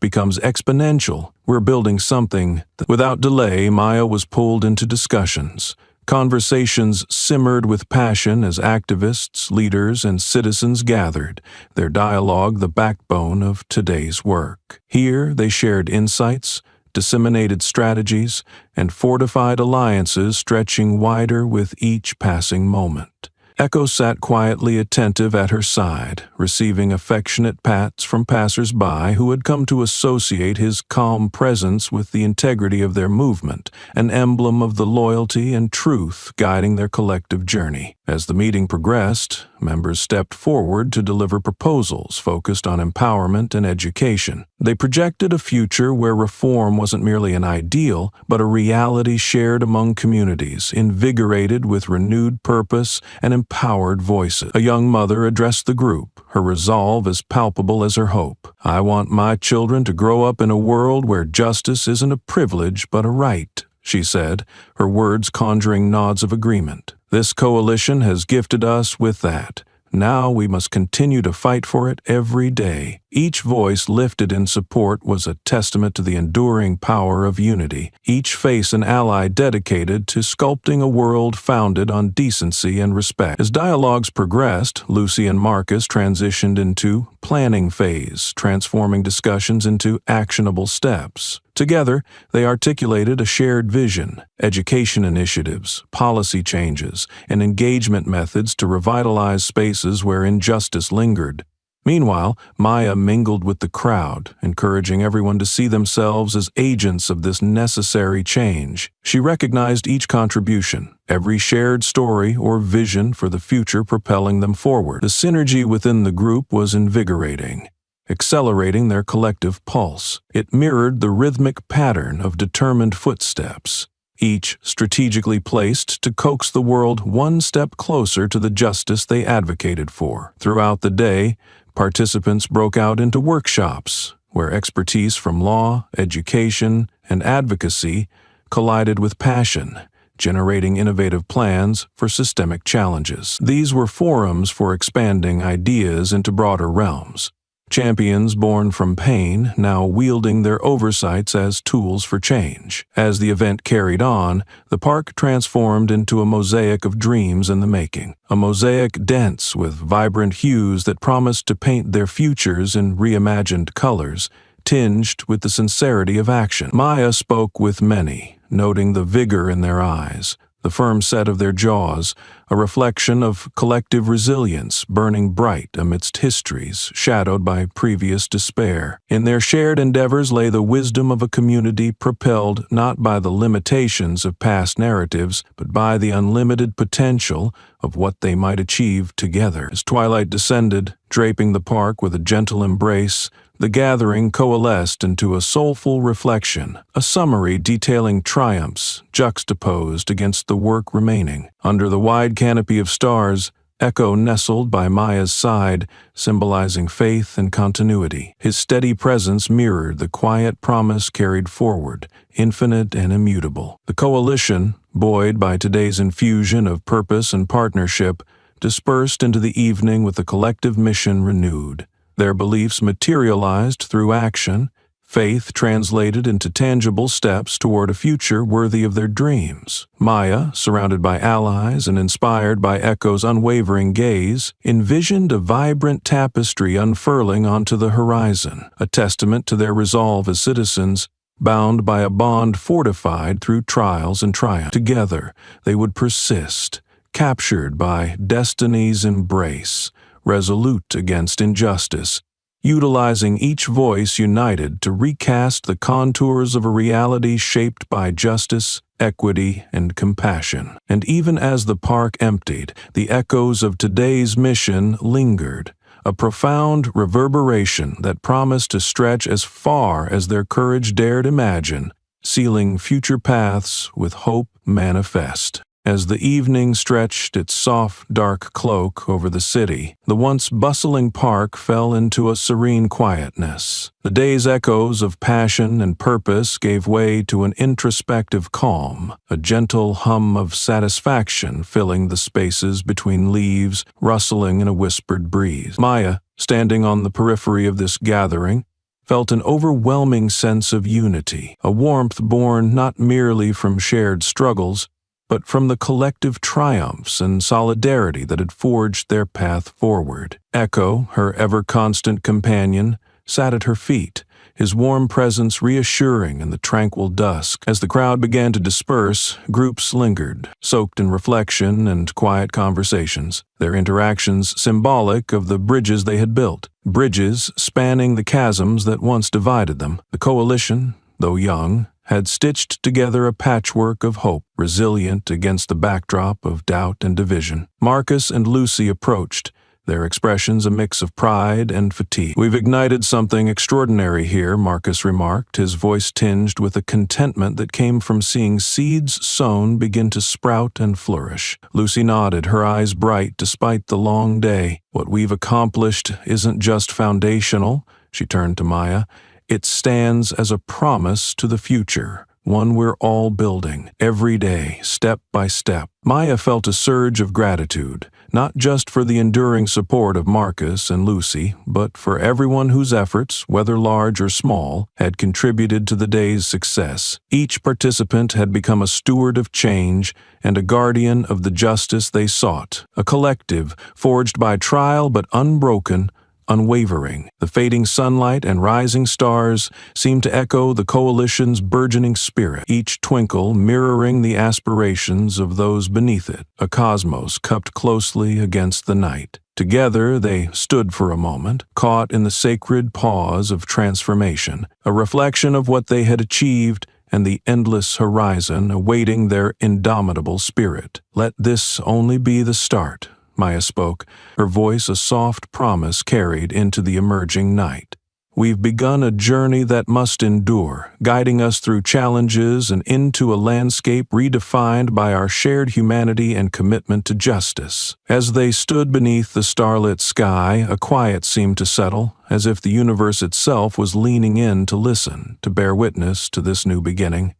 becomes exponential. We're building something." Without delay, Maya was pulled into discussions. Conversations simmered with passion as activists, leaders, and citizens gathered, their dialogue the backbone of today's work. Here they shared insights, disseminated strategies, and fortified alliances stretching wider with each passing moment. Echo sat quietly attentive at her side, receiving affectionate pats from passers-by who had come to associate his calm presence with the integrity of their movement, an emblem of the loyalty and truth guiding their collective journey. As the meeting progressed, members stepped forward to deliver proposals focused on empowerment and education. They projected a future where reform wasn't merely an ideal, but a reality shared among communities, invigorated with renewed purpose and empowered voices. A young mother addressed the group, her resolve as palpable as her hope. "I want my children to grow up in a world where justice isn't a privilege but a right," she said, her words conjuring nods of agreement. "This coalition has gifted us with that. Now we must continue to fight for it every day." Each voice lifted in support was a testament to the enduring power of unity, each face an ally dedicated to sculpting a world founded on decency and respect. As dialogues progressed, Lucy and Marcus transitioned into planning phase, transforming discussions into actionable steps. Together, they articulated a shared vision, education initiatives, policy changes, and engagement methods to revitalize spaces where injustice lingered. Meanwhile, Maya mingled with the crowd, encouraging everyone to see themselves as agents of this necessary change. She recognized each contribution, every shared story or vision for the future propelling them forward. The synergy within the group was invigorating, accelerating their collective pulse. It mirrored the rhythmic pattern of determined footsteps, each strategically placed to coax the world one step closer to the justice they advocated for. Throughout the day, participants broke out into workshops, where expertise from law, education, and advocacy collided with passion, generating innovative plans for systemic challenges. These were forums for expanding ideas into broader realms. Champions born from pain now wielding their oversights as tools for change. As the event carried on, the park transformed into a mosaic of dreams in the making, a mosaic dense with vibrant hues that promised to paint their futures in reimagined colors, tinged with the sincerity of action. Maya spoke with many, noting the vigor in their eyes, the firm set of their jaws, a reflection of collective resilience burning bright amidst histories shadowed by previous despair. In their shared endeavors lay the wisdom of a community propelled not by the limitations of past narratives, but by the unlimited potential of what they might achieve together. As twilight descended, draping the park with a gentle embrace, the gathering coalesced into a soulful reflection, a summary detailing triumphs juxtaposed against the work remaining. Under the wide canopy of stars, Echo nestled by Maya's side, symbolizing faith and continuity. His steady presence mirrored the quiet promise carried forward, infinite and immutable. The coalition, buoyed by today's infusion of purpose and partnership, dispersed into the evening with a collective mission renewed. Their beliefs materialized through action, faith translated into tangible steps toward a future worthy of their dreams. Maya, surrounded by allies and inspired by Echo's unwavering gaze, envisioned a vibrant tapestry unfurling onto the horizon, a testament to their resolve as citizens, bound by a bond fortified through trials and triumph. Together, they would persist, captured by destiny's embrace, resolute against injustice, utilizing each voice united to recast the contours of a reality shaped by justice, equity, and compassion. And even as the park emptied, the echoes of today's mission lingered, a profound reverberation that promised to stretch as far as their courage dared imagine, sealing future paths with hope manifest. As the evening stretched its soft, dark cloak over the city, the once bustling park fell into a serene quietness. The day's echoes of passion and purpose gave way to an introspective calm, a gentle hum of satisfaction filling the spaces between leaves, rustling in a whispered breeze. Maya, standing on the periphery of this gathering, felt an overwhelming sense of unity, a warmth born not merely from shared struggles, but from the collective triumphs and solidarity that had forged their path forward. Echo, her ever-constant companion, sat at her feet, his warm presence reassuring in the tranquil dusk. As the crowd began to disperse, groups lingered, soaked in reflection and quiet conversations, their interactions symbolic of the bridges they had built, bridges spanning the chasms that once divided them. The coalition, though young, had stitched together a patchwork of hope, resilient against the backdrop of doubt and division. Marcus and Lucy approached, their expressions a mix of pride and fatigue. "We've ignited something extraordinary here," Marcus remarked, his voice tinged with a contentment that came from seeing seeds sown begin to sprout and flourish. Lucy nodded, her eyes bright despite the long day. "What we've accomplished isn't just foundational," she turned to Maya. "It stands as a promise to the future, one we're all building, every day, step by step." Maya felt a surge of gratitude, not just for the enduring support of Marcus and Lucy, but for everyone whose efforts, whether large or small, had contributed to the day's success. Each participant had become a steward of change and a guardian of the justice they sought, a collective forged by trial but unbroken, unwavering. The fading sunlight and rising stars seemed to echo the coalition's burgeoning spirit, each twinkle mirroring the aspirations of those beneath it, a cosmos cupped closely against the night. Together they stood for a moment, caught in the sacred pause of transformation, a reflection of what they had achieved and the endless horizon awaiting their indomitable spirit. "Let this only be the start," Maya spoke, her voice a soft promise carried into the emerging night. "We've begun a journey that must endure, guiding us through challenges and into a landscape redefined by our shared humanity and commitment to justice." As they stood beneath the starlit sky, a quiet seemed to settle, as if the universe itself was leaning in to listen, to bear witness to this new beginning.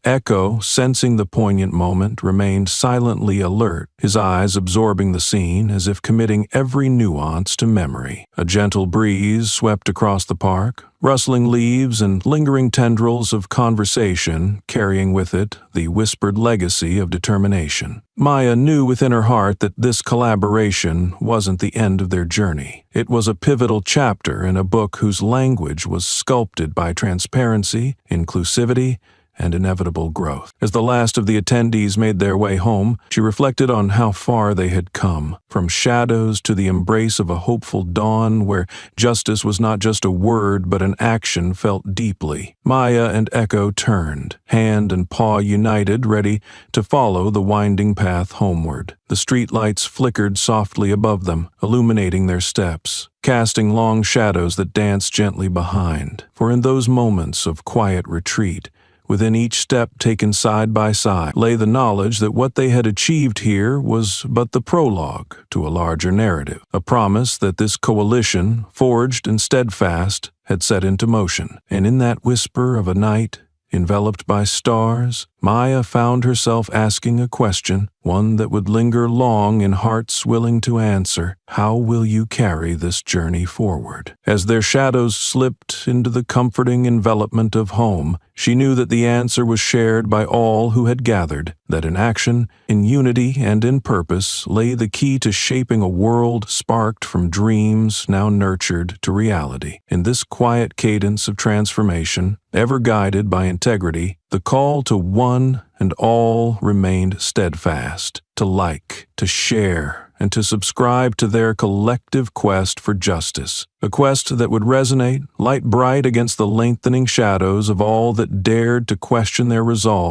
Echo, sensing the poignant moment, remained silently alert, his eyes absorbing the scene as if committing every nuance to memory. A gentle breeze swept across the park, rustling leaves and lingering tendrils of conversation, carrying with it the whispered legacy of determination. Maya knew within her heart that this collaboration wasn't the end of their journey. It was a pivotal chapter in a book whose language was sculpted by transparency, inclusivity, and inevitable growth. As the last of the attendees made their way home, she reflected on how far they had come, from shadows to the embrace of a hopeful dawn where justice was not just a word but an action felt deeply. Maya and Echo turned, hand and paw united, ready to follow the winding path homeward. The streetlights flickered softly above them, illuminating their steps, casting long shadows that danced gently behind. For in those moments of quiet retreat, within each step taken side by side, lay the knowledge that what they had achieved here was but the prologue to a larger narrative, a promise that this coalition, forged and steadfast, had set into motion. And in that whisper of a night, enveloped by stars, Maya found herself asking a question, one that would linger long in hearts willing to answer. How will you carry this journey forward? As their shadows slipped into the comforting envelopment of home, she knew that the answer was shared by all who had gathered, that in action, in unity, and in purpose lay the key to shaping a world sparked from dreams now nurtured to reality. In this quiet cadence of transformation, ever guided by integrity, the call to one and all remained steadfast, to like, to share, and to subscribe to their collective quest for justice, a quest that would resonate, light bright against the lengthening shadows of all that dared to question their resolve.